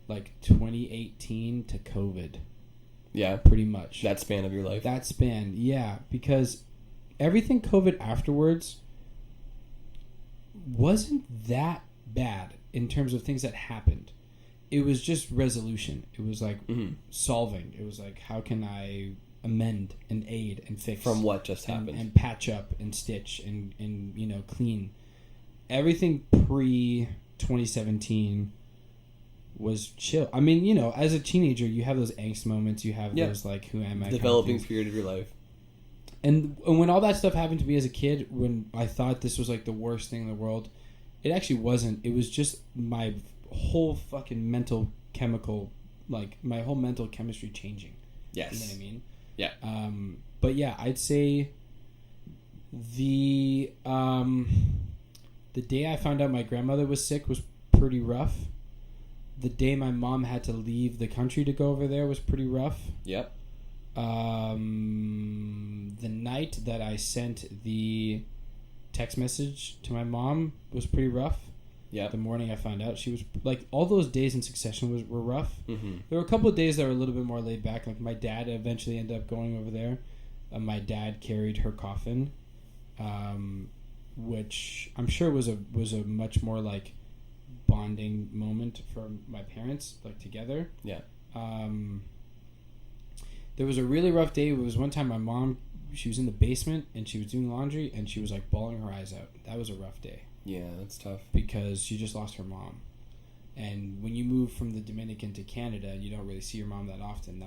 like 2018 to COVID. Yeah. Pretty much. That span of your life. That span, yeah. Because everything COVID afterwards wasn't that bad in terms of things that happened. It was just resolution. It was like solving. It was like, how can I amend and aid and fix from what just happened and patch up and stitch and you know, clean. Everything pre 2017 was chill. I mean, you know, as a teenager, you have those angst moments. You have those like, who am I? Developing kind of period of your life. And when all that stuff happened to me as a kid, when I thought this was like the worst thing in the world, it actually wasn't. It was just my whole fucking mental chemical, like my whole mental chemistry changing. Yes. You know what I mean? Yeah. But yeah, I'd say the day I found out my grandmother was sick was pretty rough. the day my mom had to leave the country to go over there was pretty rough. Yep. The night that I sent the text message to my mom was pretty rough. Yeah. The morning I found out, she was like, all those days in succession were rough. Mm-hmm. There were a couple of days that were a little bit more laid back. Like my dad eventually ended up going over there. My dad carried her coffin, which I'm sure was a much more like bonding moment for my parents, like together. Yeah. There was a really rough day. It was one time my mom, she was in the basement and she was doing laundry and she was like bawling her eyes out. That was a rough day. Yeah, that's tough. Because she just lost her mom. And when you move from the Dominican to Canada, you don't really see your mom that often.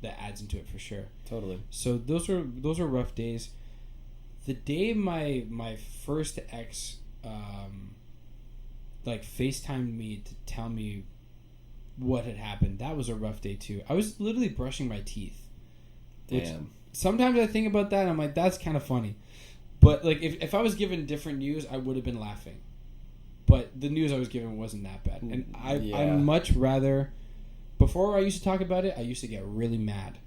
That adds into it for sure. Totally. So those were rough days. The day my first ex like FaceTimed me to tell me what had happened, that was a rough day too. I was literally brushing my teeth. Damn. Sometimes I think about that and I'm like, that's kind of funny. But like if I was given different news, I would have been laughing. But the news I was given wasn't that bad. And I much rather... Before I used to talk about it, I used to get really mad.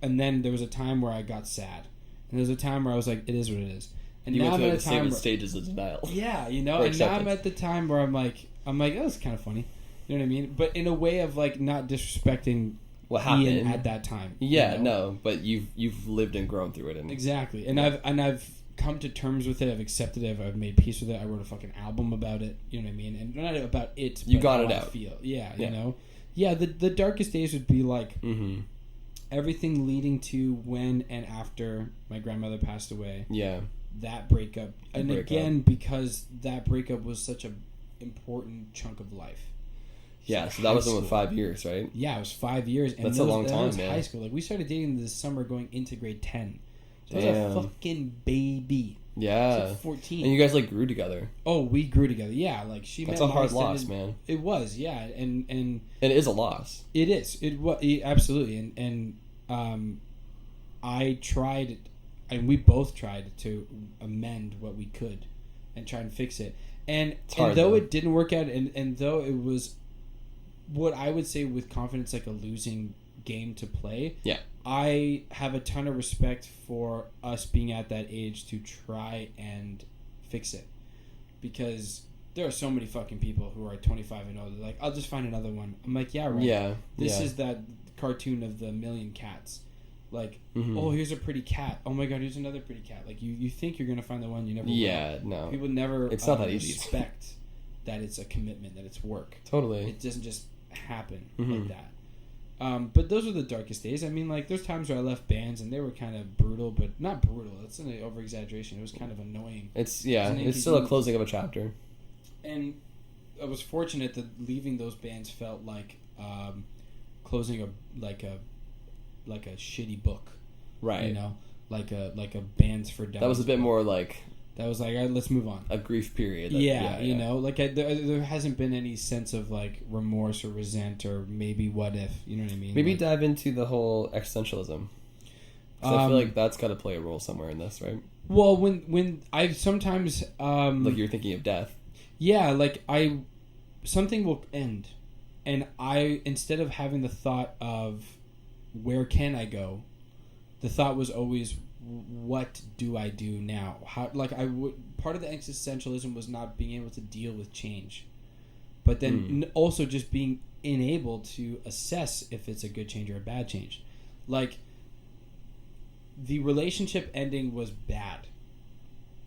And then there was a time where I got sad. And there was a time where I was like, it is what it is. And you now went I'm through at the a time same where, stages of denial. Yeah, you know? And now I'm at the time where I'm like, oh, that's kind of funny. You know what I mean? But in a way of like not disrespecting what happened Ian at that time. Yeah, you know? no, but you've lived and grown through it. And exactly. And I've come to terms with it. I've accepted it. I've made peace with it. I wrote a fucking album about it. You know what I mean? And not about it. You but got how it I out. feel. Yeah, you know. Yeah, the darkest days would be like everything leading to when and after my grandmother passed away. Yeah. That breakup. Again, because that breakup was such an important chunk of life. Yeah, so that was in 5 years, right? Yeah, it was 5 years. And that's a long time, man. High school. Like, we started dating this summer going into grade 10. So Damn. I was a fucking baby. Yeah. Like 14. And you guys, like, grew together. Oh, we grew together. Yeah, like, she That's met a hard my loss, extended- man. It was, yeah. And it is a loss. It is. It was absolutely. And I tried, and we both tried to amend what we could and try and fix it. And though it didn't work out, and though it was what I would say with confidence like a losing game to play, yeah, I have a ton of respect for us being at that age to try and fix it. Because there are so many fucking people who are 25 and older, like, I'll just find another one. I'm like, yeah, right. Yeah. This is that cartoon of the million cats. Like, mm-hmm. Oh, here's a pretty cat. Oh my god, here's another pretty cat. Like, you think you're going to find the one, you never will. No. People never it's not that easy. Respect that it's a commitment, that it's work. Totally. It doesn't just happen like that. But those were the darkest days. I mean, like, there's times where I left bands and they were kind of brutal, but not brutal. That's an over-exaggeration. It was kind of annoying. It's still a closing of a chapter. And I was fortunate that leaving those bands felt like closing a shitty book. Right. You know? Like a Bands for Dummies. That was a bit more like... That was like, all right, let's move on. A grief period. You know? Like, there hasn't been any sense of, like, remorse or resent or maybe what if. You know what I mean? Maybe like, dive into the whole existentialism. I feel like that's got to play a role somewhere in this, right? Well, when I sometimes... like, you're thinking of death. Yeah, like, something will end. And instead of having the thought of, where can I go? The thought was always... what do I do now? How, like, part of the existentialism was not being able to deal with change, but then also just being unable to assess if it's a good change or a bad change. Like, the relationship ending was bad,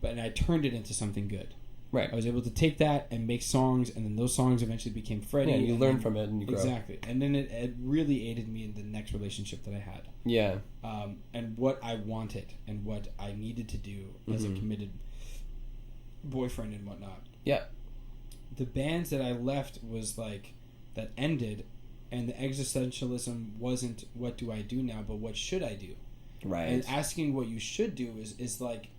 but I turned it into something good. Right. I was able to take that and make songs, and then those songs eventually became Freddie. Yeah, you learn from it and you grow. Exactly. And then it really aided me in the next relationship that I had. Yeah. And what I wanted and what I needed to do as a committed boyfriend and whatnot. Yeah. The bands that I left was like, that ended, and the existentialism wasn't what do I do now, but what should I do? Right. And asking what you should do is like,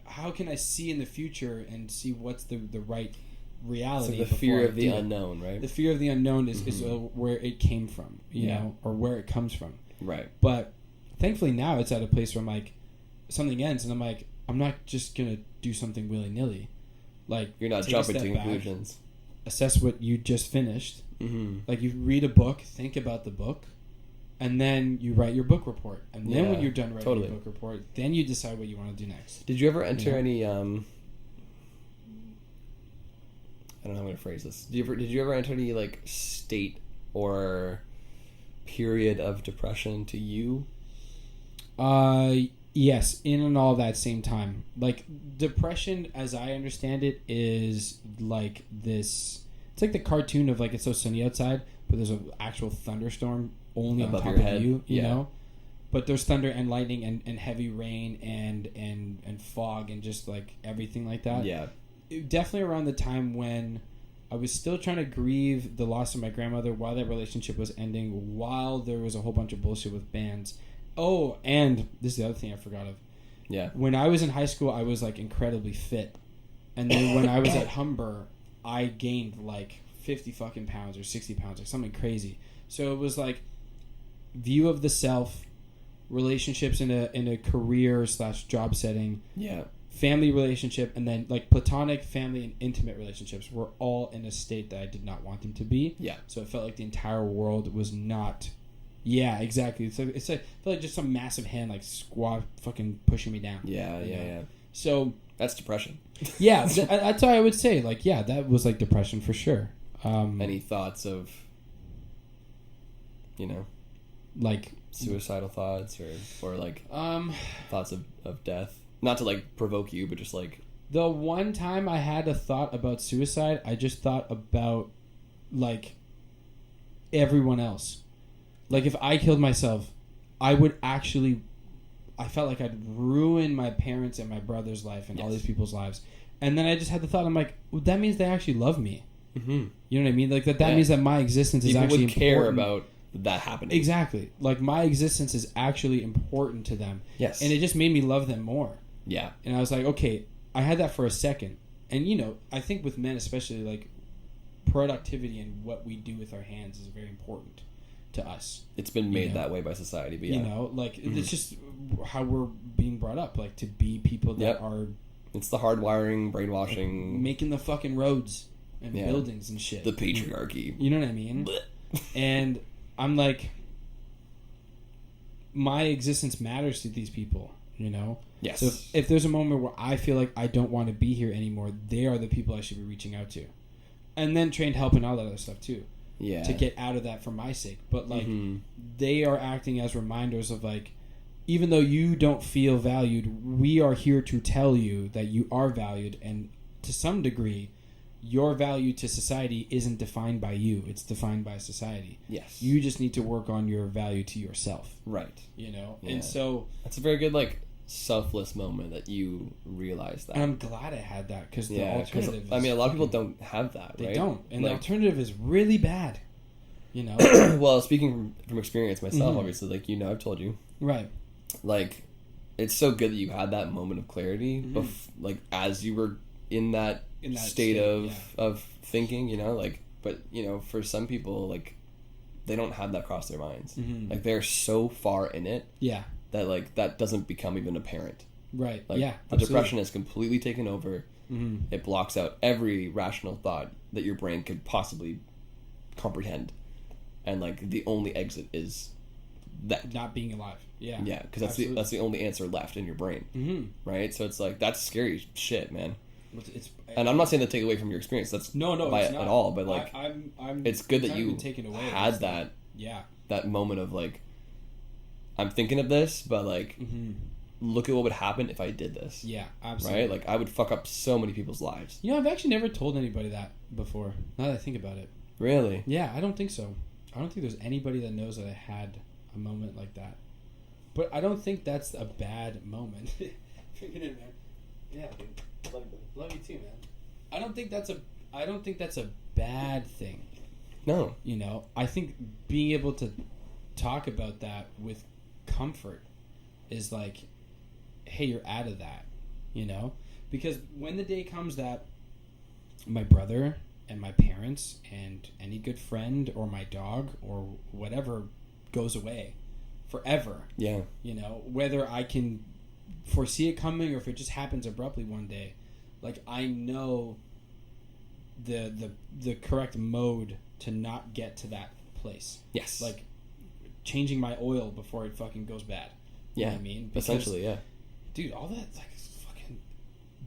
how can I see in the future and see what's the right reality? It's like the fear of the unknown, right? The fear of the unknown is where it came from, you know, or where it comes from. Right. But thankfully now it's at a place where I'm like, something ends and I'm like, I'm not just going to do something willy-nilly. Like, you're not jumping to conclusions. assess what you just finished. Mm-hmm. Like, you read a book, think about the book, and then you write your book report. And then when you're done writing your book report, then you decide what you want to do next. Did you ever enter any... I don't know how I'm going to phrase this. Did you ever enter any, like, state or period of depression to you? Yes, in and all that same time. Like, depression, as I understand it, is like this... It's like the cartoon of, like, it's so sunny outside, but there's an actual thunderstorm only above on top your of head. you know? But there's thunder and lightning and heavy rain and fog and just, like, everything like that. Yeah. Definitely around the time when I was still trying to grieve the loss of my grandmother while that relationship was ending, while there was a whole bunch of bullshit with bands. Oh, and this is the other thing I forgot of. Yeah. When I was in high school, I was, like, incredibly fit. And then when I was at Humber, I gained, like, 50 fucking pounds or 60 pounds or something crazy. So it was, like, view of the self, relationships in a career / job setting. Yeah. Family relationship, and then, like, platonic, family, and intimate relationships were all in a state that I did not want them to be. Yeah. So it felt like the entire world was not... Yeah, exactly. So it felt like just some massive hand, like, fucking pushing me down. Yeah. So... That's depression. Yeah, that's what I would say. Like, yeah, that was, like, depression for sure. Any thoughts of, like... suicidal thoughts or like, thoughts of death? Not to, like, provoke you, but just, like... The one time I had a thought about suicide, I just thought about, like, everyone else. Like, if I killed myself, I would actually... I felt like I'd ruin my parents' and my brother's life and all these people's lives. And then I just had the thought, I'm like, well, that means they actually love me. Mm-hmm. You know what I mean? Like, that means that my existence is actually important. People would care about that happening. Exactly. Like, my existence is actually important to them. Yes. And it just made me love them more. Yeah. And I was like, okay, I had that for a second. And, I think with men especially, like, productivity and what we do with our hands is very important to us. It's been made that way by society, but yeah. Like, it's just how we're being brought up, like, to be people that are... It's the hardwiring, brainwashing... Like, making the fucking roads and buildings and shit. The patriarchy. You know what I mean? And I'm like... My existence matters to these people, Yes. So if there's a moment where I feel like I don't want to be here anymore, they are the people I should be reaching out to. And then trained help and all that other stuff, too. Yeah. To get out of that for my sake. But, like, they are acting as reminders of, like, even though you don't feel valued, we are here to tell you that you are valued. And to some degree, your value to society isn't defined by you. It's defined by society. Yes. You just need to work on your value to yourself. Right. Yeah. And so... That's a very good, like, selfless moment that you realize that. And I'm glad I had that, because the alternative is... I mean, a lot of people don't have that, right? They don't. And the alternative is really bad. Well, speaking from experience myself, obviously, like, I've told you. Right. Like, it's so good that you had that moment of clarity, like, as you were in that state of thinking, like, but, for some people, like, they don't have that cross their minds. Like, they're so far in it. Yeah. That, like, that doesn't become even apparent. Right. Like, the depression has completely taken over. It blocks out every rational thought that your brain could possibly comprehend. And, like, the only exit is that. Not being alive. Yeah. Yeah, because that's the only answer left in your brain. Right? So it's, like, that's scary shit, man. And I'm not saying to take away from your experience. That's no, by it's it not. at all. But, like, I'm it's good that you had that moment of, like, I'm thinking of this, but, like, look at what would happen if I did this. Yeah, absolutely. Right? Like, I would fuck up so many people's lives. I've actually never told anybody that before, now that I think about it. Really? Yeah, I don't think so. I don't think there's anybody that knows that I had a moment like that. But I don't think that's a bad moment. Freaking it, man. Yeah, dude. Love you too, man. I don't think that's a bad thing. No. I think being able to talk about that with comfort is like, hey, you're out of that, because when the day comes that my brother and my parents and any good friend or my dog or whatever goes away forever, whether I can foresee it coming or if it just happens abruptly one day, like, I know the correct mode to not get to that place. Yes. Like changing my oil before it fucking goes bad. You know what I mean? Because, essentially, yeah. Dude, all that like fucking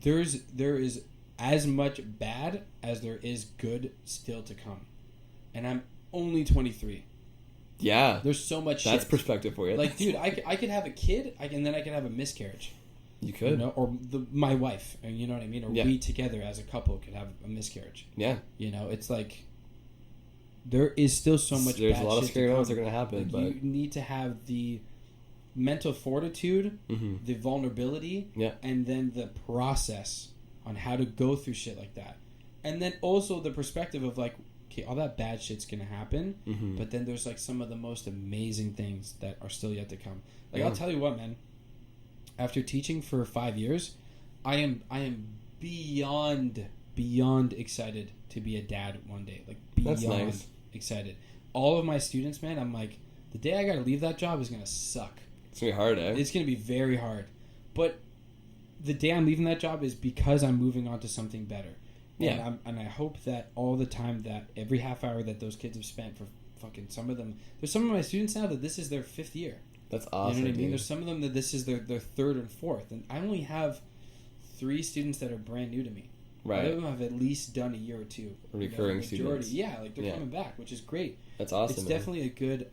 there is as much bad as there is good still to come. And I'm only 23. Yeah. There's so much That's shit. perspective for you. Like, dude, I could have a kid, and then I could have a miscarriage. You could. You know, or my wife, you know what I mean? Or we together as a couple could have a miscarriage. Yeah. You know, it's like there is still so much There's bad a lot of shit scary to moments come. that are going to happen. Like, but you need to have the mental fortitude, mm-hmm. the vulnerability, and then the process on how to go through shit like that. And then also the perspective of like, okay, all that bad shit's going to happen, mm-hmm. but then there's like some of the most amazing things that are still yet to come. Like, I'll tell you what, man. After teaching for 5 years, I am beyond excited to be a dad one day. Like, beyond excited. All of my students, man, I'm like, the day I gotta leave that job is gonna suck. It's gonna be hard, eh? It's gonna be very hard. But the day I'm leaving that job is because I'm moving on to something better. Yeah. And I hope that all the time, that every half hour that those kids have spent, for fucking some of them, there's some of my students now that this is their 5th year. That's awesome. You know what I mean? Dude. There's some of them that this is their 3rd and 4th, and I only have 3 students that are brand new to me. Right. Other of them have at least done a year or 2. Recurring students. Yeah, like they're coming back, which is great. That's awesome. It's definitely a good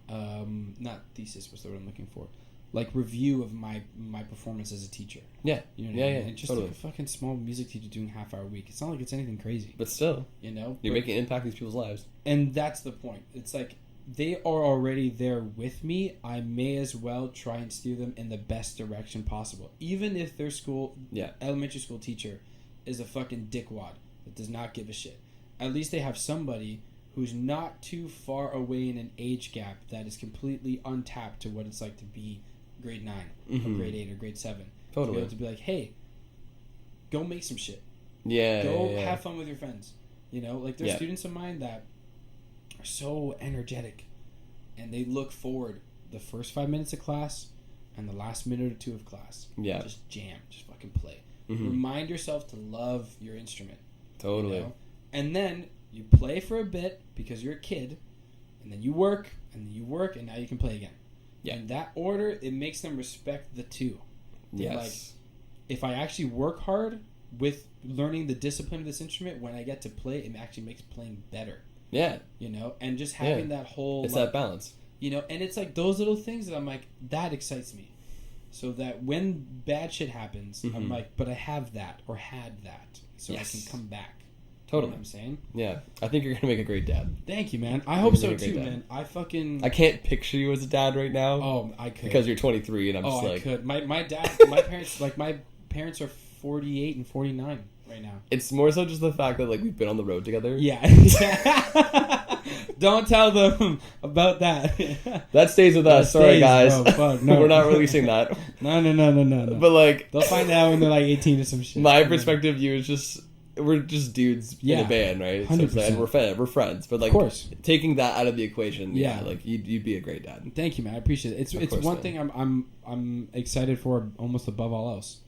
not thesis, what's the word I'm looking for? Like review of my performance as a teacher. Yeah. You know what I mean? And just like a fucking small music teacher doing half-hour a week. It's not like it's anything crazy. But still, you know, you're making an impact in these people's lives. And that's the point. It's like, they are already there with me. I may as well try and steer them in the best direction possible. Even if their elementary school teacher is a fucking dickwad that does not give a shit. At least they have somebody who's not too far away in an age gap that is completely untapped to what it's like to be grade 9 mm-hmm. or grade 8 or grade 7. Totally. To be able to be like, hey, go make some shit. Yeah. Go have fun with your friends. You know, like there's Yeah. students of mine that are so energetic, and they look forward the first 5 minutes of class and the last minute or 2 of class. Yeah. Just jam. Just fucking play. Mm-hmm. Remind yourself to love your instrument. Totally. You know? And then you play for a bit because you're a kid, and then you work, and then you work, and now you can play again. Yeah. In that order, it makes them respect the 2. Yes. Like, if I actually work hard with learning the discipline of this instrument, when I get to play, it actually makes playing better. Yeah. You know, and just having that whole... It's like, that balance. You know, and it's like those little things that I'm like, that excites me. So that when bad shit happens, mm-hmm. I'm like, but I have that, or had that, so I can come back. Totally. You know what I'm saying? Yeah. I think you're going to make a great dad. Thank you, man. I hope so too, man. I can't picture you as a dad right now. Oh, I could. Because you're 23 and I'm just like... I could. My dad, my parents are 48 and 49 right now. It's more so just the fact that, like, we've been on the road together. Yeah. Don't tell them about that. That stays with us. Sorry, guys. Bro, fuck, no. We're not releasing that. No. But, like... They'll find out when they're, like, 18 or some shit. My perspective of you is just... We're just dudes in a band, right? 100%. So we're friends. But, like, of course. Taking that out of the equation, like, you'd be a great dad. Thank you, man. I appreciate it. It's one thing I'm excited for almost above all else,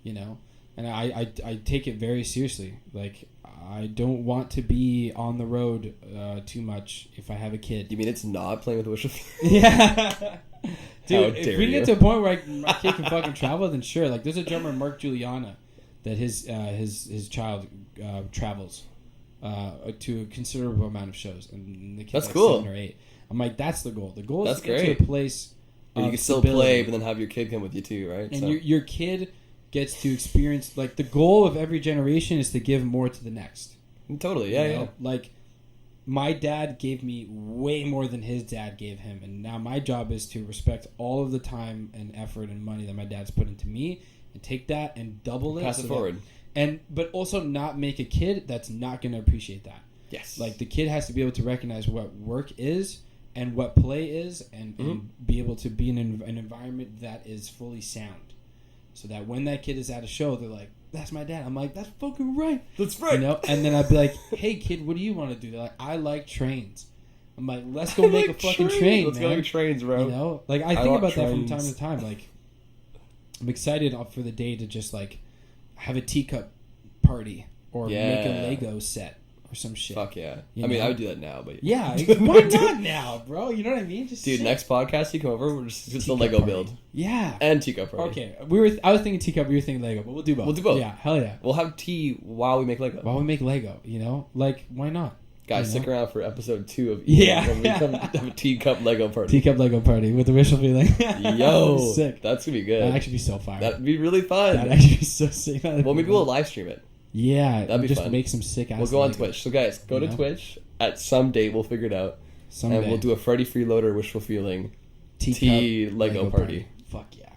you know? And I take it very seriously. Like, I don't want to be on the road too much if I have a kid. You mean it's not playing with the wish of... Yeah. Dude, if we you. get to a point where my kid can fucking travel, then sure. Like, there's a drummer, Mark Juliana, that his child travels to a considerable amount of shows, and the kid's that's like cool. 7 or 8. I'm like, that's the goal. The goal is that's to get great. to a place where you can still play, but then have your kid come with you too, right? And your kid gets to experience, like, the goal of every generation is to give more to the next. Totally, yeah, yeah. Like, my dad gave me way more than his dad gave him, and now my job is to respect all of the time and effort and money that my dad's put into me, and take that and double it. Pass it forward. But also not make a kid that's not going to appreciate that. Yes. Like, the kid has to be able to recognize what work is and what play is, and be able to be in an environment that is fully sound. So that when that kid is at a show, they're like, that's my dad. I'm like, that's fucking right. That's right. You know? And then I'd be like, hey, kid, what do you want to do? They're like, I like trains. I'm like, let's go make a fucking train, Let's man. go make trains, bro. You know? Like, I think about trains. that from time to time. Like, I'm excited for the day to just, like, have a teacup party or make a Lego set or some shit. Fuck yeah. You I mean, know? I would do that now, but Yeah, why not now, bro? You know what I mean? Just dude, sit. next podcast you come over, we're just a Teacup Lego party. build Yeah. and teacup party. Okay, I was thinking teacup, you were thinking Lego, but we'll do both. We'll do both. Yeah, hell yeah. We'll have tea while we make Lego. Why we make Lego? You know, like why not? Guys, You know? stick around for episode 2 of Yeah. when we come have a teacup Lego party. Teacup Lego party with the wishful feeling. Yo, sick. that's gonna be good. That'd actually be so fire. That'd be really fun. That'd actually be so sick. Well, maybe we'll live stream it. Yeah, That'd be just fun. make some sick ass. We'll go on Legos. Twitch. So guys, go to You know? Twitch at some date. We'll figure it out, Someday. and we'll do a Freddy Freeloader wishful feeling Teacup tea Lego party. Fuck yeah.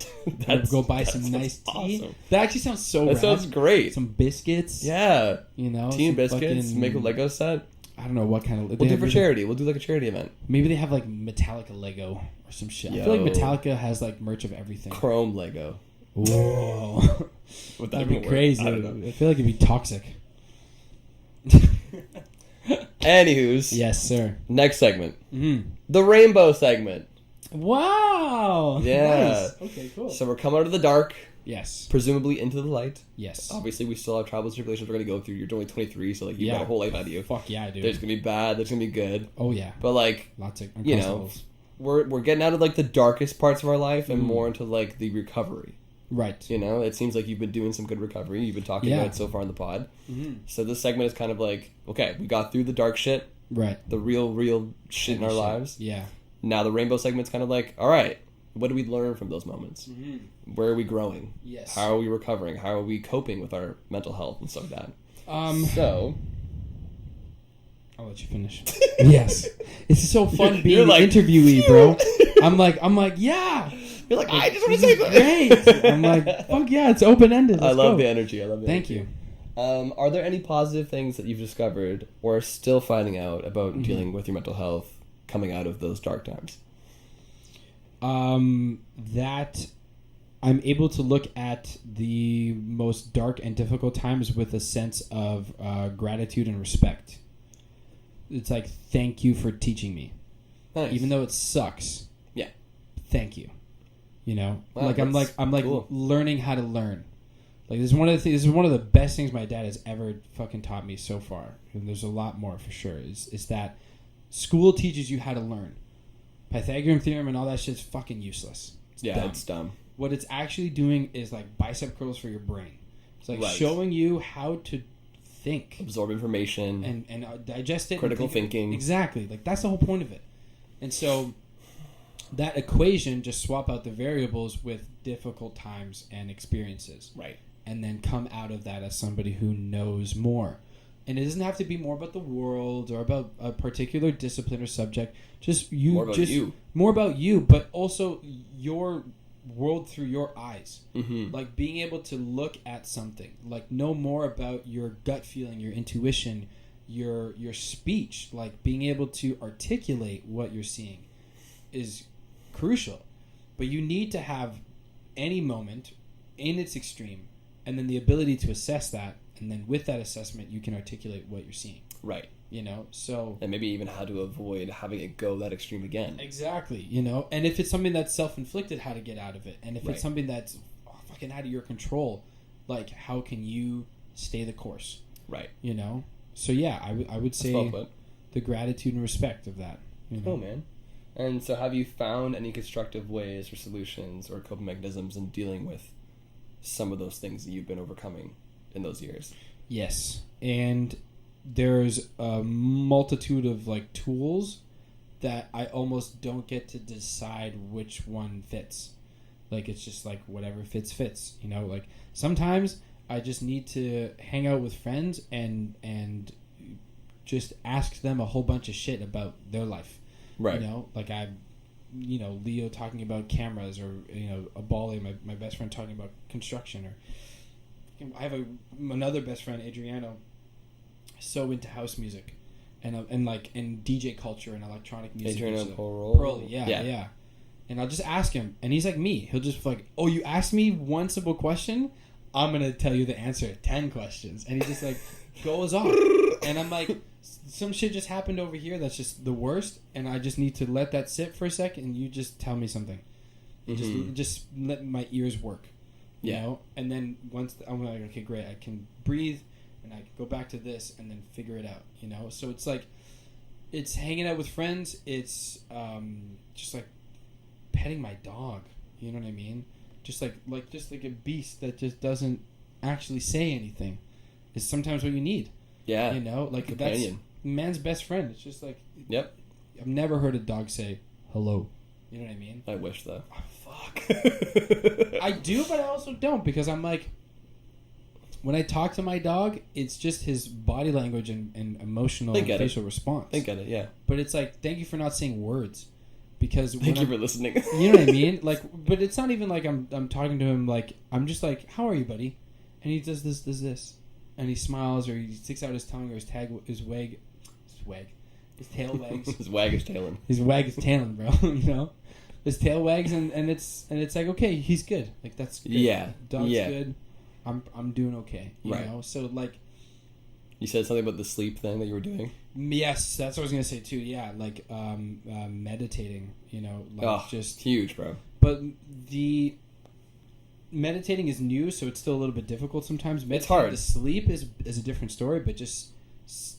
That's- Go buy that some sounds nice tea. awesome. That actually sounds so That rad. sounds great. Some biscuits. Yeah, You know, tea and some biscuits. fucking- Make a Lego set. I don't know what kind of. We'll they do have for really- charity. We'll do like a charity event. Maybe they have like Metallica Lego or some shit. I feel like Yo. Metallica has like merch of everything. Chrome Lego. Whoa. Would that That'd be even work? crazy. I don't know. I feel like it'd be toxic. Anywho's, Yes, sir. next segment, Mm. the rainbow segment. Wow. Yeah. Nice. Okay, cool. So we're coming out of the dark, Yes. presumably into the light. Yes. Obviously, we still have trials and tribulations we're gonna go through. You're only 23, so like you Yeah. got a whole life ahead of you. Fuck yeah, dude. There's gonna be bad. There's gonna be good. Oh yeah. But like, Lots of you know, uncrustables. we're getting out of like the darkest parts of our life and Mm. more into like the recovery. Right. You know, it seems like you've been doing some good recovery. You've been talking Yeah. about it so far in the pod. Mm-hmm. So this segment is kind of like, okay, we got through the dark shit, Right. the real shit in our lives. Yeah. Now the rainbow segment's kind of like, all right, what do we learn from those moments? Mm-hmm. Where are we growing? Yes. How are we recovering? How are we coping with our mental health and stuff like that? So, I'll let you finish. Yes. It's so fun being You're the like, interviewee, bro. I'm like, yeah. you're like, I just want to This say is something. great. I'm like, fuck yeah, it's open ended. I love the energy. I love the Thank energy. you. Are there any positive things that you've discovered or are still finding out about Mm-hmm. dealing with your mental health coming out of those dark times? That I'm able to look at the most dark and difficult times with a sense of gratitude and respect. It's like, thank you for teaching me. Nice. Even though it sucks. Yeah. Thank you. You know? Wow, I'm that's cool. learning how to learn. Like this is one of the things, this is one of the best things my dad has ever fucking taught me so far. And there's a lot more for sure. Is that school teaches you how to learn. Pythagorean theorem and all that shit's fucking useless. It's dumb. It's dumb. What it's actually doing is like bicep curls for your brain. It's like Right. showing you how to think Absorb information. and digest it. Critical and think thinking. Exactly. Like that's the whole point of it. And so that equation, just swap out the variables with difficult times and experiences. Right. And then come out of that as somebody who knows more. And it doesn't have to be more about the world or about a particular discipline or subject. Just you. More about you. More about you, but also your world through your eyes. Mm-hmm. Like being able to look at something, like know more about your gut feeling, your intuition, your speech, like being able to articulate what you're seeing is crucial. But you need to have any moment in its extreme and then the ability to assess that, and then with that assessment you can articulate what you're seeing. Right. You know, so And maybe even how to avoid having it go that extreme again. exactly, you know, and if it's something that's self-inflicted, how to get out of it, and if Right. it's something that's fucking out of your control, like how can you stay the course, Right. you know? So yeah, I would That's say well put. the gratitude and respect of that. You know? Cool, man. And so have you found any constructive ways or solutions or coping mechanisms in dealing with some of those things that you've been overcoming in those years? Yes, and there's a multitude of like tools that I almost don't get to decide which one fits. Like it's just like whatever fits, you know? Like sometimes I just need to hang out with friends and just ask them a whole bunch of shit about their life. Right. You know, like Leo talking about cameras, or Abali, my best friend, talking about construction, or I have another best friend, Adriano, so into house music, and DJ culture and electronic music. Adriano and Pearl. yeah. And I'll just ask him, and he's like me. He'll just like, oh, you asked me one simple question, I'm gonna tell you the answer 10 questions, and he just like goes off, and I'm like, some shit just happened over here that's just the worst, and I just need to let that sit for a second, and you just tell me something. Mm-hmm. Just let my ears work, you know? And then once I'm like, okay, great, I can breathe and I can go back to this and then figure it out, you know? So it's like, it's hanging out with friends. It's just like petting my dog. You know what I mean? Just like a beast that just doesn't actually say anything is sometimes what you need. Yeah. You know, like companion. That's man's best friend. It's just like, yep. I've never heard a dog say hello. You know what I mean? I wish though. Oh, fuck. I do, but I also don't, because I'm like, when I talk to my dog, it's just his body language and emotional and facial response. I get it, yeah. But it's like, thank you for not saying words, because thank you for listening. You know what I mean? Like, but it's not even like I'm talking to him. Like, I'm just like, how are you, buddy? And he does this, and he smiles, or he sticks out his tongue, or his tail wags. His wag is tailing. His wag is tailing, bro. You know, his tail wags, and it's like, okay, he's good. Like, that's good. Yeah, dog's good. I'm doing okay. You right. know, so like. You said something about the sleep thing that you were doing. Yes, that's what I was gonna say too. Yeah, like meditating. You know, like just huge, bro. But the meditating is new, so it's still a little bit difficult sometimes. It's hard. The sleep is a different story, but just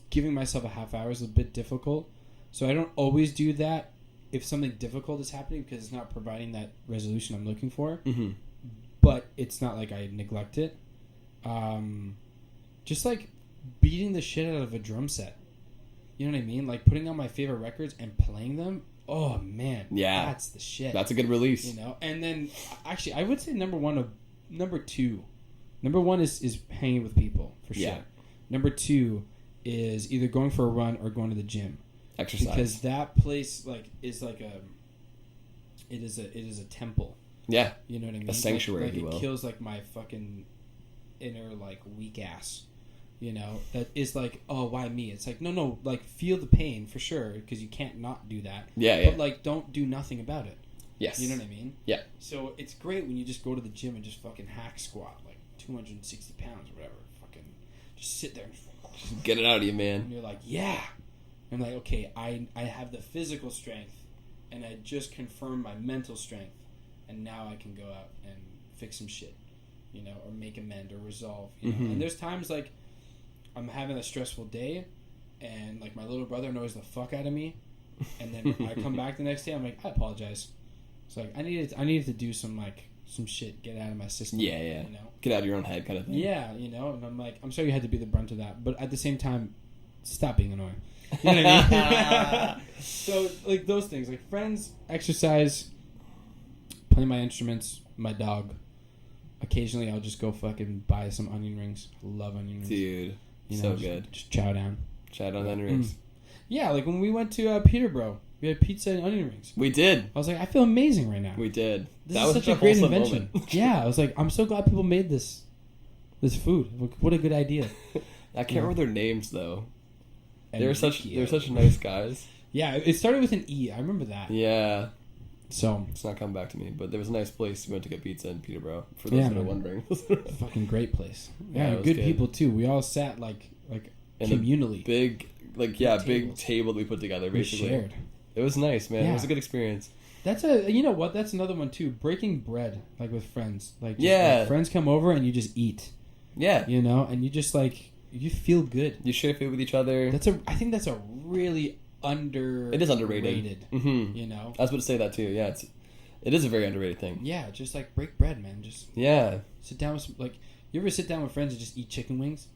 giving myself a half hour is a bit difficult. So I don't always do that if something difficult is happening, because it's not providing that resolution I'm looking for. Mm-hmm. But it's not like I neglect it. Just like beating the shit out of a drum set. You know what I mean? Like putting on my favorite records and playing them. Oh man, yeah, that's the shit. That's a good release. You know, and then actually, I would say number two. Number one is hanging with people for sure. Yeah. Number two is either going for a run or going to the gym. Exercise, because that place is like it is a temple. Yeah, you know what I mean. A sanctuary, like if you will. It kills like my fucking inner like weak ass. You know, that is like, oh, why me? It's like, no, like, feel the pain, for sure, because you can't not do that. Yeah, But, like, don't do nothing about it. Yes. You know what I mean? Yeah. So, it's great when you just go to the gym and just fucking hack squat, like, 260 pounds or whatever. Fucking just sit there and just get it out of you, man. And you're like, yeah. I'm like, okay, I have the physical strength, and I just confirmed my mental strength, and now I can go out and fix some shit, you know, or make amend or resolve. You know? And there's times, like, I'm having a stressful day, and like my little brother annoys the fuck out of me, and then I come back the next day, I'm like, I apologize. It's like I needed to do some shit, get out of my system. Yeah. You know, get out of your own head, kind of thing. Yeah, you know, and I'm like, I'm sorry you had to be the brunt of that, but at the same time, stop being annoying. You know what I mean? So like those things, like friends, exercise, playing my instruments, my dog. Occasionally, I'll just go fucking buy some onion rings. I love onion rings, dude. You know, so good. Just chow down. Chow down onion rings. Yeah, like when we went to Peterborough, we had pizza and onion rings. We did. I was like, I feel amazing right now. We did. This is such a great invention. Yeah, I was like, I'm so glad people made this food. What a good idea. I can't remember their names though. They're such nice guys. Yeah, it started with an E. I remember that. Yeah. So it's not coming back to me, but there was a nice place we went to get pizza in Peterborough. For those that are wondering, fucking great place. Yeah, good good people too. We all sat like communally. Big table that we put together. Basically, we shared. It was nice, man. Yeah. It was a good experience. That's you know what? That's another one too. Breaking bread like with friends. Like friends come over and you just eat. Yeah, you know, and you just like you feel good. You share food with each other. I think that's a really It is underrated. Mm-hmm. You know, I was about to say that too. Yeah, it is a very underrated thing. Yeah, just like break bread, man. Just sit down with some, like you ever sit down with friends and just eat chicken wings?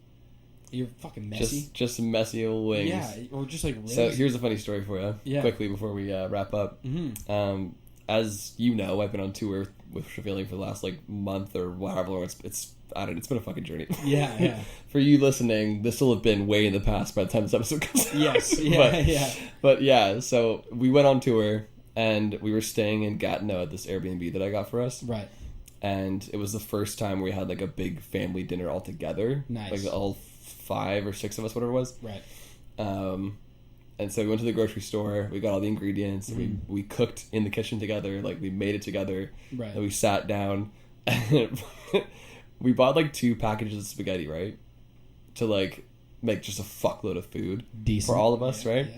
You're fucking messy. Just messy old wings. Yeah, or just like ribs. So here's a funny story for you. Yeah. Quickly before we wrap up. Mm-hmm. As you know, I've been on tour with Feeling for the last like month or however long. It's I don't know. It's been a fucking journey. Yeah. For you listening, this will have been way in the past by the time this episode comes out. Yes. Yeah. But yeah, so we went on tour and we were staying in Gatineau at this Airbnb that I got for us. Right. And it was the first time we had like a big family dinner all together. Nice. Like all 5 or 6 of us, whatever it was. Right. And so we went to the grocery store. We got all the ingredients. Mm-hmm. We cooked in the kitchen together. Like we made it together. Right. And we sat down. And we bought like 2 packages of spaghetti, right? To like make just a fuckload of food. Decent. For all of us, right? Yeah.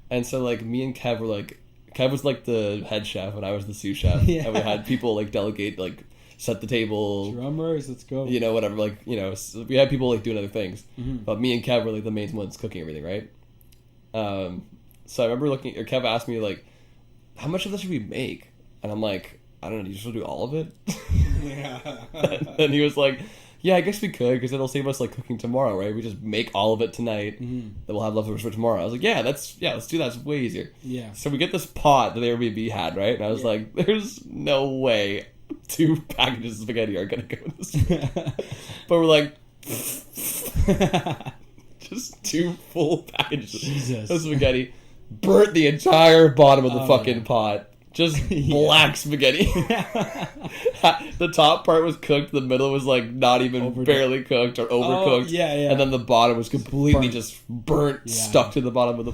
And so like me and Kev were like, Kev was like the head chef and I was the sous chef. Yeah. And we had people like delegate like set the table. Drummers, let's go. You know, whatever. Like, you know, we had people like doing other things, Mm-hmm. but me and Kev were like the main ones cooking everything, right? So I remember Kev asked me like, how much of this should we make? And I'm like, I don't know. Do you just want to do all of it? Yeah. And he was like, yeah, I guess we could, because it'll save us like cooking tomorrow, right? We just make all of it tonight, then we'll have leftovers for tomorrow. I was like, let's do that. It's way easier. Yeah. So we get this pot that the Airbnb had, right? And I was like, there's no way 2 packages of spaghetti are gonna go in this. But we're like, just 2 full packages Jesus. of spaghetti. Burnt the entire bottom of the fucking pot. Just black spaghetti. The top part was cooked. The middle was like not even barely cooked or overcooked. Yeah. And then the bottom was completely Burnt. just burnt, Yeah. stuck to the bottom of the...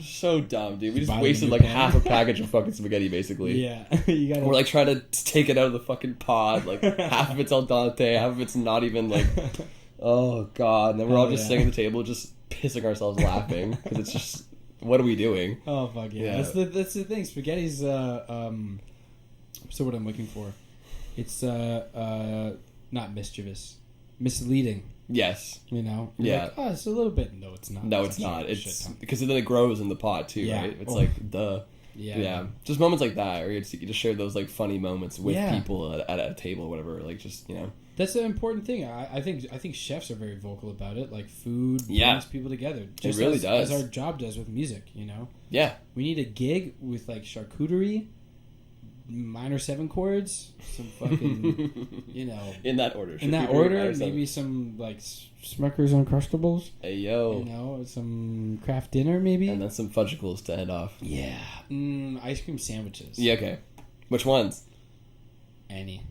So dumb, dude. We just Buy a wasted new like pan. half a package of fucking spaghetti, basically. Yeah. You gotta... We're like trying to take it out of the fucking pot. Like half of it's al dente, half of it's not even like... Oh, God. And then we're all just sitting at the table just pissing ourselves laughing. Because it's just... What are we doing? Oh, fuck yeah. Yeah. That's the thing. Spaghetti's, so what I'm looking for. It's, not mischievous. Misleading. Yes. You know? You're Yeah. like, oh, it's a little bit. No, it's not. No, it's actually not. a shit It's ton. because then it grows in the pot too, Yeah. right? It's Oh. like the Yeah. just moments like that, or you just share those like funny moments with Yeah. people at a table, or whatever. Like just That's the important thing. I think chefs are very vocal about it. Like food Yeah. brings people together. Just really as, does. As our job does with music, you know. yeah. We need a gig with like charcuterie, minor 7 chords, some fucking, you know, In that order. in that order, maybe some like Smucker's Uncrustables. Hey yo, You know, some craft dinner maybe. and then some fudgicles to end off. Yeah, ice cream sandwiches. Yeah. Okay. Which ones? Any.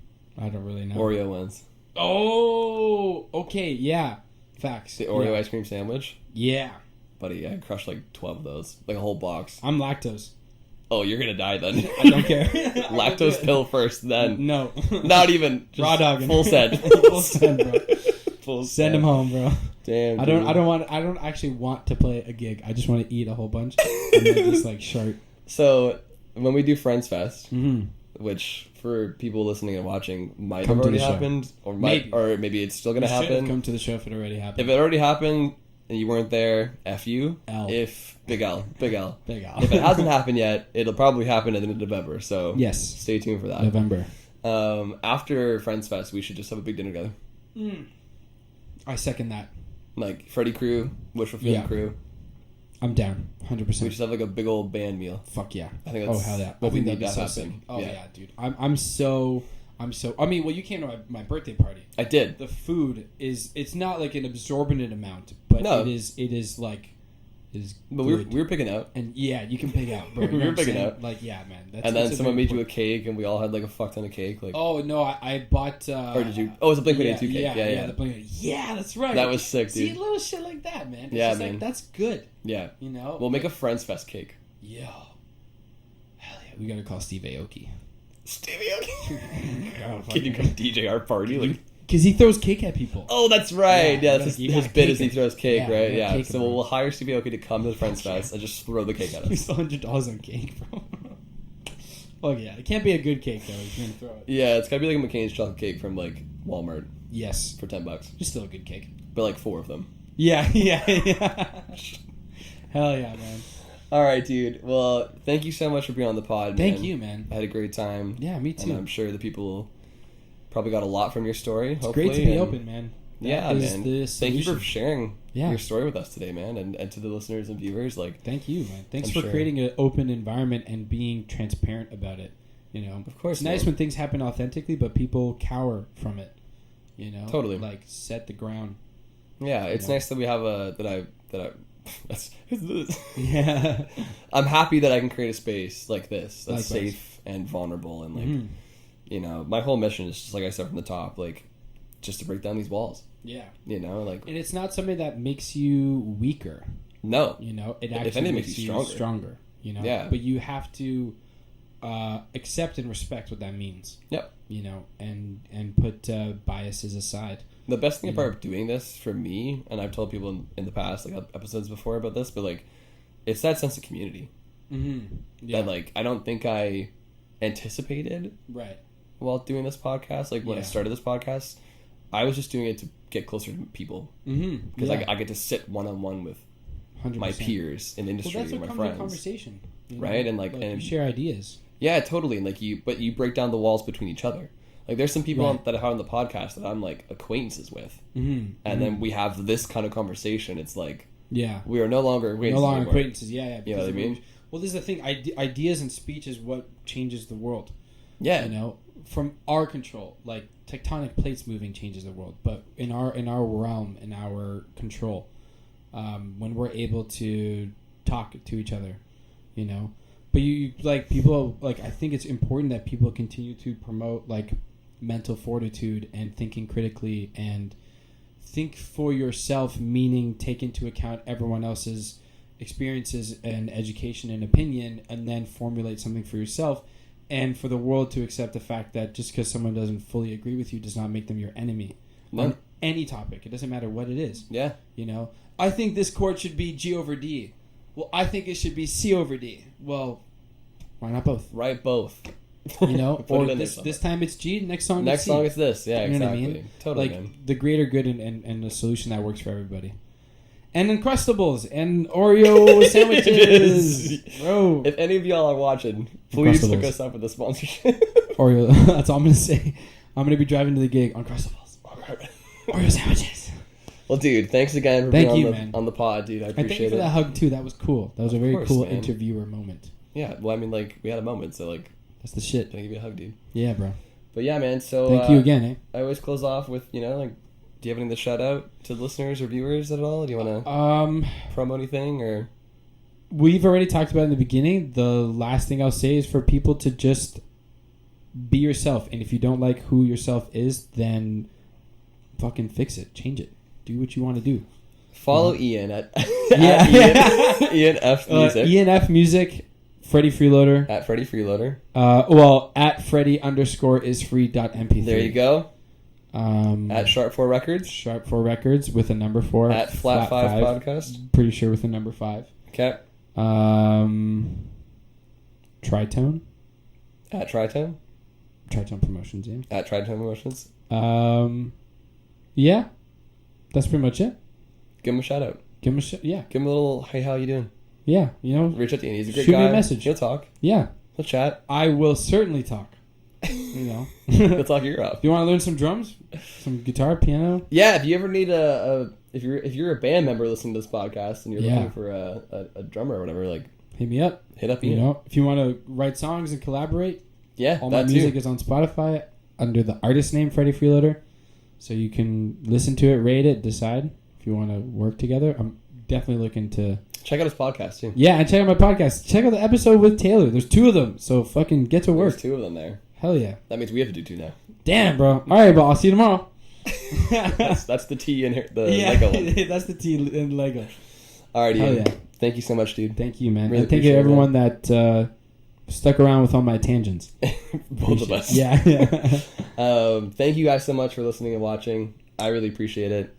I don't really know. Oreo ones. Oh, okay, yeah. Facts. The Oreo yeah. ice cream sandwich. Yeah. Buddy, I crushed like 12 of those, like a whole box. I'm lactose. Oh, you're gonna die then. I don't care. Lactose pill first, then. No. Not even. Just Raw dogging. Full send. Full send, bro. Full Send him home, bro. Damn. I don't actually want to play a gig. I just want to eat a whole bunch and then just like shart. So when we do Friends Fest, Mm-hmm. which for people listening and watching might Come have to already the show. happened, or maybe it's still gonna You should have happen. come to the show if it already happened. If it already happened and you weren't there, F you. L. If Big L. Big Al. If it hasn't happened yet, it'll probably happen at the end of November. So Yes. stay tuned for that. November. After Friends Fest, we should just have a big dinner together. I second that. Like Freddy crew, Wishful Feeling Yeah. crew. I'm down. 100%. We just have like a big old band meal. Fuck yeah. I think that's hell yeah. what I we think need to that'd be happen. so sick. Oh Yeah. yeah, dude. I'm so I mean, well, you came to my birthday party. I did. The food it's not like an absorbent amount, but No. it is like But good. we were picking out. And yeah, you can pick out, bro. You We know were what I'm picking saying? out. Like, yeah, man. That's, And then that's a someone very made you a important- cake, and we all had like a fuck ton of cake. Like, Oh no, I bought. or did you? Oh, it was a Blink-182 cake. Yeah. the Blink- yeah, that's right. That was sick, See, dude. little shit like that, man. It's Yeah, just man. Like, that's good. Yeah. You know. We'll make a Friends Fest cake. Yo. Hell yeah, we gotta call Steve Aoki. Stevie Aoki. Oh, Can you come DJ our party? Like, Because he throws cake at people. oh, that's right. Yeah, Yeah, that's you his gotta bit cake is he him. throws cake, Yeah, right? you gotta Yeah. cake So him, we'll bro. hire Stevie Aoki to come to the Friends Fest and just throw the cake at We us. spent $100 on cake, bro. Oh yeah, it can't be a good cake though. He's gonna throw it. Yeah, it's gotta be like a McCain's chocolate cake from like Walmart Yes, for $10, just still a good cake. but like 4 of them. Yeah. Hell yeah, man. All right, dude. Well, thank you so much for being on the pod. Thank man. you, man. I had a great time. Yeah, me too. And I'm sure the people probably got a lot from your story. It's hopefully, great to be and- open, man. That Yeah, is man. the Thank you for solution. sharing Yeah. your story with us today, man, and to the listeners and viewers. Like, Thank you, man. Thanks I'm for sure. creating an open environment and being transparent about it. You know, Of course, it's nice man. when things happen authentically, but people cower from it. You know, Totally. like set the ground. yeah, it's Yeah. nice that we have that I that's, Yeah, I'm happy that I can create a space like this that's Likewise. safe and vulnerable, and like Mhm. you know, my whole mission is just like I said from the top, like just to break down these walls. yeah, You know, like and it's not something that makes you weaker. no, You know, it If actually anything, makes makes you you stronger. You know, Yeah. but you have to accept and respect what that means. Yep. You know, and put biases aside. The best thing You about doing this for me, and I've told people in the past, like episodes before about this, but like, it's that sense of community Mm-hmm. Yeah. that like I don't think I anticipated Right. while doing this podcast. Like when I started this podcast, I was just doing it to get closer to people. Because I get to sit one-on-one with 100%. My peers in the industry, well, that's my what friends. Conversation. Right? And and you share ideas. Yeah, totally. And you break down the walls between each other. Like there's some people that I have on the podcast that I'm like acquaintances with. And then we have this kind of conversation. It's like, we are no longer acquaintances. Yeah. You know what I mean? Well, this is the thing. Ideas and speech is what changes the world. Yeah. You know, from our control, like tectonic plates moving changes the world, but in our realm, in our control, when we're able to talk to each other, you know. But you like people like I think it's important that people continue to promote like mental fortitude and thinking critically and think for yourself, meaning take into account everyone else's experiences and education and opinion, and then formulate something for yourself. And for the world to accept the fact that just because someone doesn't fully agree with you does not make them your enemy on any topic. It doesn't matter what it is. Yeah. You know, I think this chord should be G over D. Well, I think it should be C over D. Well, why not both? Write both. You know, or this time it's G, next song it's C. Next song it's this. Yeah, you know exactly. What I mean? Totally. Like the greater good and the solution that works for everybody. And Uncrustables and Oreo sandwiches. Bro. If any of y'all are watching, please hook us up with a sponsorship. Oreo. That's all I'm going to say. I'm going to be driving to the gig. Uncrustables. Oreo sandwiches. Well, dude, thanks again for being on the pod, dude. I appreciate it. Thank you for that hug, too. That was cool. That was a very cool interviewer moment. Yeah. Well, I mean, like, we had a moment, so, like... That's the shit. Can I give you a hug, dude? Yeah, bro. But, yeah, man, so... Thank you again, eh? I always close off with, you know, like... Do you have anything to shout out to listeners or viewers at all? Do you want to promote anything or? We've already talked about it in the beginning. The last thing I'll say is for people to just be yourself, and if you don't like who yourself is, then fucking fix it, change it, do what you want to do. Follow Ian at Ian F Music. Ian F Music. Freddie Freeloader at Freddie Freeloader. At Freddie_is_free.mp3. There you go. At Sharp 4 Records. Sharp 4 Records with a number 4. At Flat 5 Podcast. Pretty sure with a number 5. Okay. Tritone. At Tritone. Tritone Promotions, yeah. At Tritone Promotions. Yeah. That's pretty much it. Give him a shout out. Give him a little, hey, how you doing? Yeah, you know. Reach out to Ian. He's a great guy. Shoot me a message. He'll talk. Yeah. He'll chat. I will certainly talk. You know. He'll talk your ear off. You want to learn some drums? Some guitar, piano? Yeah, if you ever need if you're a band member listening to this podcast and you're looking for a drummer or whatever, like hit me up. Hit up Ian. You know, if you want to write songs and collaborate, all my music is on Spotify under the artist name Freddie Freeloader. So you can listen to it, rate it, decide if you want to work together. I'm definitely looking to check out his podcast too. Yeah, and check out my podcast. Check out the episode with Taylor. There's 2 of them, so fucking get to work. There's 2 of them there. Hell yeah. That means we have to do 2 now. Damn, bro. All right, but I'll see you tomorrow. that's the T in here, Lego one. That's the T in Lego. Alrighty. Hell yeah. Thank you so much, dude. Thank you, man. Really and thank you to everyone that stuck around with all my tangents. Both of us. Yeah. Thank you guys so much for listening and watching. I really appreciate it.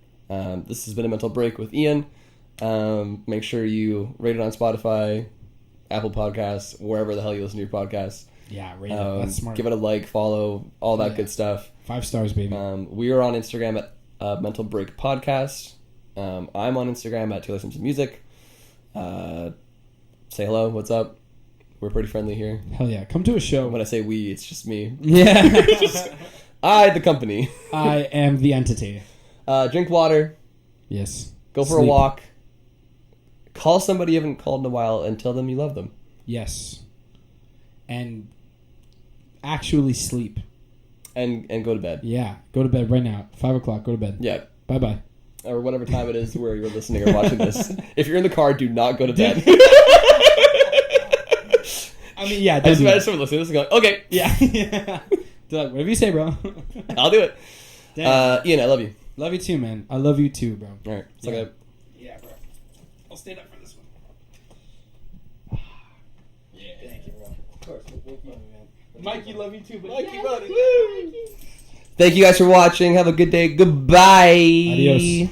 This has been a mental break with Ian. Make sure you rate it on Spotify, Apple Podcasts, wherever the hell you listen to your podcasts. Yeah, rate it. That's smart. Give it a like, follow, all that good stuff. 5 stars, baby. We are on Instagram at Mental Break Podcast. I'm on Instagram at Taylor Simpson Music. Say hello. What's up? We're pretty friendly here. Hell yeah. Come to a show. When I say we, it's just me. Yeah. I, the company. I am the entity. Drink water. Yes. Go for a walk. Call somebody you haven't called in a while and tell them you love them. Yes. And actually sleep. And go to bed. Yeah. Go to bed right now. 5 o'clock. Go to bed. Yeah. Bye-bye. Or whatever time it is where you're listening or watching this. If you're in the car, do not go to bed. I mean, yeah. I just imagine someone listening to this and going, okay. Yeah. They're like, whatever you say, bro. I'll do it. Ian, I love you. Love you too, man. I love you too, bro. All right. Yeah, bro. I'll stand up for this one. Yeah. Thank you, bro. Of course. Thank you, man. Mikey, love you too. But Mikey, buddy. Woo! Thank you guys for watching. Have a good day. Goodbye. Adios.